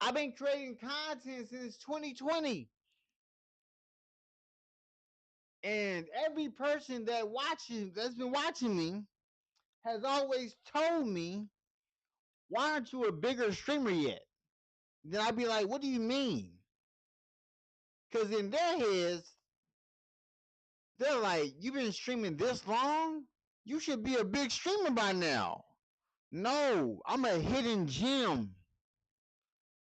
Speaker 2: I've been creating content since 2020. And every person that's been watching me has always told me, why aren't you a bigger streamer yet? Then I'd be like, what do you mean? Because in their heads, they're like, you've been streaming this long? You should be a big streamer by now. No, I'm a hidden gem.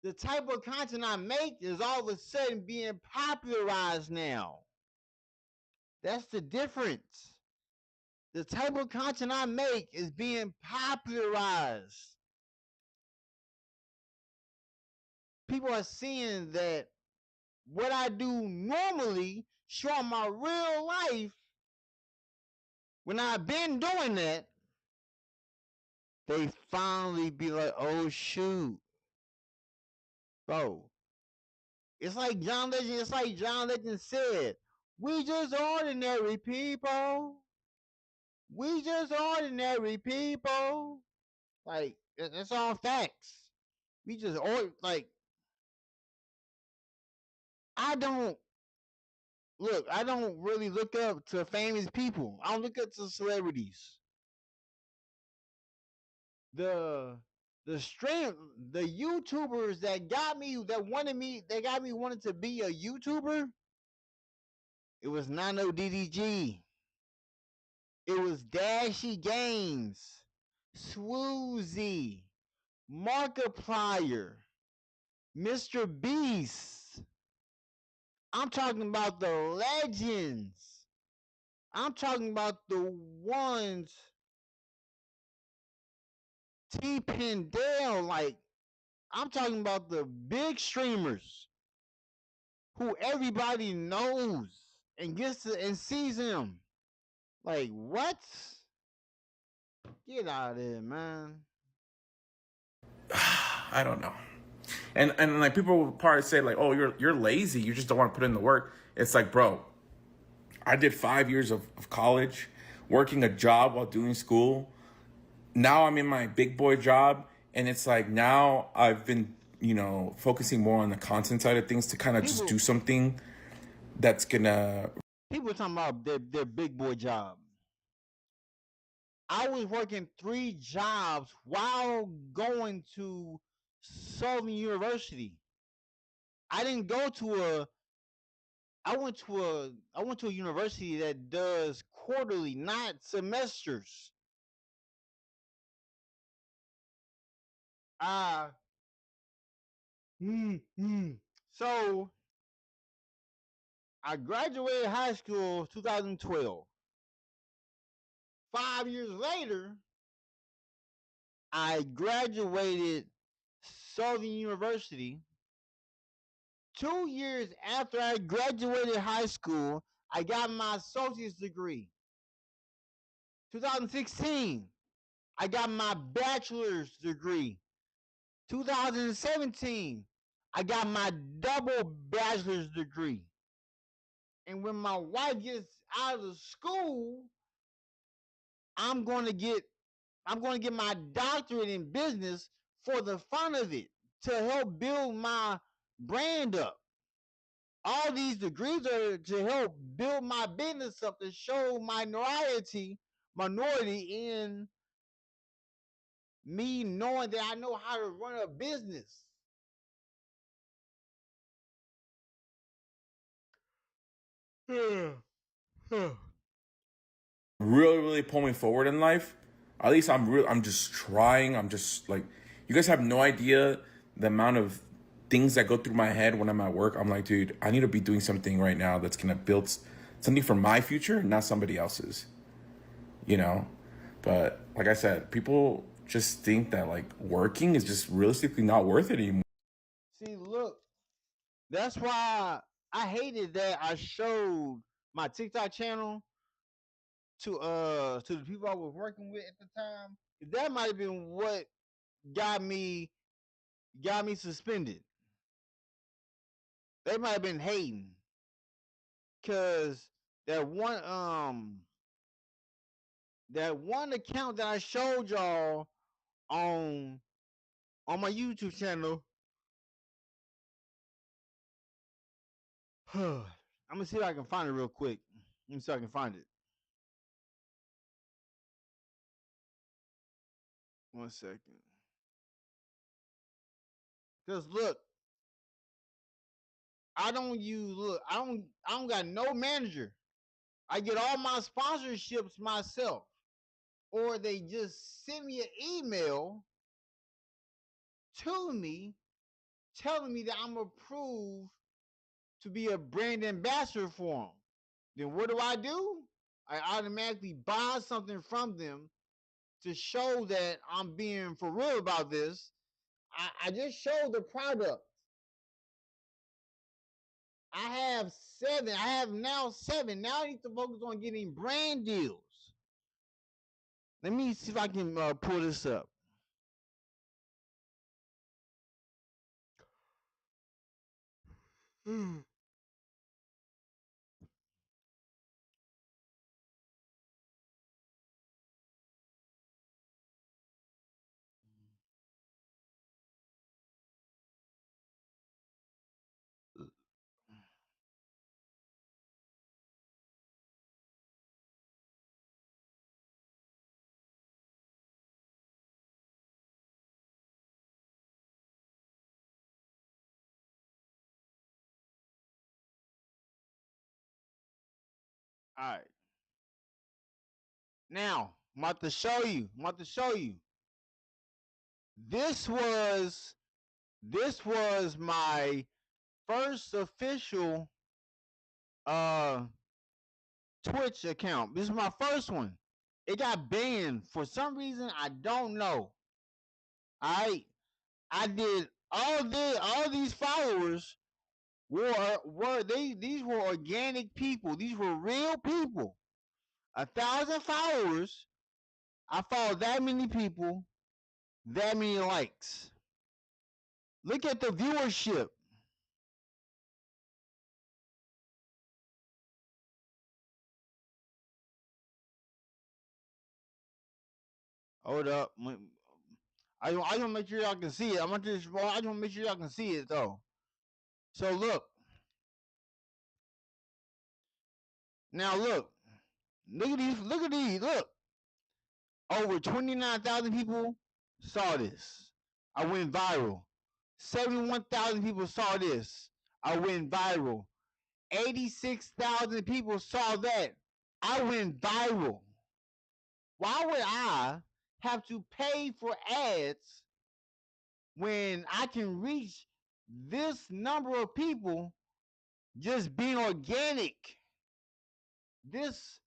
Speaker 2: The type of content I make is all of a sudden being popularized now. That's the difference. The type of content I make is being popularized. People are seeing that what I do normally, show my real life, when I've been doing that, they finally be like, oh shoot. Bro. It's like John Legend said, we just ordinary people. We just ordinary people. Like, it's all facts. We just, I don't really look up to famous people. I don't look up to celebrities. The YouTubers that got me wanted to be a YouTuber, it was Nano DDG. It was Dashy Games, Swoozy, Markiplier, Mr. Beast. I'm talking about the legends. I'm talking about the ones, T. Pendale, like, I'm talking about the big streamers who everybody knows and gets to and sees them. Like, what? Get out of there, man.
Speaker 6: I don't know. And like, people will probably say like, oh, you're lazy. You just don't want to put in the work. It's like, bro, I did 5 years of college, working a job while doing school. Now I'm in my big boy job. And it's like, now I've been, focusing more on the content side of things to kind of just do something that's gonna.
Speaker 2: People are talking about their big boy job. I was working 3 jobs while going to Southern University. I didn't go to I went to a university that does quarterly, not semesters. So I graduated high school 2012. 5 years later, I graduated Southern University 2 years after I graduated high school, I got my associate's degree. 2016, I got my bachelor's degree. 2017, I got my double bachelor's degree. And when my wife gets out of school, I'm going to get my doctorate in business for the fun of it, to help build my brand up. All these degrees are to help build my business up, to show minority in me knowing that I know how to run a business.
Speaker 6: Really pull me forward in life. At least I'm just trying. I'm just like, you guys have no idea the amount of things that go through my head when I'm at work. I'm like, dude, I need to be doing something right now that's gonna build something for my future, not somebody else's. You know? But like I said, people just think that like working is just realistically not worth it anymore.
Speaker 2: See, look, that's why I hated that I showed my TikTok channel to the people I was working with at the time. That might have been what got me suspended. They might have been hating, cause that one account that I showed y'all on my YouTube channel. I'm gonna see if I can find it real quick. Let me see if I can find it. 1 second. Cause look, I don't got no manager. I get all my sponsorships myself. Or they just send me an email to me telling me that I'm approved to be a brand ambassador for them. Then what do? I automatically buy something from them to show that I'm being for real about this. I just showed the product. I have 7. I have now 7. Now I need to focus on getting brand deals. Let me see if I can pull this up. All right. Now, I'm about to show you. This was my first official Twitch account. This is my first one. It got banned for some reason, I don't know. I did all these followers these were organic people. These were real people. 1,000 followers. I followed that many people, that many likes. Look at the viewership. Hold up. I just want to make sure y'all can see it. I just want to make sure y'all can see it though. So look. Now look. Look at these. Look. Over 29,000 people saw this. I went viral. 71,000 people saw this. I went viral. 86,000 people saw that. I went viral. Why would I have to pay for ads when I can reach this number of people just being organic? This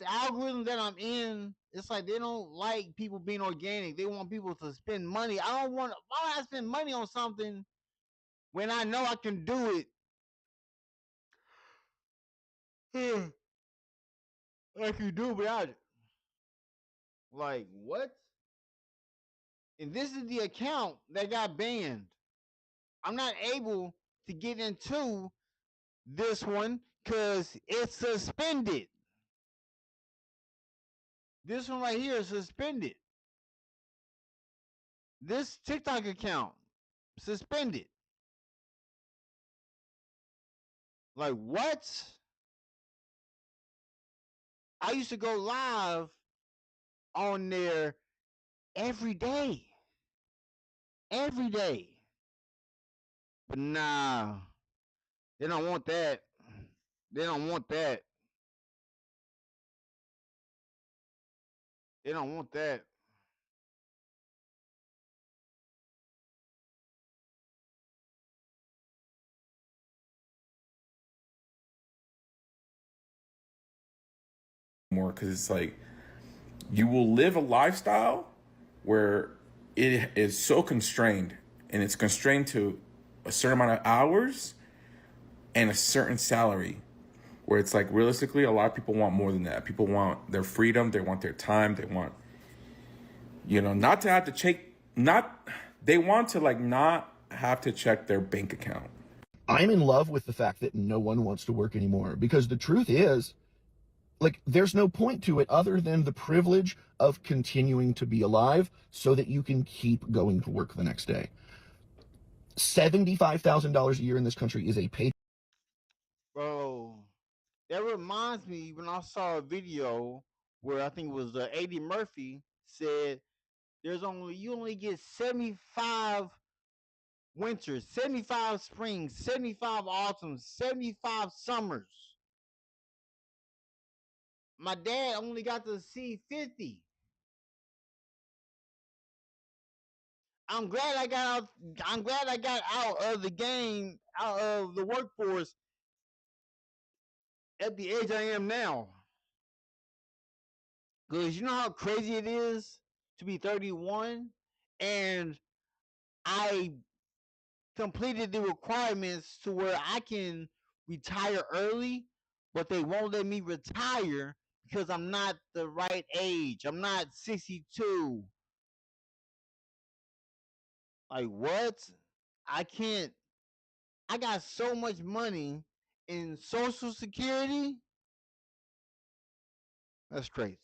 Speaker 2: algorithm that I'm in, it's like they don't like people being organic. They want people to spend money. Why would I spend money on something when I know I can do it. I can do without it. Like, what? And this is the account that got banned. I'm not able to get into this one because it's suspended. This one right here is suspended. This TikTok account suspended. Like, what? I used to go live on there every day. Every day. But nah, they don't want that. They don't want that. They don't want that.
Speaker 6: More because it's like you will live a lifestyle where it is so constrained, and it's constrained to a certain amount of hours and a certain salary, where it's like realistically a lot of people want more than that. People want their freedom, they want their time, they want, you know, not to have to check, they want to like not have to check their bank account.
Speaker 7: I'm in love with the fact that no one wants to work anymore, because the truth is, like, there's no point to it other than the privilege of continuing to be alive so that you can keep going to work the next day. $75,000 a year in this country is a pay.
Speaker 2: Bro, that reminds me when I saw a video where I think it was Eddie Murphy said you only get 75 winters, 75 springs, 75 autumns, 75 summers. My dad only got to see 50. I'm glad I got out of the game, out of the workforce at the age I am now. Because you know how crazy it is to be 31 and I completed the requirements to where I can retire early, but they won't let me retire because I'm not the right age. I'm not 62. Like, what? I can't. I got so much money in Social Security. That's crazy.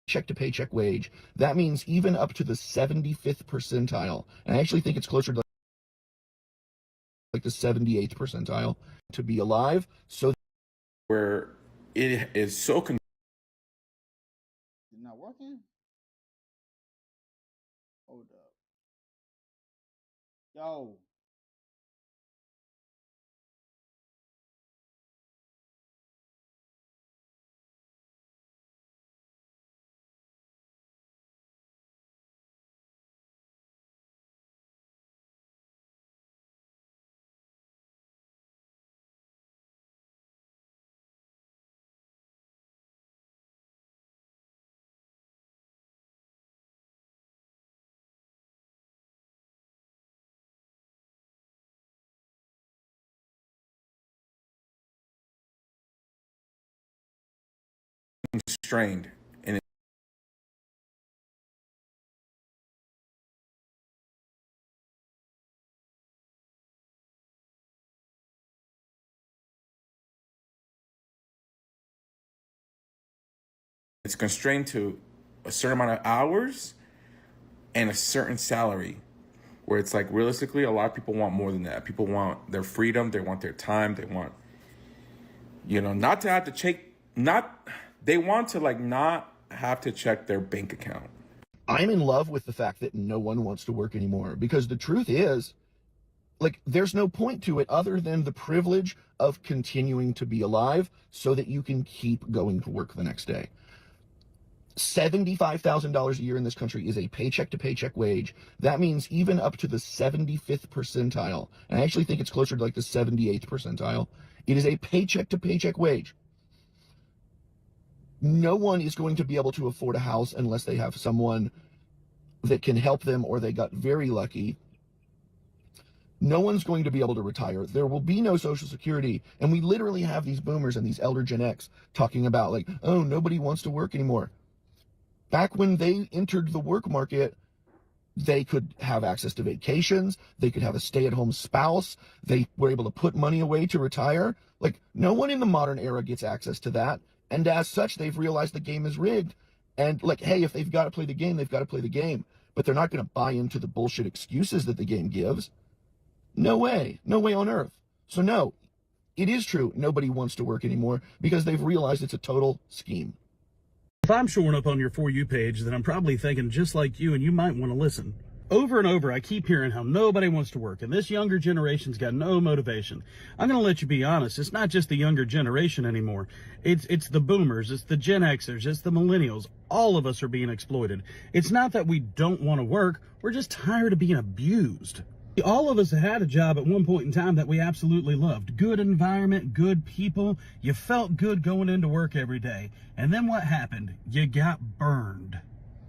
Speaker 7: Check to paycheck wage. That means even up to the 75th percentile. And I actually think it's closer to like the 78th percentile to be alive. So
Speaker 6: where it is so
Speaker 2: It's not working? Hold up. Yo.
Speaker 6: constrained, and it's constrained to a certain amount of hours and a certain salary, where it's like realistically a lot of people want more than that. People want their freedom, they want their time, they want, you know, not to have to check, they want to like not have to check their bank account.
Speaker 7: I'm in love with the fact that no one wants to work anymore, because the truth is, like, there's no point to it other than the privilege of continuing to be alive so that you can keep going to work the next day. $75,000 a year in this country is a paycheck to paycheck wage. That means even up to the 75th percentile. And I actually think it's closer to like the 78th percentile. It is a paycheck to paycheck wage. No one is going to be able to afford a house unless they have someone that can help them or they got very lucky. No one's going to be able to retire. There will be no Social Security. And we literally have these boomers and these elder Gen X talking about like, oh, nobody wants to work anymore. Back when they entered the work market, they could have access to vacations. They could have a stay-at-home spouse. They were able to put money away to retire. Like, no one in the modern era gets access to that. And as such, they've realized the game is rigged. And like, hey, if they've got to play the game, they've got to play the game. But they're not going to buy into the bullshit excuses that the game gives. No way. No way on earth. So no, it is true. Nobody wants to work anymore because they've realized it's a total scheme.
Speaker 8: If I'm showing up on your For You page, then I'm probably thinking just like you, and you might want to listen. Over and over, I keep hearing how nobody wants to work, and this younger generation's got no motivation. I'm going to let you be honest. It's not just the younger generation anymore. It's the boomers, it's the Gen Xers, it's the millennials. All of us are being exploited. It's not that we don't want to work. We're just tired of being abused. All of us had a job at one point in time that we absolutely loved. Good environment, good people. You felt good going into work every day. And then what happened? You got burned.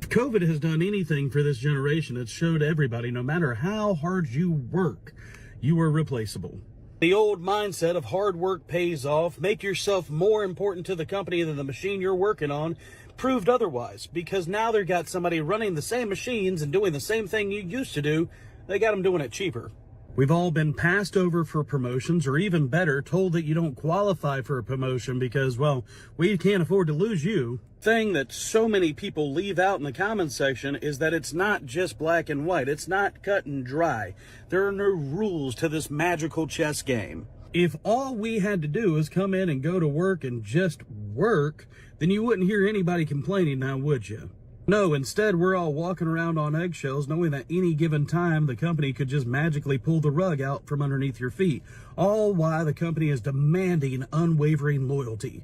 Speaker 8: If COVID has done anything for this generation, it's showed everybody, no matter how hard you work, you are replaceable. The old mindset of hard work pays off, make yourself more important to the company than the machine you're working on, proved otherwise. Because now they've got somebody running the same machines and doing the same thing you used to do. They got them doing it cheaper. We've all been passed over for promotions, or even better, told that you don't qualify for a promotion because, well, we can't afford to lose you. Thing that so many people leave out in the comments section is that it's not just black and white. It's not cut and dry. There are no rules to this magical chess game. If all we had to do is come in and go to work and just work, then you wouldn't hear anybody complaining now, would you? No, instead we're all walking around on eggshells knowing that any given time the company could just magically pull the rug out from underneath your feet, all while the company is demanding unwavering loyalty.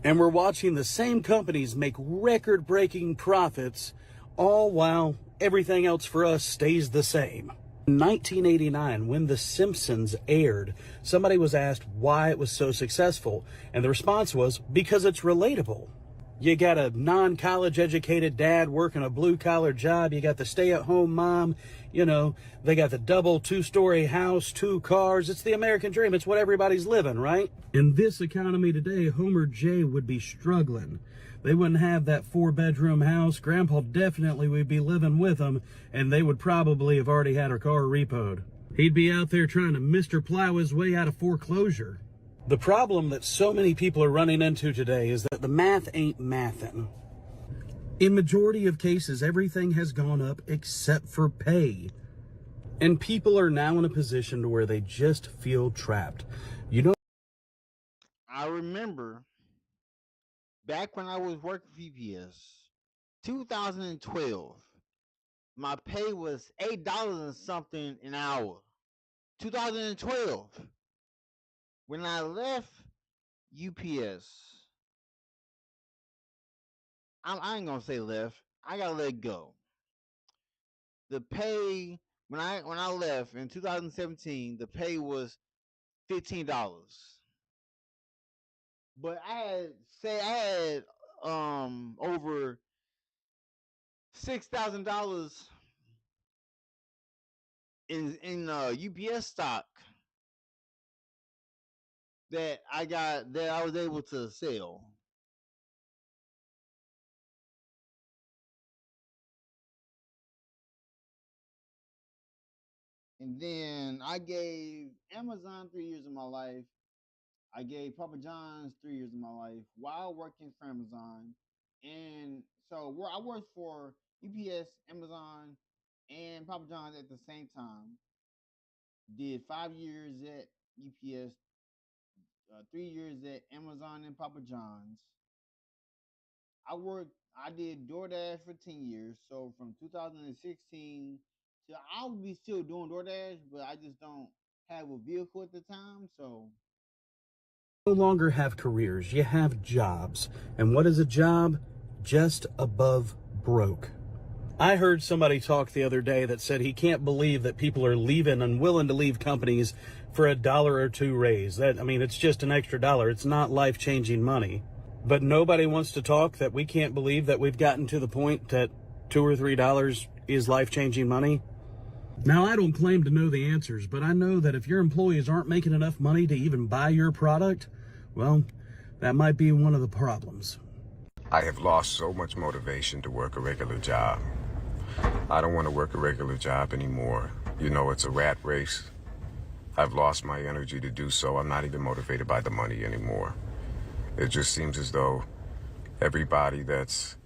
Speaker 8: And we're watching the same companies make record-breaking profits, all while everything else for us stays the same. In 1989, when The Simpsons aired, somebody was asked why it was so successful, and the response was, because it's relatable. You got a non-college educated dad working a blue-collar job. You got the stay-at-home mom. You know, they got the double 2-story house, 2 cars. It's the American dream. It's what everybody's living, right? In this economy today, Homer J would be struggling. They wouldn't have that 4-bedroom house. Grandpa definitely would be living with them, and they would probably have already had a car repoed. He'd be out there trying to Mr. Plow his way out of foreclosure. The problem that so many people are running into today is that the math ain't mathin'. In majority of cases, everything has gone up except for pay. And people are now in a position to where they just feel trapped. You know,
Speaker 2: I remember back when I was working for UPS, 2012, my pay was $8 and something an hour. 2012. When I left UPS, I ain't gonna say left. I gotta let go. The pay when I left in 2017, the pay was $15. But I had over $6,000 in UPS stock that I was able to sell. And then I gave Amazon 3 years of my life. I gave Papa John's 3 years of my life while working for Amazon. And so I worked for UPS, Amazon, and Papa John's at the same time. Did 5 years at UPS, 3 years at Amazon and Papa John's. I did DoorDash for 10 years. So from 2016 to, I'll be still doing DoorDash, but I just don't have a vehicle at the time. So
Speaker 8: no longer have careers, you have jobs. And what is a job? Just above broke. I heard somebody talk the other day that said he can't believe that people are leaving and willing to leave companies for $1 or $2 raise. It's just an extra dollar. It's not life-changing money. But nobody wants to talk that we can't believe that we've gotten to the point that $2 or $3 is life-changing money. Now, I don't claim to know the answers, but I know that if your employees aren't making enough money to even buy your product, well, that might be one of the problems.
Speaker 9: I have lost so much motivation to work a regular job. I don't want to work a regular job anymore. You know, it's a rat race. I've lost my energy to do so. I'm not even motivated by the money anymore. It just seems as though everybody that's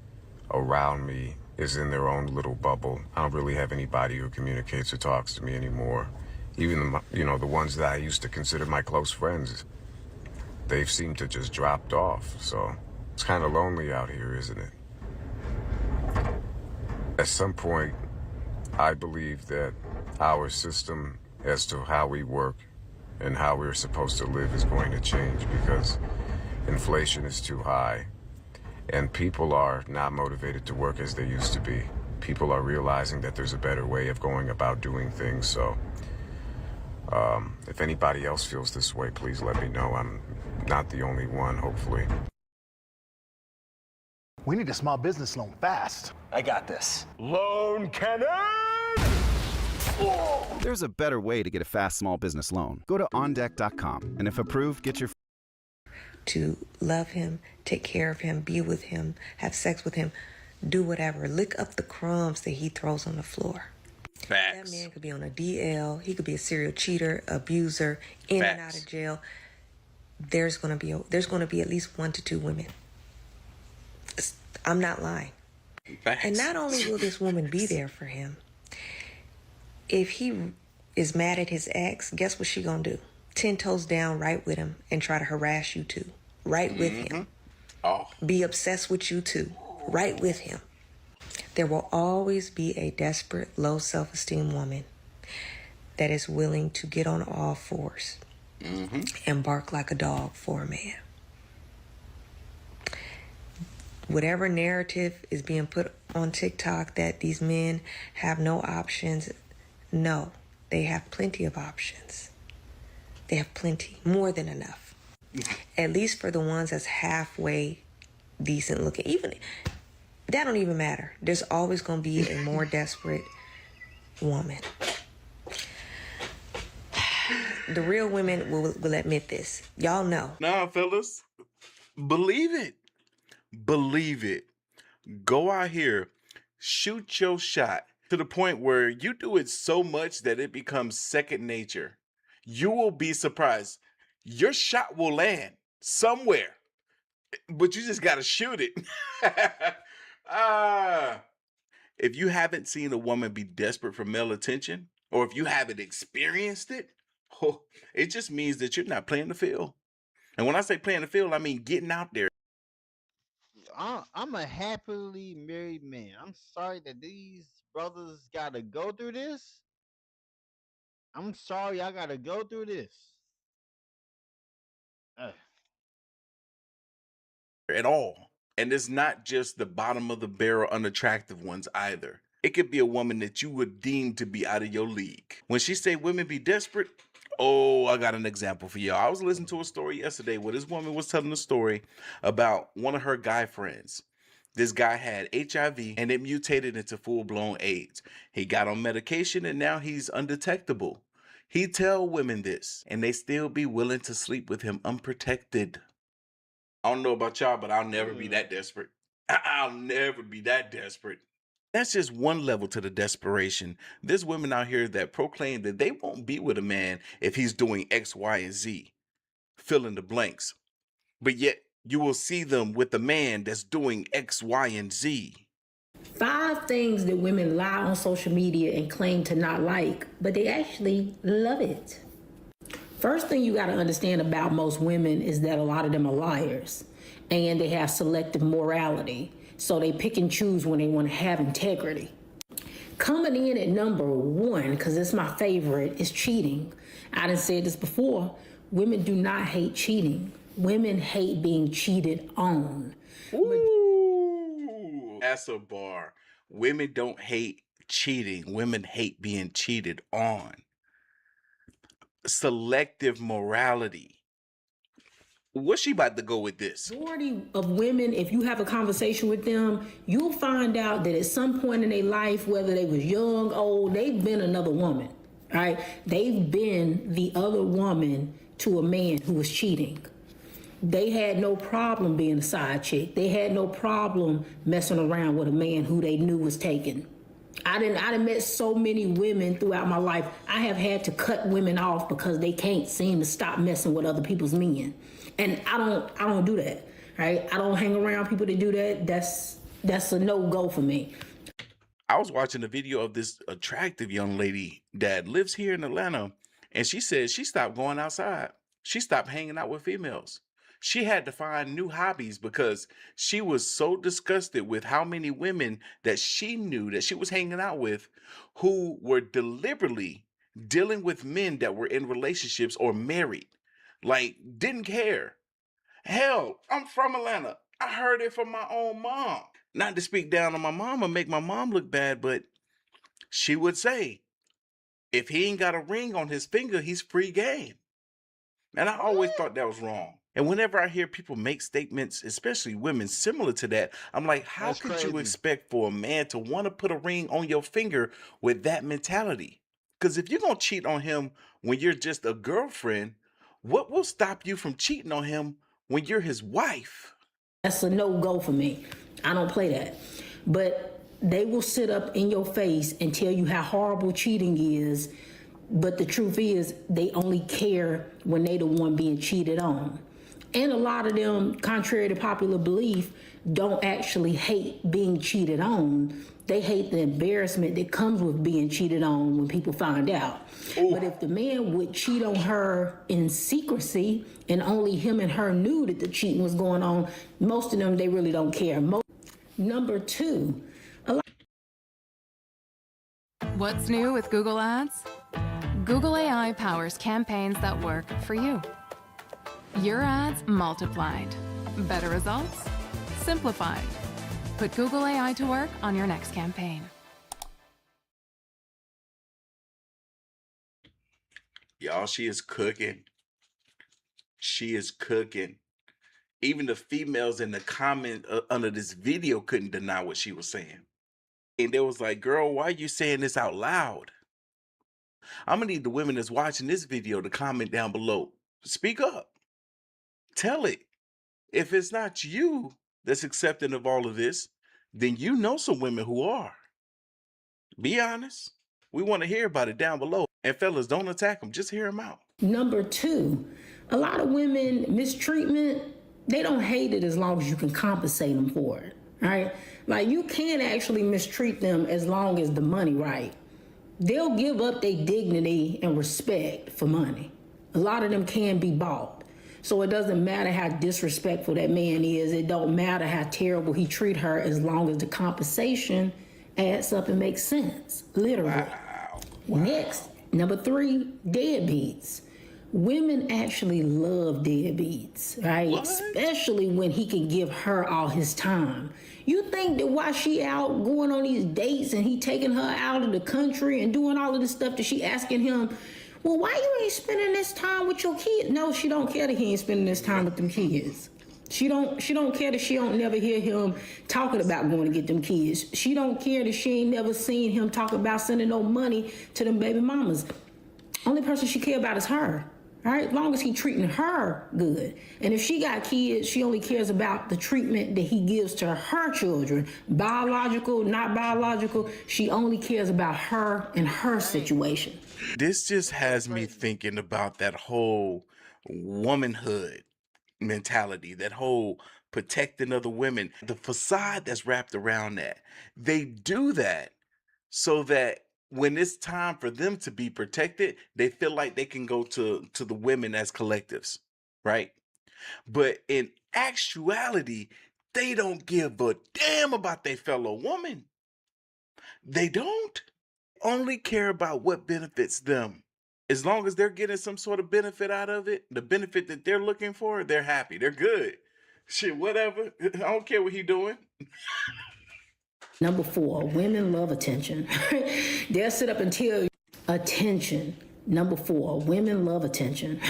Speaker 9: around me is in their own little bubble. I don't really have anybody who communicates or talks to me anymore. Even, the ones that I used to consider my close friends, they've seemed to just dropped off. So it's kind of lonely out here, isn't it? At some point, I believe that our system as to how we work and how we're supposed to live is going to change because inflation is too high and people are not motivated to work as they used to be. People are realizing that there's a better way of going about doing things. So if anybody else feels this way, please let me know. I'm not the only one, hopefully.
Speaker 10: We need a small business loan fast.
Speaker 11: I got this.
Speaker 10: Loan cannon!
Speaker 11: Oh. There's a better way to get a fast small business loan. Go to ondeck.com, and if approved, get your...
Speaker 13: To love him, take care of him, be with him, have sex with him, do whatever. Lick up the crumbs that he throws on the floor.
Speaker 6: Facts.
Speaker 13: That man could be on a DL. He could be a serial cheater, abuser, in and out of jail. There's going to be at least 1 to 2 women. I'm not lying.
Speaker 6: Facts.
Speaker 13: And not only will this woman be there for him, if he is mad at his ex, guess what she gonna do? 10 toes down right with him and try to harass you too. Right with him.
Speaker 6: Oh.
Speaker 13: Be obsessed with you too. Right with him. There will always be a desperate, low self-esteem woman that is willing to get on all fours and bark like a dog for a man. Whatever narrative is being put on TikTok that these men have no options, no, they have plenty of options. They have plenty, more than enough. At least for the ones that's halfway decent looking. Even that don't even matter. There's always going to be a more desperate woman. The real women will admit this. Y'all know.
Speaker 6: Nah, fellas, believe it. Believe it. Go out here, shoot your shot to the point where you do it so much that it becomes second nature. You will be surprised. Your shot will land somewhere, but you just got to shoot it. If you haven't seen a woman be desperate for male attention, or if you haven't experienced it, it just means that you're not playing the field. And when I say playing the field, I mean getting out there.
Speaker 2: I'm a happily married man. I'm sorry that these brothers gotta go through this. I'm sorry I gotta go through this.
Speaker 6: At all. And it's not just the bottom of the barrel unattractive ones either. It could be a woman that you would deem to be out of your league. When she say women be desperate, oh, I got an example for y'all. I was listening to a story yesterday where this woman was telling a story about one of her guy friends. This guy had HIV and it mutated into full-blown AIDS. He got on medication and now he's undetectable. He tell women this and they still be willing to sleep with him unprotected. I don't know about y'all, but I'll never be that desperate. I'll never be that desperate. That's just one level to the desperation. There's women out here that proclaim that they won't be with a man if he's doing X, Y, and Z. Fill in the blanks. But yet you will see them with a man that's doing X, Y, and Z.
Speaker 25: 5 things that women lie on social media and claim to not like, but they actually love it. First thing you got to understand about most women is that a lot of them are liars and they have selective morality. So they pick and choose when they want to have integrity. Coming in at number 1, because it's my favorite, is cheating. I done said this before. Women do not hate cheating. Women hate being cheated on.
Speaker 6: Ooh, that's a bar. Women don't hate cheating. Women hate being cheated on. Selective morality.
Speaker 12: What's she about to go with this?
Speaker 25: Majority of women, if you have a conversation with them, you'll find out that at some point in their life, whether they was young, old, they've been another woman, right? They've been the other woman to a man who was cheating. They had no problem being a side chick. They had no problem messing around with a man who they knew was taken. I done met so many women throughout my life. I have had to cut women off because they can't seem to stop messing with other people's men. And I don't do that, right? I don't hang around people that do that. That's a no-go for me.
Speaker 12: I was watching a video of this attractive young lady that lives here in Atlanta, and she said she stopped going outside. She stopped hanging out with females. She had to find new hobbies because she was so disgusted with how many women that she knew that she was hanging out with who were deliberately dealing with men that were in relationships or married. Like, didn't care. Hell, I'm from Atlanta. I heard it from my own mom. Not to speak down on my mom or make my mom look bad, but she would say, if he ain't got a ring on his finger, he's free game. And I always thought that was wrong. And whenever I hear people make statements, especially women, similar to that, I'm like, how could you expect for a man to want to put a ring on your finger with that mentality? Because if you're going to cheat on him when you're just a girlfriend, what will stop you from cheating on him when you're his wife?
Speaker 25: That's a no-go for me. I don't play that. But they will sit up in your face and tell you how horrible cheating is. But the truth is, they only care when they the one being cheated on. And a lot of them, contrary to popular belief, don't actually hate being cheated on. They hate the embarrassment that comes with being cheated on when people find out. Ooh. But if the man would cheat on her in secrecy and only him and her knew that the cheating was going on, most of them, they really don't care. Number two,
Speaker 14: What's new with Google Ads? Google AI powers campaigns that work for you. Your ads multiplied. Better results? Simplified. Put Google AI to work on your next campaign.
Speaker 12: Y'all, she is cooking. She is cooking. Even the females in the comment under this video couldn't deny what she was saying. And they was like, girl, why are you saying this out loud? I'm going to need the women that's watching this video to comment down below. Speak up. Tell it. If it's not you that's accepting of all of this, then you know some women who are. Be honest. We want to hear about it down below. And fellas, don't attack them. Just hear them out.
Speaker 25: Number two, a lot of women mistreatment, they don't hate it as long as you can compensate them for it. Right? Like, you can actually mistreat them as long as the money right. They'll give up their dignity and respect for money. A lot of them can be bought. So it doesn't matter how disrespectful that man is. It don't matter how terrible he treat her as long as the compensation adds up and makes sense. Literally. Wow. Next, number three, deadbeats. Women actually love deadbeats, right? What? Especially when he can give her all his time. You think that while she out going on these dates and he taking her out of the country and doing all of this stuff that she asking him, well, why you ain't spending this time with your kids? No, she don't care that he ain't spending this time with them kids. She don't care that she don't never hear him talking about going to get them kids. She don't care that she ain't never seen him talk about sending no money to them baby mamas. Only person she care about is her. All right, as long as he treating her good. And if she got kids, she only cares about the treatment that he gives to her children. Biological, not biological, she only cares about her and her situation.
Speaker 12: This just has me thinking about that whole womanhood mentality, that whole protecting other women, the facade that's wrapped around that. They do that so that when it's time for them to be protected, they feel like they can go to the women as collectives, right? But in actuality, they don't give a damn about their fellow woman. They don't. Only care about what benefits them. As long as they're getting some sort of benefit out of it, the benefit that they're looking for, they're happy. They're good. Shit, whatever. I don't care what he doing.
Speaker 25: Number four, women love attention. They'll sit up and tell you attention. Number 4, women love attention.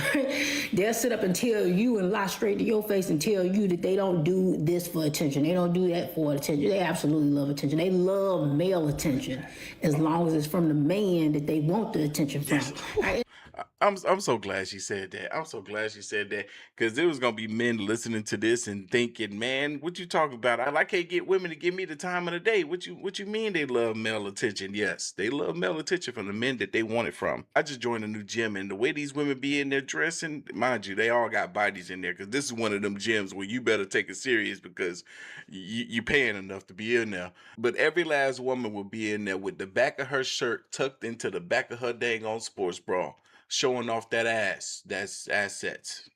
Speaker 25: They'll sit up and tell you and lie straight to your face and tell you that they don't do this for attention. They don't do that for attention. They absolutely love attention. They love male attention as long as it's from the man that they want the attention from.
Speaker 12: I'm so glad she said that. I'm so glad she said that, because there was gonna be men listening to this and thinking, man, what you talking about? I can't get women to give me the time of the day. What you mean they love male attention? Yes, they love male attention from the men that they want it from. I just joined a new gym, and the way these women be in there dressing, mind you, they all got bodies in there, because this is one of them gyms where you better take it serious because you paying enough to be in there. But every last woman will be in there with the back of her shirt tucked into the back of her dang on sports bra, showing off that ass. That's assets.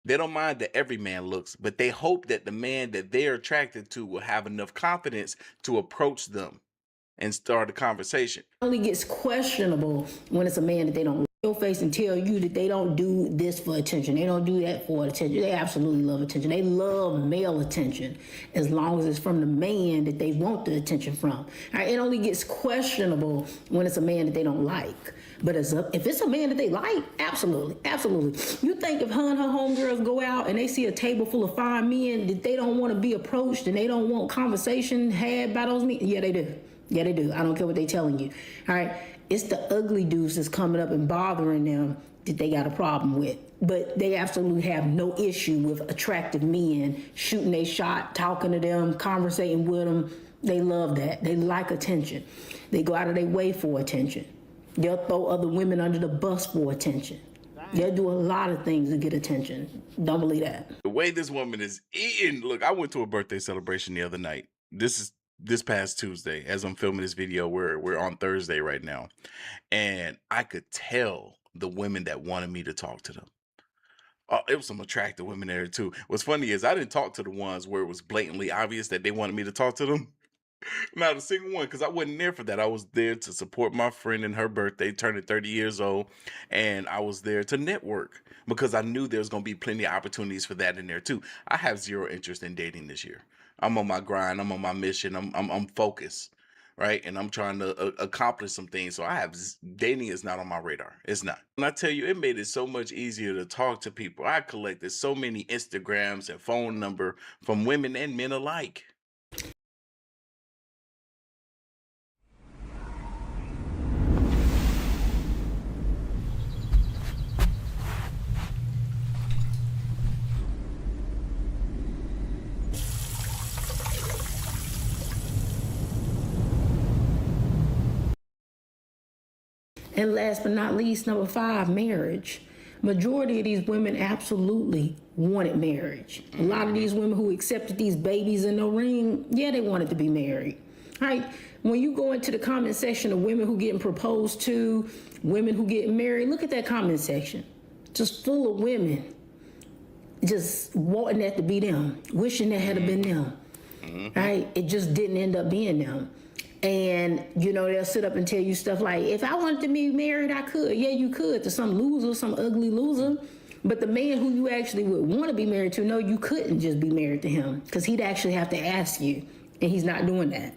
Speaker 12: They don't mind that every man looks, but they hope that the man that they're attracted to will have enough confidence to approach them and start a conversation.
Speaker 25: It only gets questionable when it's a man that they don't your face and tell you that they don't do this for attention. They don't do that for attention. They absolutely love attention. They love male attention as long as it's from the man that they want the attention from. All right? It only gets questionable when it's a man that they don't like. But if it's a man that they like, absolutely, absolutely. You think if her and her homegirls go out and they see a table full of fine men that they don't want to be approached and they don't want conversation had by those men? Yeah, they do. Yeah, they do. I don't care what they telling you. All right. It's the ugly dudes that's coming up and bothering them that they got a problem with. But they absolutely have no issue with attractive men shooting a shot, talking to them, conversating with them. They love that. They like attention. They go out of their way for attention. They'll throw other women under the bus for attention. They'll do a lot of things to get attention. Don't believe that.
Speaker 12: The way this woman is eating. Look, I went to a birthday celebration the other night. This past Tuesday. As I'm filming this video, we're on Thursday right now. And I could tell the women that wanted me to talk to them. Oh, it was some attractive women there too. What's funny is I didn't talk to the ones where it was blatantly obvious that they wanted me to talk to them. Not a single one, because I wasn't there for that. I was there to support my friend in her birthday, turning 30 years old, and I was there to network because I knew there was going to be plenty of opportunities for that in there too. I have zero interest in dating this year. I'm on my grind. I'm on my mission. I'm focused, right? And I'm trying to accomplish some things. So dating is not on my radar. It's not. And I tell you, it made it so much easier to talk to people. I collected so many Instagrams and phone number from women and men alike.
Speaker 25: And last but not least, number 5, marriage. Majority of these women absolutely wanted marriage. A lot of these women who accepted these babies in the ring, yeah, they wanted to be married. All right? When you go into the comment section of women who getting proposed to, women who getting married, look at that comment section. Just full of women just wanting that to be them, wishing that had been them. Right? It just didn't end up being them. And, you know, they'll sit up and tell you stuff like, if I wanted to be married, I could. Yeah, you could, to some loser, some ugly loser. But the man who you actually would want to be married to, no, you couldn't just be married to him because he'd actually have to ask you. And he's not doing that.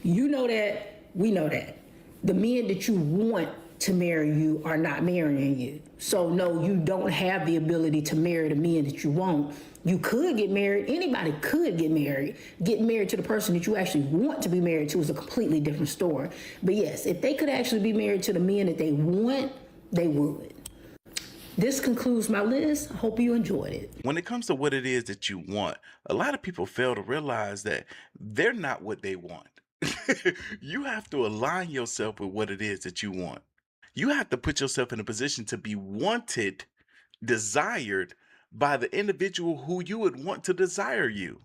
Speaker 25: You know that. We know that. The men that you want to marry you are not marrying you. So, no, you don't have the ability to marry the men that you want. You could get married. Anybody could get married. Getting married to the person that you actually want to be married to is a completely different story. But yes, if they could actually be married to the men that they want, they would. This concludes my list. I hope you enjoyed it.
Speaker 12: When it comes to what it is that you want, a lot of people fail to realize that they're not what they want. You have to align yourself with what it is that you want. You have to put yourself in a position to be wanted, desired by the individual who you would want to desire you.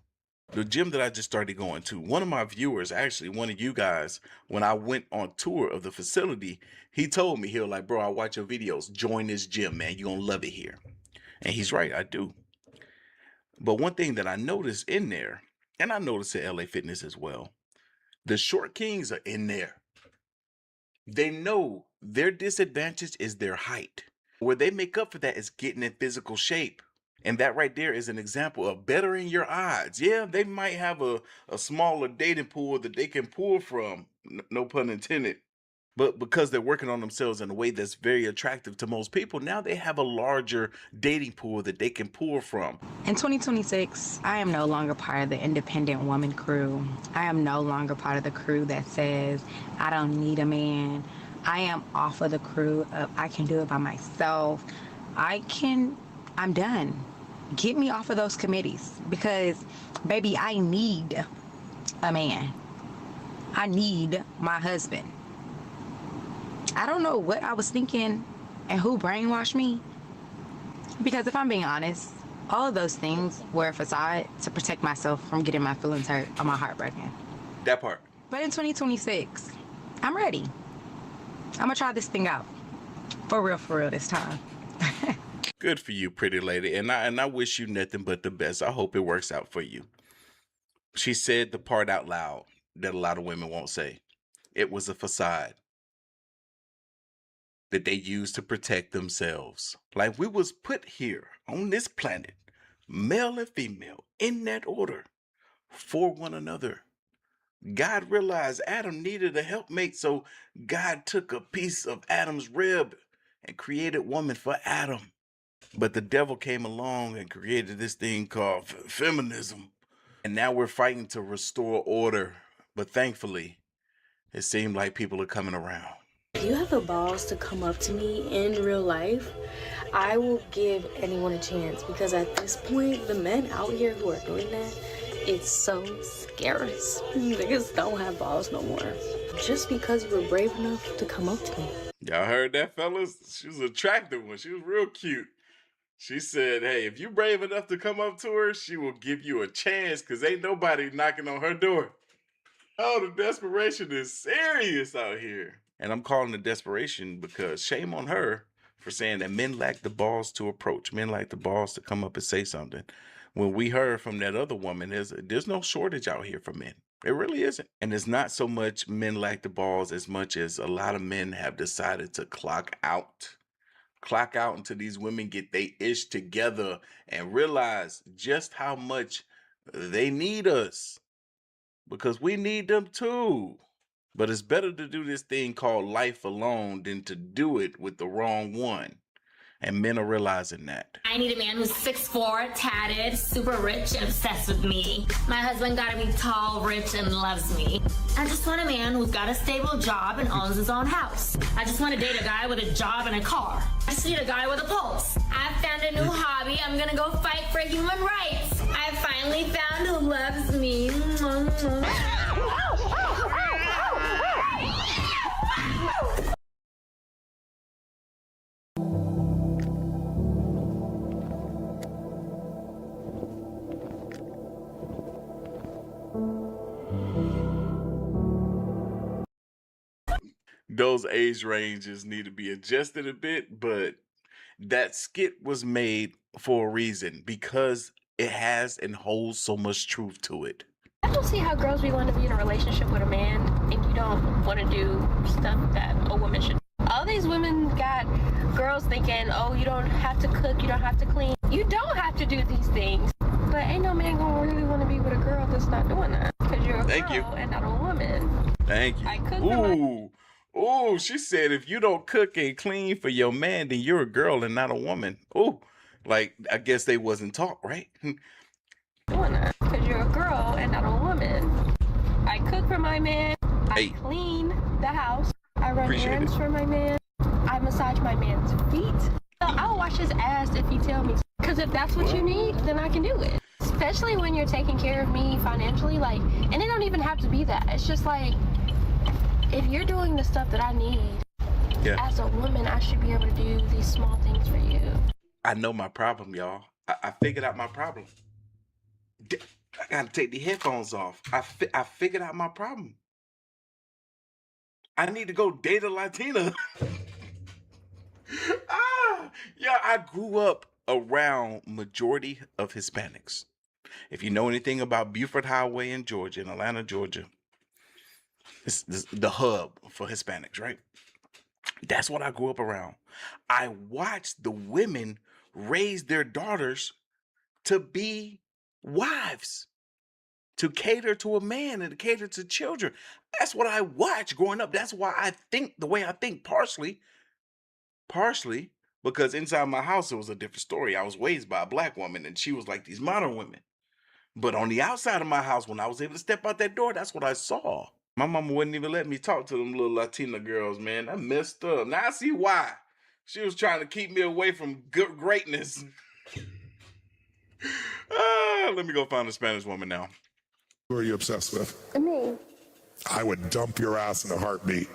Speaker 12: The gym that I just started going to, one of my viewers, actually one of you guys, when I went on tour of the facility, he told me, he was like, bro, I watch your videos. Join this gym, man. You're going to love it here. And he's right. I do. But one thing that I noticed in there, and I noticed at LA Fitness as well, the short kings are in there. They know their disadvantage is their height. Where they make up for that is getting in physical shape. And that right there is an example of bettering your odds. Yeah, they might have a smaller dating pool that they can pull from, no pun intended. But because they're working on themselves in a way that's very attractive to most people, now they have a larger dating pool that they can pull from.
Speaker 15: In 2026, I am no longer part of the independent woman crew. I am no longer part of the crew that says, I don't need a man. I am off of the crew of I can do it by myself. I'm done. Get me off of those committees because, baby, I need a man. I need my husband. I don't know what I was thinking and who brainwashed me. Because if I'm being honest, all of those things were a facade to protect myself from getting my feelings hurt or my heart broken.
Speaker 12: That part.
Speaker 15: But in 2026, I'm ready. I'm gonna try this thing out. For real this time.
Speaker 12: Good for you, pretty lady. And I wish you nothing but the best. I hope it works out for you. She said the part out loud that a lot of women won't say. It was a facade that they use to protect themselves. Like we was put here on this planet, male and female, in that order, for one another. God realized Adam needed a helpmate, so God took a piece of Adam's rib and created woman for Adam. But the devil came along and created this thing called feminism. And now we're fighting to restore order. But thankfully, it seemed like people are coming around.
Speaker 16: If you have the balls to come up to me in real life, I will give anyone a chance because at this point, the men out here who are doing that, it's so scarce. Niggas don't have balls no more. Just because you were brave enough to come up to me.
Speaker 12: Y'all heard that, fellas? She was an attractive one. She was real cute. She said, hey, if you brave enough to come up to her, she will give you a chance because ain't nobody knocking on her door. Oh, the desperation is serious out here. And I'm calling it desperation because shame on her for saying that men lack the balls to approach. Men lack the balls to come up and say something. When we heard from that other woman, there's no shortage out here for men. It really isn't. And it's not so much men lack the balls as much as a lot of men have decided to clock out. Clock out until these women get they ish together and realize just how much they need us. Because we need them too. But it's better to do this thing called life alone than to do it with the wrong one. And men are realizing that.
Speaker 17: I need a man who's 6'4", tatted, super rich, and obsessed with me. My husband gotta be tall, rich, and loves me. I just want a man who's got a stable job and owns his own house. I just want to date a guy with a job and a car. I just need a guy with a pulse. I've found a new hobby. I'm gonna go fight for human rights. I finally found who loves me.
Speaker 12: Those age ranges need to be adjusted a bit, but that skit was made for a reason because it has and holds so much truth to it.
Speaker 18: I don't see how girls be wanting to be in a relationship with a man and you don't want to do stuff that a woman should. All these women got girls thinking, oh, you don't have to cook, you don't have to clean. You don't have to do these things. But ain't no man gonna really want to be with a girl that's not doing that. Because you're a girl and not a woman.
Speaker 12: Thank you.
Speaker 18: I cook
Speaker 12: Ooh, she said if you don't cook and clean for your man, then you're a girl and not a woman. Ooh, like I guess they wasn't taught, right?
Speaker 18: doing that. Because you're a girl and not a woman. I cook for my man. I clean the house. I run errands for my man. I massage my man's feet. I'll wash his ass if you tell me. Because if that's what you need, then I can do it. Especially when you're taking care of me financially, like, and it don't even have to be that. It's just like, if you're doing the stuff that I need, as a woman, I should be able to do these small things for you.
Speaker 12: I know my problem, y'all. I figured out my problem. I gotta take the headphones off. I figured out my problem. I need to go date a Latina. Yeah, I grew up around majority of Hispanics. If you know anything about Buford Highway in Georgia, in Atlanta, Georgia, it's the hub for Hispanics, right? That's what I grew up around. I watched the women raise their daughters to be wives. to cater to a man and to cater to children. That's what I watched growing up. That's why I think the way I think, partially because inside my house it was a different story. I was raised by a black woman and she was like these modern women. But on the outside of my house, when I was able to step out that door, that's what I saw. My mama wouldn't even let me talk to them little Latina girls, man. I messed up. Now I see why. She was trying to keep me away from good greatness. Let me go find a Spanish woman now.
Speaker 3: Who are you obsessed with?
Speaker 18: Me.
Speaker 3: I would dump your ass in a heartbeat.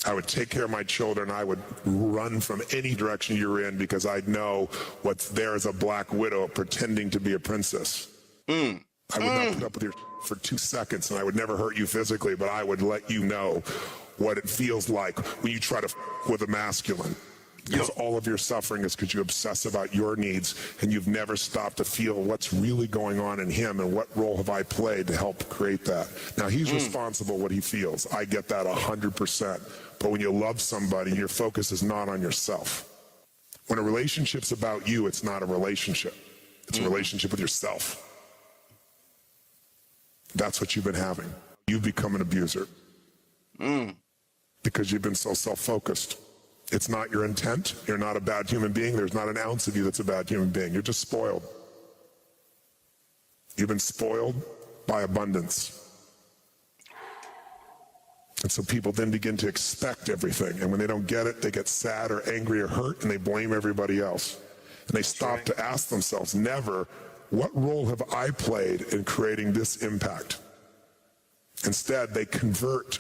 Speaker 3: I would take care of my children. I would run from any direction you're in because I know what's there is a black widow pretending to be a princess. I would not put up with your for 2 seconds, and I would never hurt you physically, but I would let you know what it feels like when you try to with a masculine. Because all of your suffering is because you obsess about your needs and you've never stopped to feel what's really going on in him and what role have I played to help create that. Now, he's responsible what he feels. I get that 100%. But when you love somebody, your focus is not on yourself. When a relationship's about you, it's not a relationship. It's a relationship with yourself. That's what you've been having. You've become an abuser. Because you've been so self-focused. It's not your intent. You're not a bad human being. There's not an ounce of you that's a bad human being. You're just spoiled. You've been spoiled by abundance. And so people then begin to expect everything. And when they don't get it, they get sad or angry or hurt, and they blame everybody else. And they stop to ask themselves, never, what role have I played in creating this impact? Instead, they convert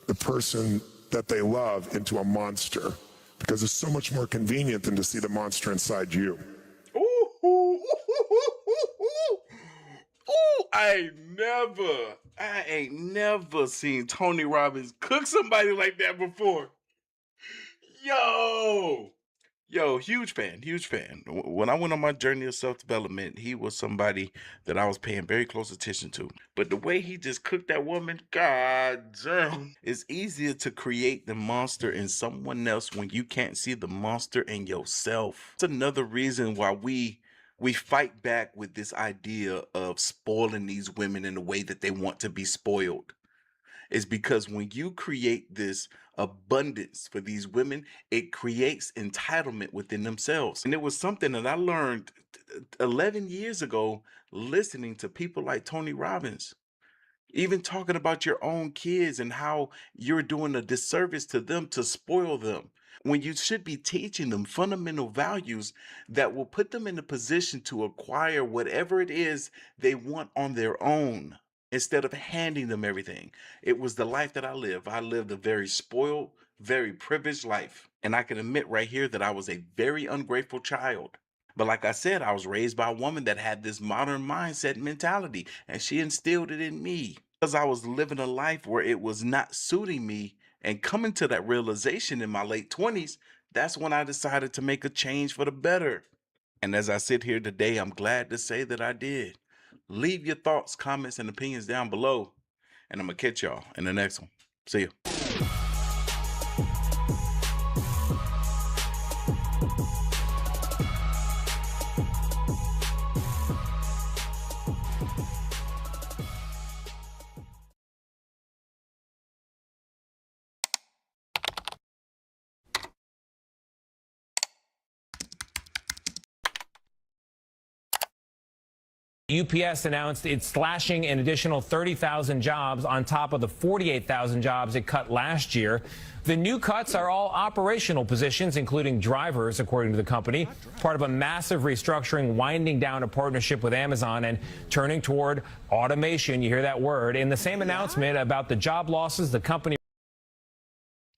Speaker 3: the person that they love into a monster because it's so much more convenient than to see the monster inside you.
Speaker 12: I ain't never seen Tony Robbins cook somebody like that before. Yo, huge fan. When I went on my journey of self-development, he was somebody that I was paying very close attention to. But the way he just cooked that woman, god damn. It's easier to create the monster in someone else when you can't see the monster in yourself. It's another reason why we fight back with this idea of spoiling these women in the way that they want to be spoiled. Is because when you create this abundance for these women, it creates entitlement within themselves. And it was something that I learned 11 years ago listening to people like Tony Robbins. Even talking about your own kids and how you're doing a disservice to them to spoil them, when you should be teaching them fundamental values that will put them in a position to acquire whatever it is they want on their own, instead of handing them everything. It was the life that I lived. I lived a very spoiled, very privileged life. And I can admit right here that I was a very ungrateful child. But like I said, I was raised by a woman that had this modern mindset mentality, and she instilled it in me. Because I was living a life where it was not suiting me, and coming to that realization in my late 20s, that's when I decided to make a change for the better. And as I sit here today, I'm glad to say that I did. Leave your thoughts, comments, and opinions down below, and I'm gonna catch y'all in the next one. See ya.
Speaker 19: UPS announced it's slashing an additional 30,000 jobs on top of the 48,000 jobs it cut last year. The new cuts are all operational positions, including drivers, according to the company, part of a massive restructuring, winding down a partnership with Amazon and turning toward automation. You hear that word. In the same announcement about the job losses, the company.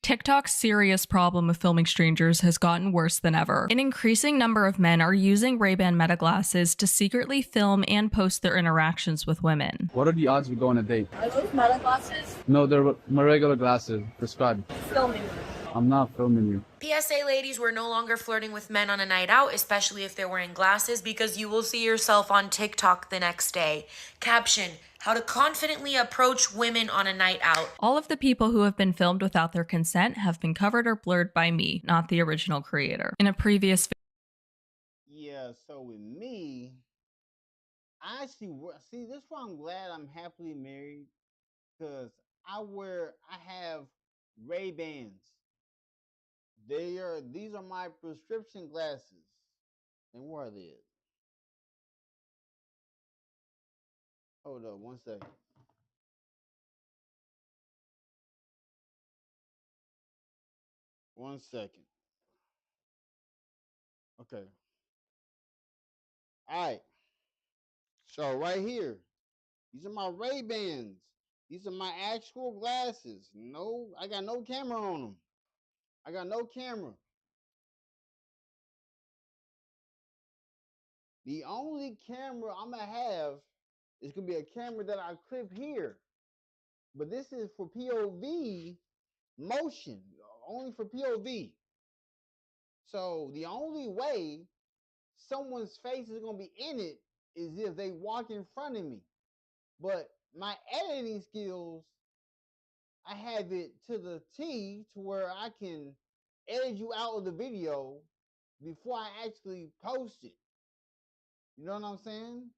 Speaker 20: TikTok's serious problem of filming strangers has gotten worse than ever. An increasing number of men are using Ray-Ban Meta glasses to secretly film and post their interactions with women.
Speaker 23: What are the odds we go on a date?
Speaker 18: Are those Meta glasses?
Speaker 23: No, they're my regular glasses, prescribed.
Speaker 18: Filming.
Speaker 23: I'm not filming you.
Speaker 24: PSA ladies, we're no longer flirting with men on a night out, especially if they're wearing glasses, because you will see yourself on TikTok the next day. Caption: how to confidently approach women on a night out.
Speaker 20: All of the people who have been filmed without their consent have been covered or blurred by me, not the original creator. In a previous
Speaker 2: Yeah, so with me, I actually see this is why I'm glad I'm happily married, because I have Ray-Bans. These are my prescription glasses. And where are they? Hold up, 1 second. One second. Okay. All right. So right here, these are my Ray-Bans. These are my actual glasses. No, I got no camera on them. I got no camera. The only camera I'm gonna have is gonna be a camera that I clip here. But this is for POV motion, only for POV. So the only way someone's face is gonna be in it is if they walk in front of me. But my editing skills, I have it to the T to where I can edit you out of the video before I actually post it. You know what I'm saying?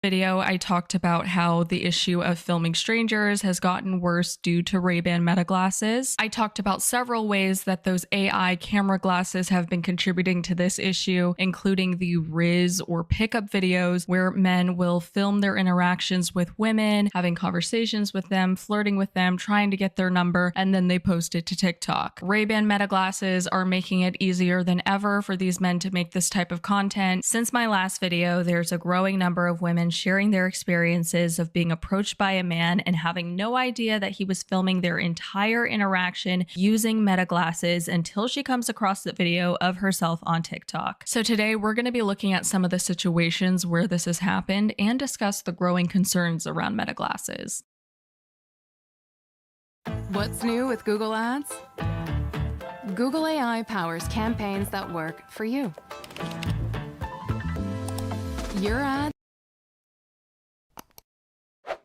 Speaker 20: Video, I talked about how the issue of filming strangers has gotten worse due to Ray-Ban Meta glasses. I talked about several ways that those AI camera glasses have been contributing to this issue, including the Riz or pickup videos where men will film their interactions with women, having conversations with them, flirting with them, trying to get their number, and then they post it to TikTok. Ray-Ban Meta glasses are making it easier than ever for these men to make this type of content. Since my last video, there's a growing number of women sharing their experiences of being approached by a man and having no idea that he was filming their entire interaction using Meta glasses until she comes across the video of herself on TikTok. So today we're going to be looking at some of the situations where this has happened and discuss the growing concerns around Meta glasses.
Speaker 14: What's new with Google Ads? Google AI powers campaigns that work for you. Your ad.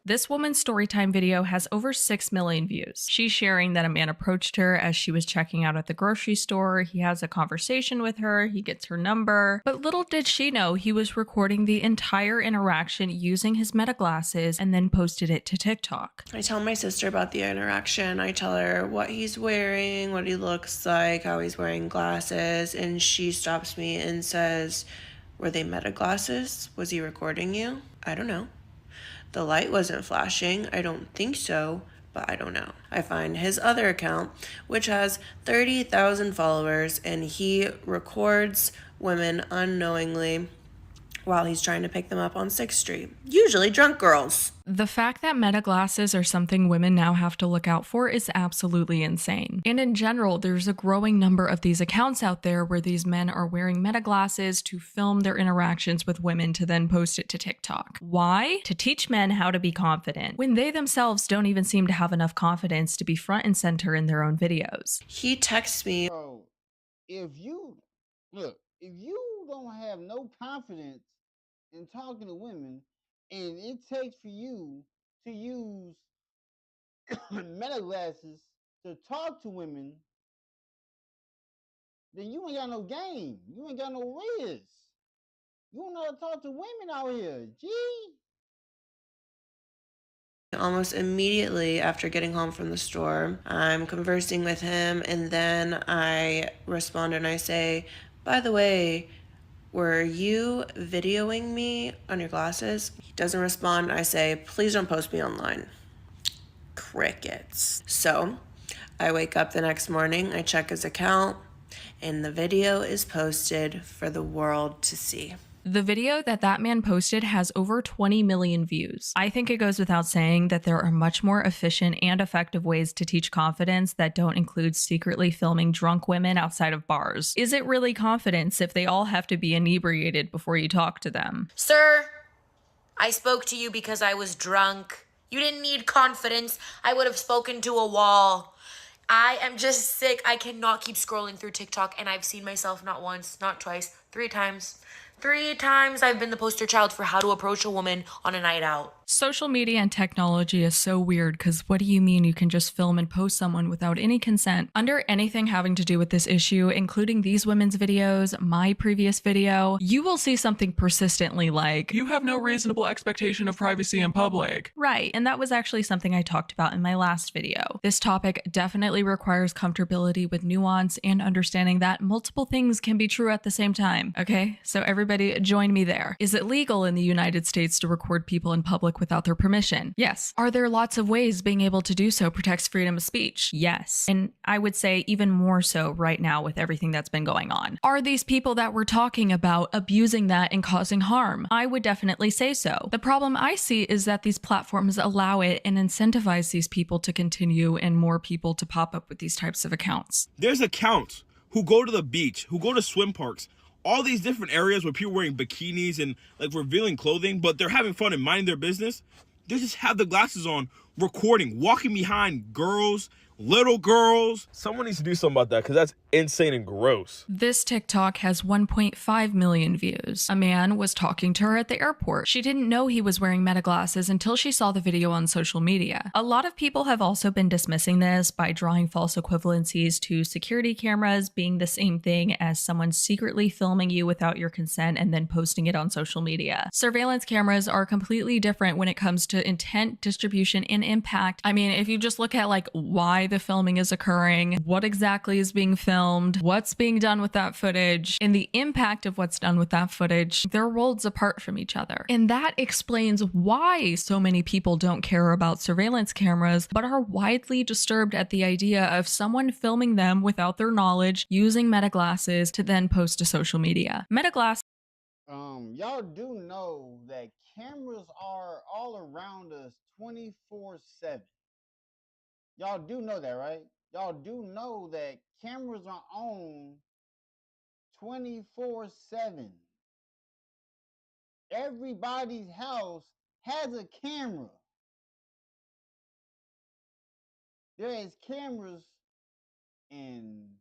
Speaker 20: This woman's storytime video has over 6 million views. She's sharing that a man approached her as she was checking out at the grocery store. He has a conversation with her, he gets her number, but little did she know he was recording the entire interaction using his Meta glasses and then posted it to TikTok.
Speaker 1: I tell my sister about the interaction. I tell her what he's wearing, what he looks like, how he's wearing glasses, and she stops me and says, "Were they Meta glasses? Was he recording you?" I don't know. The light wasn't flashing. I don't think so, but I don't know. I find his other account, which has 30,000 followers, and he records women unknowingly while he's trying to pick them up on 6th Street. Usually drunk girls.
Speaker 20: The fact that Meta glasses are something women now have to look out for is absolutely insane. And in general, there's a growing number of these accounts out there where these men are wearing Meta glasses to film their interactions with women to then post it to TikTok. Why? To teach men how to be confident, when they themselves don't even seem to have enough confidence to be front and center in their own videos.
Speaker 1: He texts me.
Speaker 2: Bro, if you don't have no confidence in talking to women, and it takes for you to use Meta glasses to talk to women, then you ain't got no game. You ain't got no riz. You don't know how to talk to women out here. Gee.
Speaker 1: Almost immediately after getting home from the store, I'm conversing with him, and then I respond and I say, "By the way, were you videoing me on your glasses?" He doesn't respond. I say, "Please don't post me online." Crickets. So I wake up the next morning, I check his account, and the video is posted for the world to see.
Speaker 20: The video that man posted has over 20 million views. I think it goes without saying that there are much more efficient and effective ways to teach confidence that don't include secretly filming drunk women outside of bars. Is it really confidence if they all have to be inebriated before you talk to them?
Speaker 24: Sir, I spoke to you because I was drunk. You didn't need confidence. I would have spoken to a wall. I am just sick. I cannot keep scrolling through TikTok, and I've seen myself not once, not twice, 3 times. 3 times I've been the poster child for how to approach a woman on a night out.
Speaker 20: Social media and technology is so weird because what do you mean you can just film and post someone without any consent? Under anything having to do with this issue, including these women's videos, my previous video, you will see something persistently like,
Speaker 4: "You have no reasonable expectation of privacy in public."
Speaker 20: Right, and that was actually something I talked about in my last video. This topic definitely requires comfortability with nuance and understanding that multiple things can be true at the same time. Okay, so everybody join me there. Is it legal in the United States to record people in public without their permission? Yes. Are there lots of ways being able to do so protects freedom of speech? Yes. And I would say even more so right now with everything that's been going on. Are these people that we're talking about abusing that and causing harm? I would definitely say so. The problem I see is that these platforms allow it and incentivize these people to continue and more people to pop up with these types of accounts.
Speaker 5: There's accounts who go to the beach, who go to swim parks, all these different areas where people are wearing bikinis and like revealing clothing, but they're having fun and minding their business. They just have the glasses on, recording, walking behind girls, little girls. Someone needs to do something about that because that's insane and gross.
Speaker 20: This TikTok has 1.5 million views. A man was talking to her at the airport. She didn't know he was wearing meta glasses until she saw the video on social media. A lot of people have also been dismissing this by drawing false equivalencies to security cameras being the same thing as someone secretly filming you without your consent and then posting it on social media. Surveillance cameras are completely different when it comes to intent, distribution, and impact. I mean, if you just look at like why the filming is occurring, what exactly is being filmed, what's being done with that footage, and the impact of what's done with that footage, they're worlds apart from each other. And that explains why so many people don't care about surveillance cameras, but are widely disturbed at the idea of someone filming them without their knowledge, using meta glasses to then post to social media. Meta glasses.
Speaker 2: Y'all do know that cameras are all around us 24/7. Y'all do know that, right? Y'all do know that cameras are on 24/7. Everybody's house has a camera. There is cameras in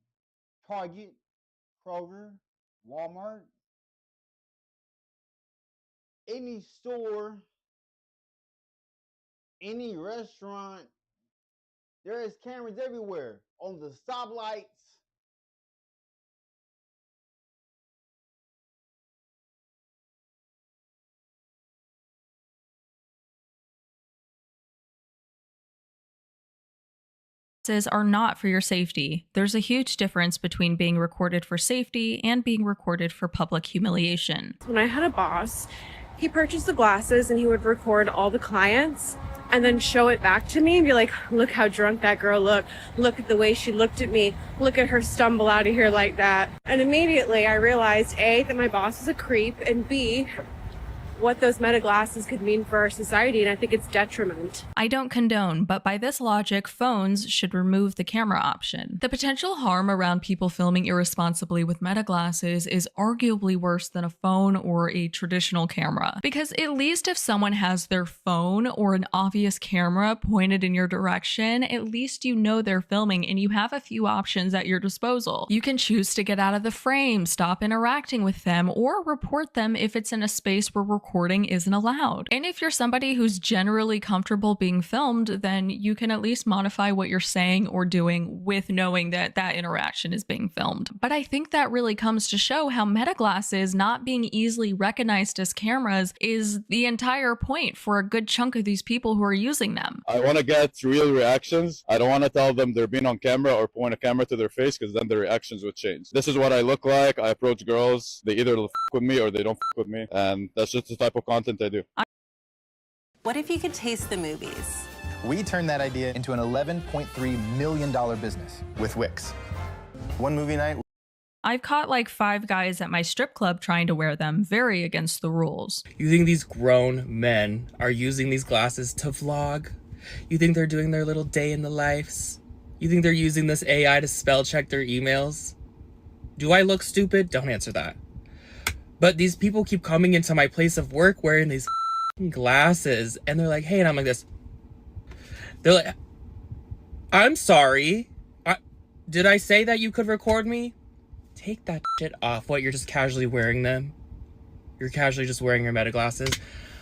Speaker 2: Target, Kroger, Walmart, any store, any restaurant. There is cameras everywhere, on the stoplights.
Speaker 20: Are not for your safety. There's a huge difference between being recorded for safety and being recorded for public humiliation.
Speaker 7: When I had a boss, he purchased the glasses and he would record all the clients and then show it back to me and be like, look how drunk that girl looked. Look at the way she looked at me. Look at her stumble out of here like that. And immediately I realized A, that my boss is a creep, and B, what those meta glasses could mean for our society, and I think it's detriment.
Speaker 20: I don't condone, but by this logic, phones should remove the camera option. The potential harm around people filming irresponsibly with meta glasses is arguably worse than a phone or a traditional camera. Because at least if someone has their phone or an obvious camera pointed in your direction, at least you know they're filming and you have a few options at your disposal. You can choose to get out of the frame, stop interacting with them, or report them if it's in a space where recording isn't allowed. And if you're somebody who's generally comfortable being filmed, then you can at least modify what you're saying or doing with knowing that that interaction is being filmed. But I think that really comes to show how meta glasses not being easily recognized as cameras is the entire point for a good chunk of these people who are using them.
Speaker 21: I want to get real reactions. I don't want to tell them they're being on camera or point a camera to their face, because then the reactions would change. This is what I look like. I approach girls. They either f with me or they don't f with me. And that's just the type of content I do.
Speaker 22: What if you could taste the movies?
Speaker 26: We turned that idea into an $11.3 million business with Wix. One movie night.
Speaker 20: I've caught like 5 guys at my strip club trying to wear them, very against the rules.
Speaker 27: You think these grown men are using these glasses to vlog? You think they're doing their little day in the lives? You think they're using this AI to spell check their emails? Do I look stupid? Don't answer that. But these people keep coming into my place of work wearing these glasses, and they're like, hey, and I'm like this. They're like, I'm sorry. Did I say that you could record me? Take that shit off. What, you're just casually wearing them? You're casually just wearing your meta glasses?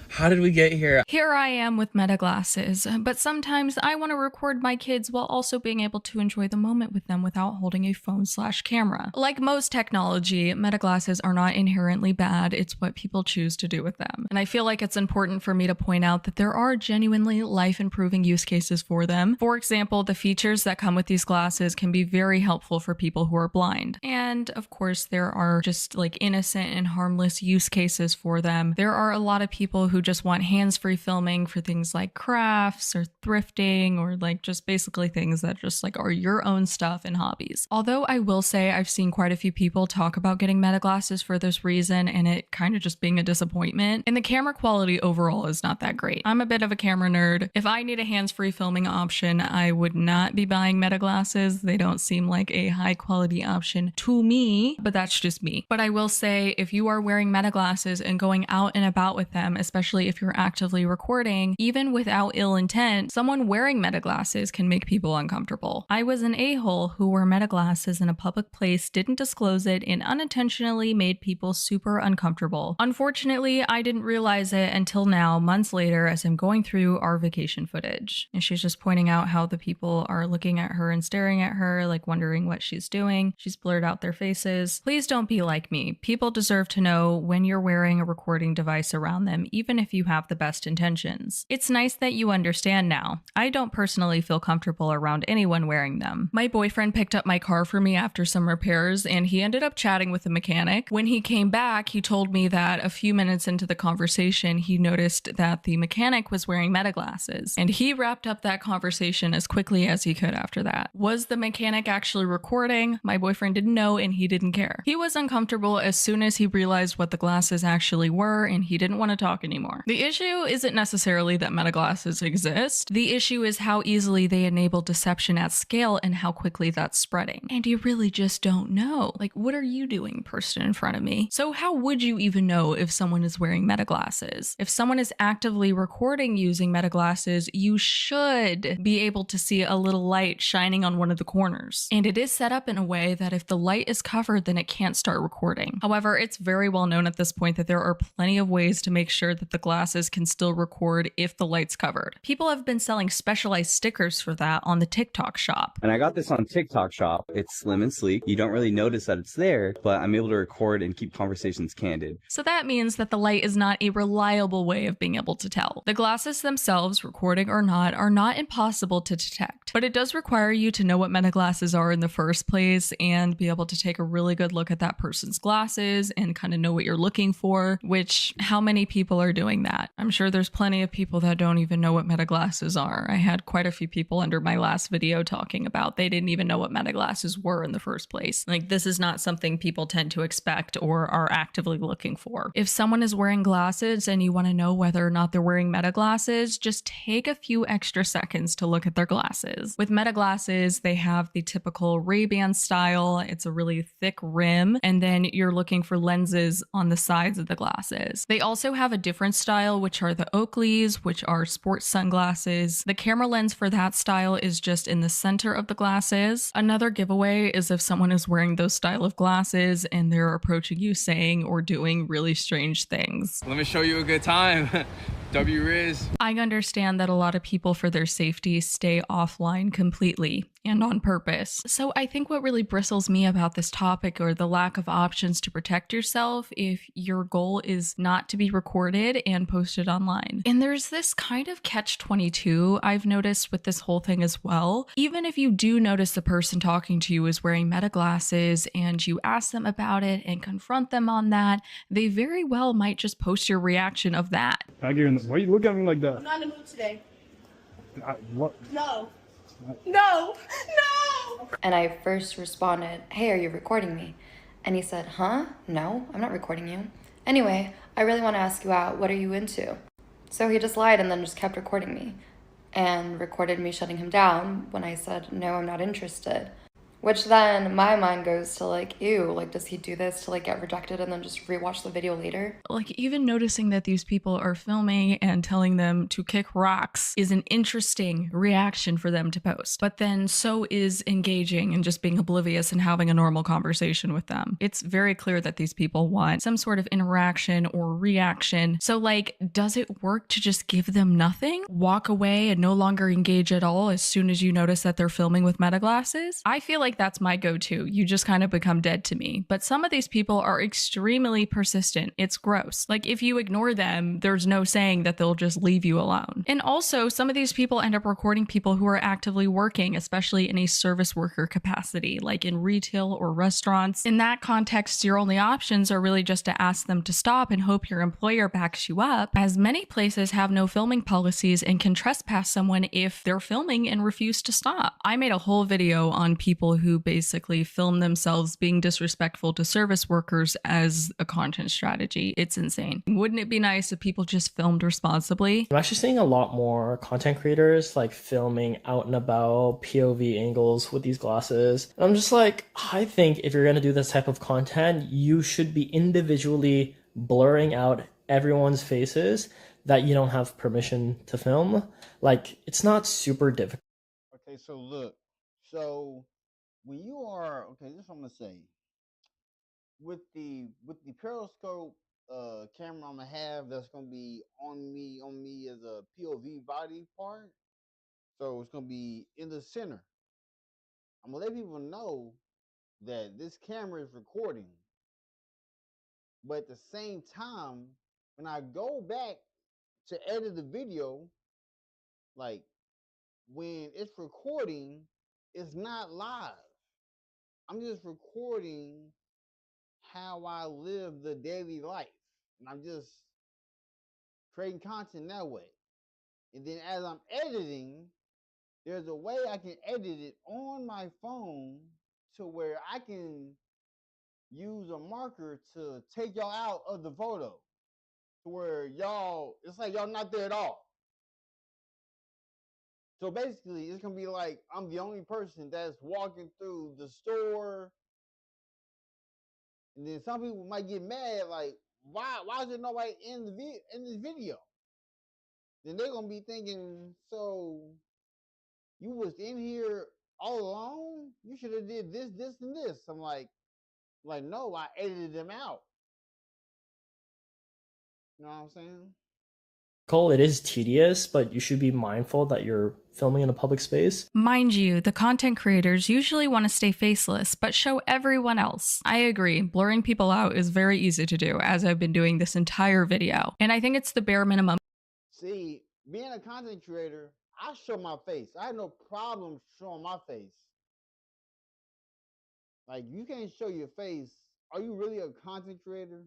Speaker 27: How did we get here?
Speaker 20: Here I am with Meta glasses, but sometimes I want to record my kids while also being able to enjoy the moment with them without holding a phone/camera. Like most technology, Meta glasses are not inherently bad, it's what people choose to do with them. And I feel like it's important for me to point out that there are genuinely life-improving use cases for them. For example, the features that come with these glasses can be very helpful for people who are blind. And of course, there are just like innocent and harmless use cases for them. There are a lot of people who just want hands-free filming for things like crafts or thrifting or like just basically things that just like are your own stuff and hobbies. Although I will say I've seen quite a few people talk about getting Meta glasses for this reason and it kind of just being a disappointment. And the camera quality overall is not that great. I'm a bit of a camera nerd. If I need a hands-free filming option, I would not be buying Meta glasses. They don't seem like a high quality option to me, but that's just me. But I will say if you are wearing Meta glasses and going out and about with them, especially if you're actively recording, even without ill intent, someone wearing Meta glasses can make people uncomfortable. I was an a-hole who wore Meta glasses in a public place, didn't disclose it, and unintentionally made people super uncomfortable. Unfortunately, I didn't realize it until now, months later, as I'm going through our vacation footage. And she's just pointing out how the people are looking at her and staring at her, like wondering what she's doing. She's blurred out their faces. Please don't be like me. People deserve to know when you're wearing a recording device around them, even if you have the best intentions. It's nice that you understand now. I don't personally feel comfortable around anyone wearing them. My boyfriend picked up my car for me after some repairs, and he ended up chatting with the mechanic. When he came back, he told me that a few minutes into the conversation, he noticed that the mechanic was wearing Meta glasses, and he wrapped up that conversation as quickly as he could after that. Was the mechanic actually recording? My boyfriend didn't know, and he didn't care. He was uncomfortable as soon as he realized what the glasses actually were, and he didn't want to talk anymore. The issue isn't necessarily that Meta glasses exist. The issue is how easily they enable deception at scale and how quickly that's spreading. And you really just don't know. Like, what are you doing, person in front of me? So how would you even know if someone is wearing Meta glasses? If someone is actively recording using Meta glasses, you should be able to see a little light shining on one of the corners. And it is set up in a way that if the light is covered, then it can't start recording. However, it's very well known at this point that there are plenty of ways to make sure that the glasses can still record if the light's covered. People have been selling specialized stickers for that on the TikTok shop.
Speaker 6: And I got this on TikTok shop. It's slim and sleek. You don't really notice that it's there, but I'm able to record and keep conversations candid.
Speaker 20: So that means that the light is not a reliable way of being able to tell. The glasses themselves, recording or not, are not impossible to detect, but it does require you to know what Meta glasses are in the first place and be able to take a really good look at that person's glasses and kind of know what you're looking for, which how many people are doing that? I'm sure there's plenty of people that don't even know what Meta glasses are. I had quite a few people under my last video talking about they didn't even know what Meta glasses were in the first place. Like, this is not something people tend to expect or are actively looking for. If someone is wearing glasses and you want to know whether or not they're wearing Meta glasses, just take a few extra seconds to look at their glasses. With Meta glasses, they have the typical Ray-Ban style. It's a really thick rim, and then you're looking for lenses on the sides of the glasses. They also have a different style, which are the Oakleys, which are sports sunglasses. The camera lens for that style is just in the center of the glasses. Another giveaway is if someone is wearing those style of glasses and they're approaching you saying or doing really strange things.
Speaker 8: Let me show you a good time. W Riz.
Speaker 20: I understand that a lot of people, for their safety, stay offline completely and on purpose. So I think what really bristles me about this topic are the lack of options to protect yourself if your goal is not to be recorded and posted online. And there's this kind of catch-22 I've noticed with this whole thing as well. Even if you do notice the person talking to you is wearing Meta glasses and you ask them about it and confront them on that, they very well might just post your reaction of that.
Speaker 23: Why you look at me like that?
Speaker 9: I'm not in the mood today.
Speaker 23: What?
Speaker 9: No. No. No.
Speaker 10: And I first responded, "Hey, are you recording me?" And he said, "Huh? No, I'm not recording you. Anyway, I really want to ask you out. What are you into?" So he just lied and then just kept recording me and recorded me shutting him down when I said, "No, I'm not interested." Which then my mind goes to like, ew, like does he do this to like get rejected and then just rewatch the video later?
Speaker 20: Like, even noticing that these people are filming and telling them to kick rocks is an interesting reaction for them to post. But then so is engaging and just being oblivious and having a normal conversation with them. It's very clear that these people want some sort of interaction or reaction. So, like, does it work to just give them nothing? Walk away and no longer engage at all as soon as you notice that they're filming with meta glasses? I feel like that's my go-to. You just kind of become dead to me. But some of these people are extremely persistent. It's gross. Like, if you ignore them, there's no saying that they'll just leave you alone. And also, some of these people end up recording people who are actively working, especially in a service worker capacity, like in retail or restaurants. In that context, your only options are really just to ask them to stop and hope your employer backs you up, as many places have no filming policies and can trespass someone if they're filming and refuse to stop. I made a whole video on people who basically film themselves being disrespectful to service workers as a content strategy. It's insane. Wouldn't it be nice if people just filmed responsibly?
Speaker 3: I'm actually seeing a lot more content creators like filming out and about POV angles with these glasses. And I'm just like, I think if you're going to do this type of content, you should be individually blurring out everyone's faces that you don't have permission to film. Like, it's not super difficult.
Speaker 2: Okay, so look. So when you are, okay, this is what I'm gonna say. With the periscope camera I'm gonna have that's gonna be on me as a POV body part. So it's gonna be in the center. I'm gonna let people know that this camera is recording. But at the same time, when I go back to edit the video, like when it's recording, it's not live. I'm just recording how I live the daily life. And I'm just creating content that way. And then as I'm editing, there's a way I can edit it on my phone to where I can use a marker to take y'all out of the photo. To where y'all, it's like y'all not there at all. So basically, it's gonna be like I'm the only person that's walking through the store. And then some people might get mad, like, why is there nobody in this video? Then they're gonna be thinking, so you was in here all alone? You should have did this, and this. I'm like, no, I edited them out. You know what I'm saying?
Speaker 3: It is tedious, but you should be mindful that you're filming in a public space.
Speaker 20: Mind you, the content creators usually want to stay faceless, but show everyone else. I agree, blurring people out is very easy to do, as I've been doing this entire video. And I think it's the bare minimum.
Speaker 2: See, being a content creator, I show my face. I have no problem showing my face. Like, you can't show your face. Are you really a content creator?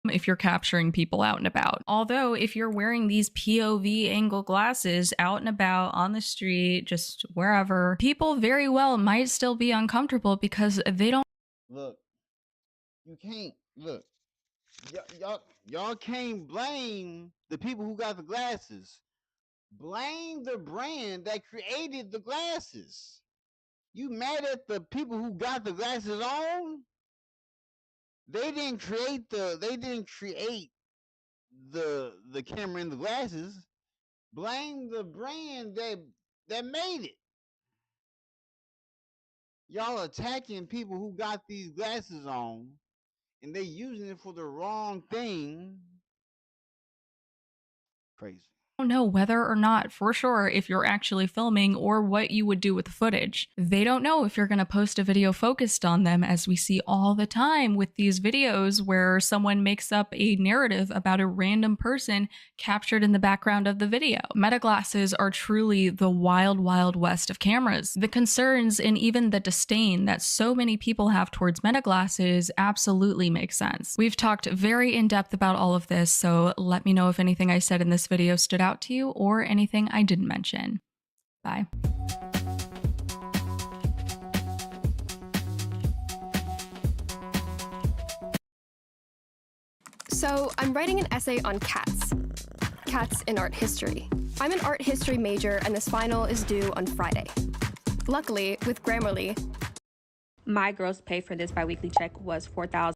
Speaker 20: If you're capturing people out and about. Although if you're wearing these POV angle glasses out and about on the street, just wherever, people very well might still be uncomfortable because they don't.
Speaker 2: Look, you can't, look, y'all can't blame the people who got the glasses. Blame the brand that created the glasses. You mad at the people who got the glasses on? They didn't create the camera and the glasses. Blame the brand that made it. Y'all attacking people who got these glasses on, and they using it for the wrong thing. Crazy.
Speaker 20: Don't know whether or not for sure if you're actually filming or what you would do with the footage. They don't know if you're going to post a video focused on them, as we see all the time with these videos where someone makes up a narrative about a random person captured in the background of the video. Meta glasses are truly the wild, wild west of cameras. The concerns and even the disdain that so many people have towards meta glasses absolutely makes sense. We've talked very in depth about all of this, so let me know if anything I said in this video stood out to you or anything I didn't mention. Bye.
Speaker 11: So I'm writing an essay on cats. Cats in art history. I'm an art history major and this final is due on Friday. Luckily, with Grammarly,
Speaker 12: my gross pay for this biweekly check was $4,000.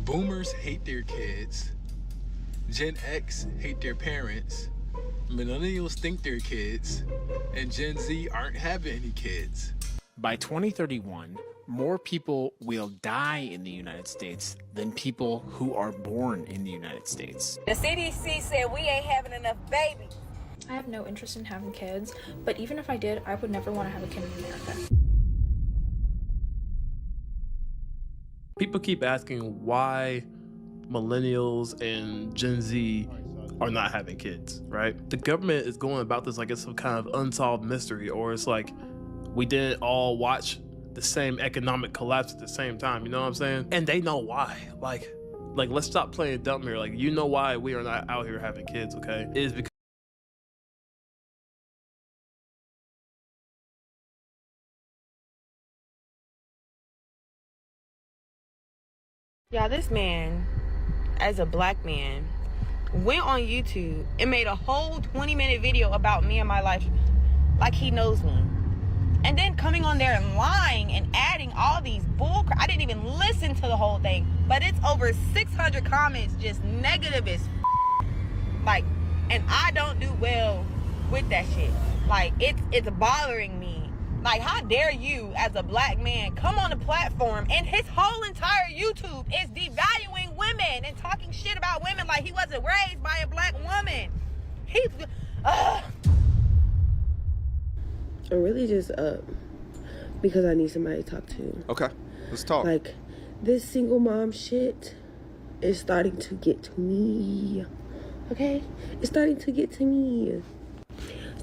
Speaker 13: Boomers hate their kids. Gen X hate their parents. Millennials think they're kids. And Gen Z aren't having any kids.
Speaker 15: By 2031, more people will die in the United States than people who are born in the United States.
Speaker 16: The CDC said we ain't having enough babies.
Speaker 17: I have no interest in having kids, but even if I did, I would never want to have a kid in America.
Speaker 23: People keep asking why millennials and Gen Z are not having kids, right? The government is going about this like it's some kind of unsolved mystery, or it's like we didn't all watch the same economic collapse at the same time, you know what I'm saying? And they know why. Like let's stop playing dumb here. Like, you know why we are not out here having kids, okay? It is because
Speaker 16: Y'all, this man, as a black man, went on YouTube and made a whole 20-minute video about me and my life like he knows me. And then coming on there and lying and adding all these bullcrap. I didn't even listen to the whole thing, but it's over 600 comments just negative as like, and I don't do well with that shit. Like, it's bothering me. Like, how dare you, as a black man, come on the platform and his whole entire YouTube is devaluing women and talking shit about women like he wasn't raised by a black woman.
Speaker 25: I'm really just up because I need somebody to talk to.
Speaker 28: Okay, let's talk.
Speaker 25: Like, this single mom shit is starting to get to me. Okay? It's starting to get to me.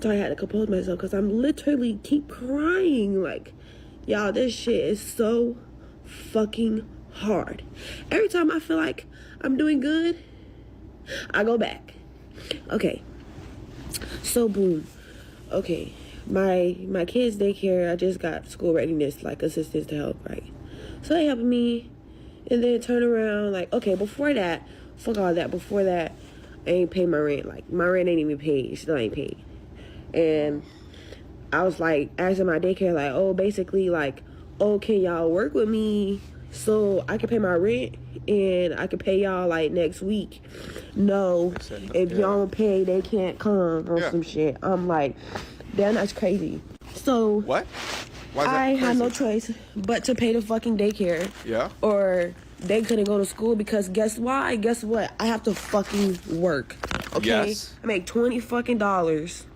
Speaker 25: So I had to compose myself because I'm literally keep crying. Like, y'all, this shit is so fucking hard. Every time I feel like I'm doing good, I go back. Okay. So boom. Okay. My kids' daycare, I just got school readiness, like assistance to help, right? So they helping me, and then turn around, like, okay, before that, fuck all that. Before that, I ain't pay my rent. Like, my rent ain't even paid. Still ain't paid. And I was like asking my daycare, like, oh, basically, like, oh, can y'all work with me so I can pay my rent and I can pay y'all like next week? No, if y'all don't pay, they can't come or some shit. I'm like, damn, that's crazy. So
Speaker 28: what? Why is that
Speaker 25: I
Speaker 28: crazy?
Speaker 25: had no choice but to pay the fucking daycare.
Speaker 28: Yeah.
Speaker 25: Or they couldn't go to school because guess why? Guess what? I have to fucking work. Okay?
Speaker 28: Yes.
Speaker 25: I make $20 fucking dollars.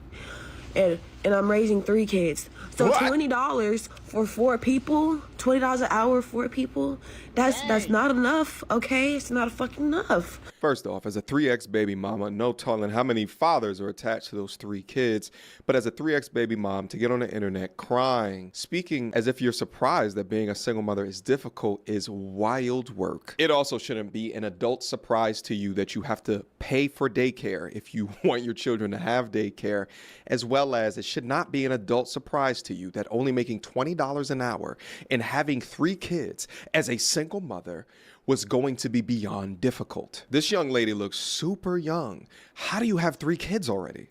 Speaker 25: And I'm raising 3 kids. So
Speaker 28: What?
Speaker 25: $20 for 4 people, $20 an hour for people. That's not enough, okay? It's not fucking enough.
Speaker 28: First off, as a 3X baby mama, no telling how many fathers are attached to those 3 kids. But as a 3X baby mom, to get on the internet crying, speaking as if you're surprised that being a single mother is difficult is wild work. It also shouldn't be an adult surprise to you that you have to pay for daycare if you want your children to have daycare, as well as it should not be an adult surprise to you that only making $20 an hour and having 3 kids as a single mother was going to be beyond difficult. This young lady looks super young. How do you have 3 kids already?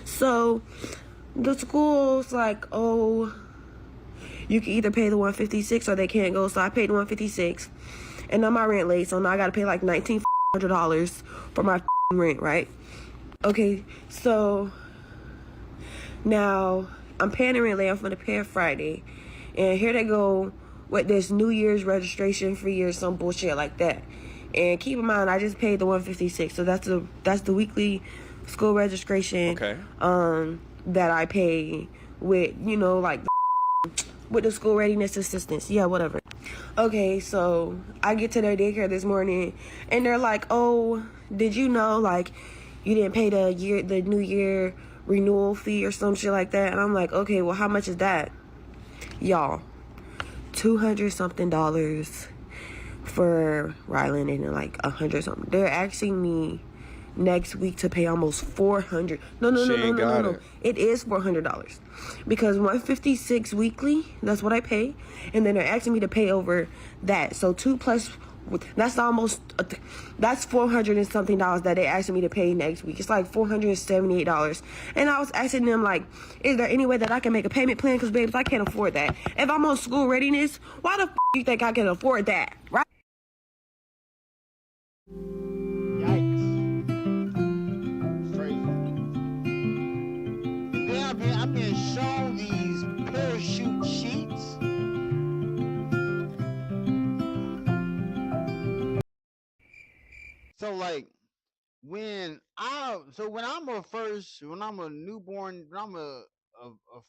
Speaker 25: So the school's like, oh, you can either pay the $156 or they can't go. So I paid the $156, and now my rent late, so now I gotta pay like $1,900 for my rent, right? Okay, so now I'm paying the rent late. I'm gonna pay it Friday, and here they go with this New Year's registration fee or some bullshit like that. And keep in mind, I just paid the $156, so that's the weekly school registration.
Speaker 28: Okay.
Speaker 25: That I pay with, you know, like with the school readiness assistance. Yeah, whatever. Okay, so I get to their daycare this morning, and they're like, "Oh, did you know, like, you didn't pay the New Year renewal fee or some shit like that?" And I'm like, "Okay, well, how much is that?" Y'all, $200 something for Ryland, and like $100 something. They're asking me next week to pay almost $400. No. It is $400 because $156 weekly. That's what I pay, and then they're asking me to pay over that. So 2 plus. That's $400 and something that they asked me to pay next week. It's like $478. And I was asking them, like, is there any way that I can make a payment plan? Because, babes, I can't afford that. If I'm on school readiness, why the do you think I can afford that, right?
Speaker 2: Yikes. Crazy. Then I'm being shown these parachute sheets. So like when I'm a newborn, when I'm a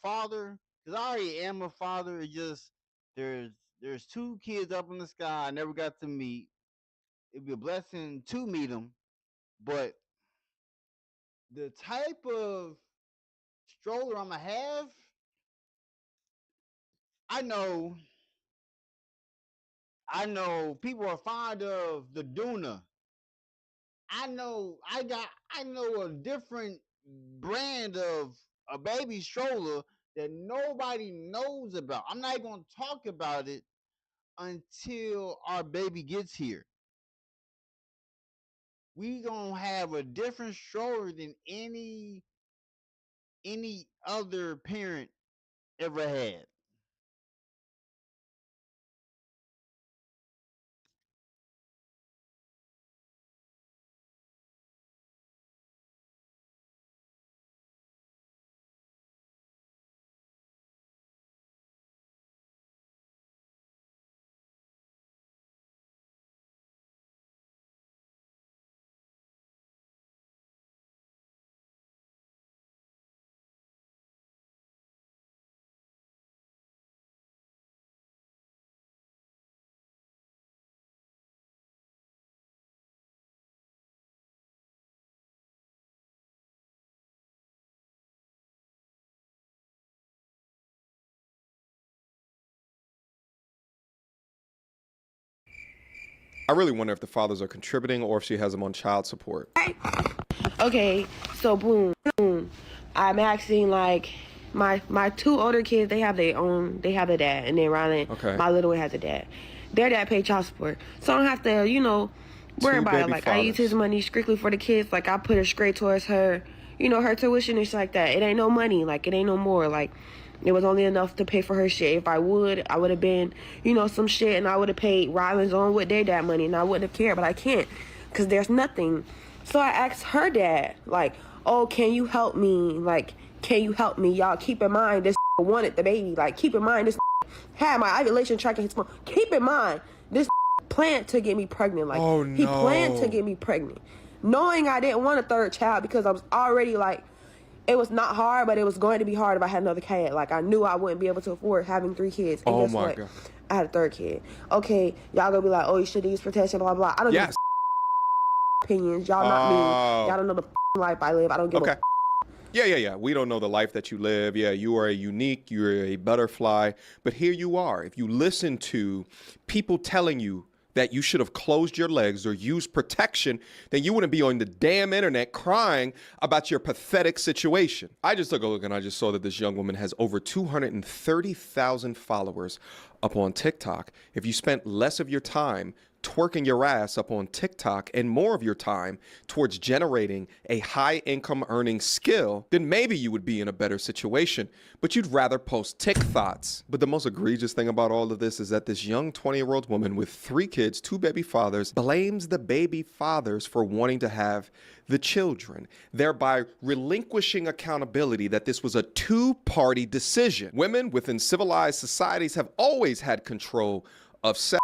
Speaker 2: father, because I already am a father. It's just there's 2 kids up in the sky I never got to meet. It'd be a blessing to meet them, but the type of stroller I'm gonna have, I know people are fond of the Duna. I know a different brand of a baby stroller that nobody knows about. I'm not going to talk about it until our baby gets here. We going to have a different stroller than any other parent ever had.
Speaker 28: I really wonder if the fathers are contributing or if she has them on child support.
Speaker 25: Okay, so boom. I'm asking, like, my 2 older kids, they have their dad, and then Rylan, my little one has a dad. Their dad paid child support, so I don't have to, you know, worry about it. Like, I use his money strictly for the kids. Like, I put it straight towards her, you know, her tuition and shit like that. It ain't no money, like, it ain't no more. Like, it was only enough to pay for her shit. If I would have been, you know, some shit, and I would have paid Rylan's on with their dad money, and I wouldn't have cared, but I can't, because there's nothing. So I asked her dad, like, oh, can you help me? Like, can you help me? Y'all, keep in mind, this wanted the baby. Like, keep in mind, this had my ovulation tracking his phone. Keep in mind, this planned to get me pregnant. Like,
Speaker 28: oh, no.
Speaker 25: He planned to get me pregnant, knowing I didn't want a 3rd child because I was already, like, it was not hard, but it was going to be hard if I had another kid. Like, I knew I wouldn't be able to afford having 3 kids. And guess what?
Speaker 28: God.
Speaker 25: I had a 3rd kid. Okay, y'all gonna be like, oh, you should use protection, blah, blah. I don't give a opinions. Y'all not me. Y'all don't know the life I live. I don't give a
Speaker 28: Yeah. We don't know the life that you live. Yeah, you are unique. You're a butterfly. But here you are. If you listen to people telling you that you should have closed your legs or used protection, then you wouldn't be on the damn internet crying about your pathetic situation. I just took a look and I just saw that this young woman has over 230,000 followers up on TikTok. If you spent less of your time twerking your ass up on TikTok and more of your time towards generating a high income earning skill, then maybe you would be in a better situation. But you'd rather post tick thoughts. But the most egregious thing about all of this is that this young 20-year-old woman with 3 kids, 2 baby fathers, blames the baby fathers for wanting to have the children, thereby relinquishing accountability that this was a 2-party decision. Women within civilized societies have always had control of sex.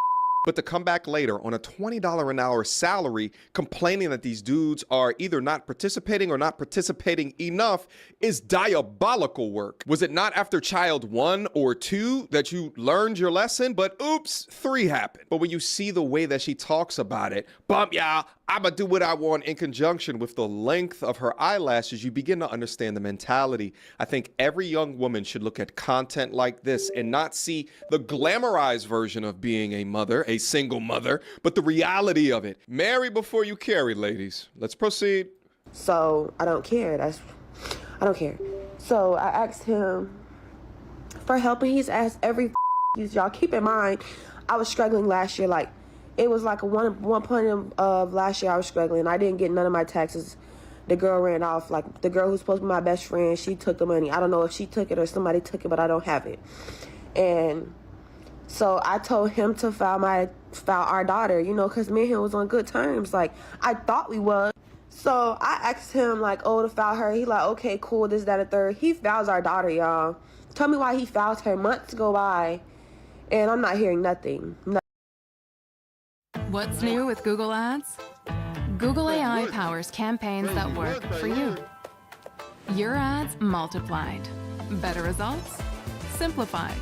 Speaker 28: But to come back later on a $20 an hour salary complaining that these dudes are either not participating or not participating enough is diabolical work. Was it not after child 1 or 2 that you learned your lesson? But oops, 3 happened. But when you see the way that she talks about it, bump y'all, I'ma do what I want in conjunction with the length of her eyelashes, you begin to understand the mentality. I think every young woman should look at content like this and not see the glamorized version of being a mother, a single mother, but the reality of it. Marry before you carry, ladies. Let's proceed.
Speaker 25: So I don't care. I don't care. So I asked him for help, and he's asked every y'all. Keep in mind, I was struggling last year. Like, it was like one point of last year I was struggling. I didn't get none of my taxes. The girl ran off. Like, the girl who's supposed to be my best friend, she took the money. I don't know if she took it or somebody took it, but I don't have it. And so I told him to file our daughter, you know, because me and him was on good terms. Like, I thought we was. So I asked him, like, to file her. He like, okay, cool, this, that, and third. He files our daughter, y'all. Tell me why he files her. Months go by, and I'm not hearing nothing.
Speaker 1: What's new with Google Ads? Google AI powers campaigns that work for you. Your ads multiplied. Better results? Simplified.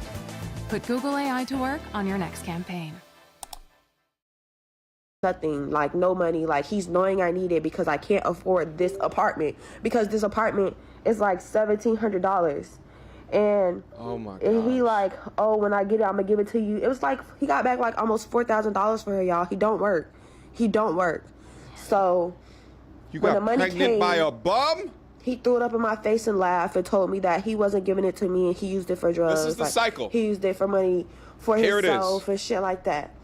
Speaker 1: Put Google AI to work on your next campaign.
Speaker 25: Nothing, like no money. Like, he's knowing I need it because I can't afford this apartment, because this apartment is like $1,700. And
Speaker 28: oh my God.
Speaker 25: And he like, oh, when I get it, I'm gonna give it to you. It was like he got back like almost $4,000 for her, y'all. He don't work. So
Speaker 28: you
Speaker 25: when
Speaker 28: got
Speaker 25: the money
Speaker 28: pregnant
Speaker 25: came,
Speaker 28: by a bum?
Speaker 25: He threw it up in my face and laughed and told me that he wasn't giving it to me and he used it for drugs.
Speaker 28: This is the cycle.
Speaker 25: He used it for money for himself and shit like that.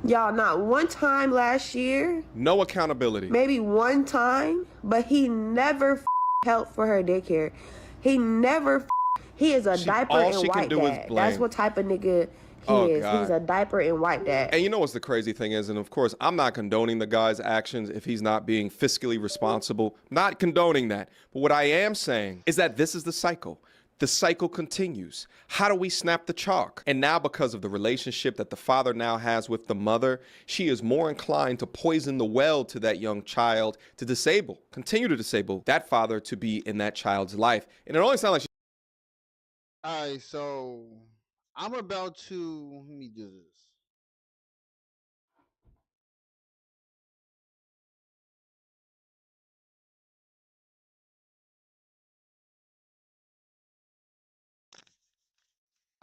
Speaker 25: Y'all, not one time last year.
Speaker 28: No accountability.
Speaker 25: Maybe one time, but he never helped for her daycare. He never. He is a diaper and white dad. That's what type of nigga he is. God. He's a diaper and white dad.
Speaker 28: And you know what's the crazy thing is, and of course, I'm not condoning the guy's actions if he's not being fiscally responsible. Not condoning that. But what I am saying is that this is the cycle. The cycle continues. How do we snap the chalk? And now, because of the relationship that the father now has with the mother, she is more inclined to poison the well to that young child, to continue to disable that father to be in that child's life. And it only sounds like she...
Speaker 2: All right, so I'm about to, let me do this.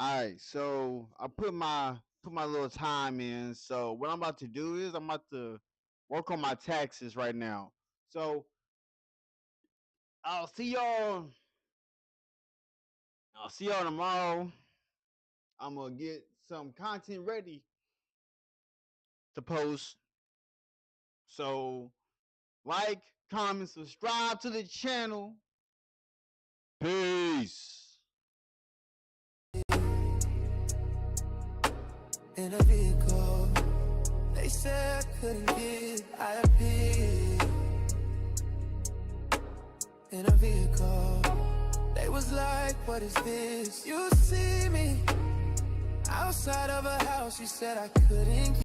Speaker 2: All right, so I put my little time in. So what I'm about to do is I'm about to work on my taxes right now. So I'll see y'all tomorrow. I'm gonna get some content ready to post. So like, comment, subscribe to the channel. Peace.
Speaker 4: In a vehicle, they said I couldn't get, I appeared. In a vehicle, they was like, what is this? You see me outside of a house, you said I couldn't